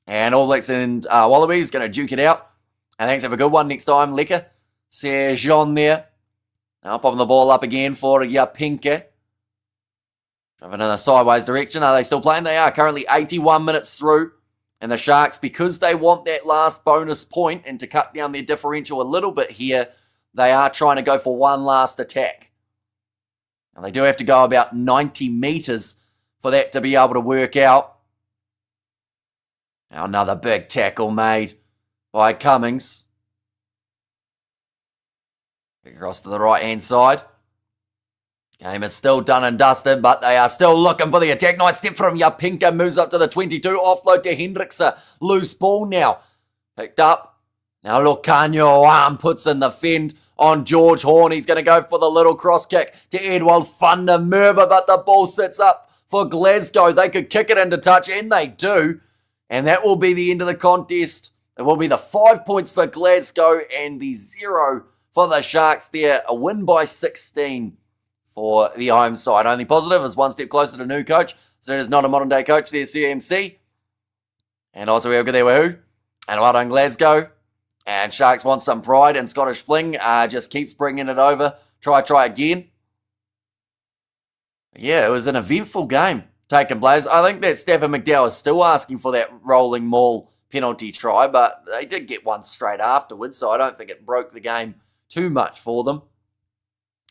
And All Blacks and Wallabies going to duke it out. And thanks, have a good one next time, Lecker. Says Jean there. Now popping the ball up again for Yapinke. Driving in a sideways direction. Are they still playing? They are. Currently 81 minutes through. And the Sharks, because they want that last bonus point and to cut down their differential a little bit here, they are trying to go for one last attack. And they do have to go about 90 metres for that to be able to work out. Now another big tackle made by Cummings. Across to the right-hand side. Game is still done and dusted, but they are still looking for the attack. Nice step from Yapinka. Moves up to the 22. Offload to Hendrickse. Loose ball now. Picked up. Now Locanio arm puts in the fend on George Horn. He's going to go for the little cross kick to Edward van der Merwe, but the ball sits up for Glasgow. They could kick it into touch, and they do. And that will be the end of the contest It will be the 5 points for Glasgow and the 0 for the Sharks there. A win by 16 for the home side. Only positive is one step closer to new coach. So it is not a modern day coach there, CMC. And also we have there Wahoo. And well done Glasgow. And Sharks want some pride. And Scottish Fling just keeps bringing it over. Try again. Yeah, it was an eventful game taking place. I think that Stafford McDowell is still asking for that rolling maul penalty try, but they did get one straight afterwards, so I don't think it broke the game too much for them.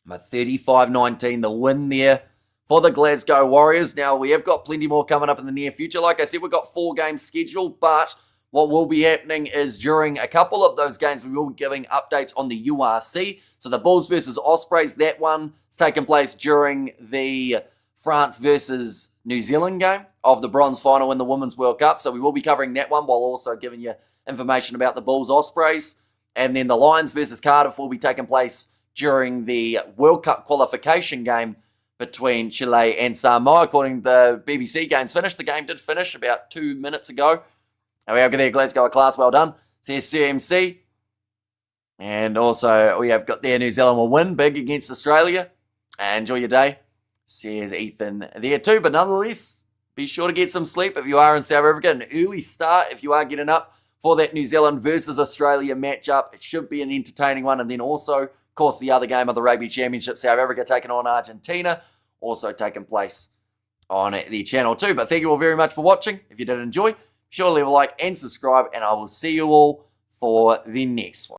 But 35-19, the win there for the Glasgow Warriors. Now, we have got plenty more coming up in the near future. Like I said, we've got 4 games scheduled, but what will be happening is during a couple of those games, we will be giving updates on the URC. So the Bulls versus Ospreys, that one is taking place during the France versus New Zealand game of the bronze final in the Women's World Cup. So we will be covering that one while also giving you information about the Bulls Ospreys. And then the Lions versus Cardiff will be taking place during the World Cup qualification game between Chile and Samoa. According to the BBC games finished, the game did finish about 2 minutes ago. However, there, Glasgow a class, well done. Says CMC. And also, we have got there New Zealand will win big against Australia. Enjoy your day, says Ethan there too. But nonetheless, be sure to get some sleep if you are in South Africa. An early start if you are getting up for that New Zealand versus Australia matchup. It should be an entertaining one. And then also, of course, the other game of the Rugby Championship, South Africa taking on Argentina, also taking place on the channel too. But thank you all very much for watching. If you did enjoy, be sure to leave a like and subscribe. And I will see you all for the next one.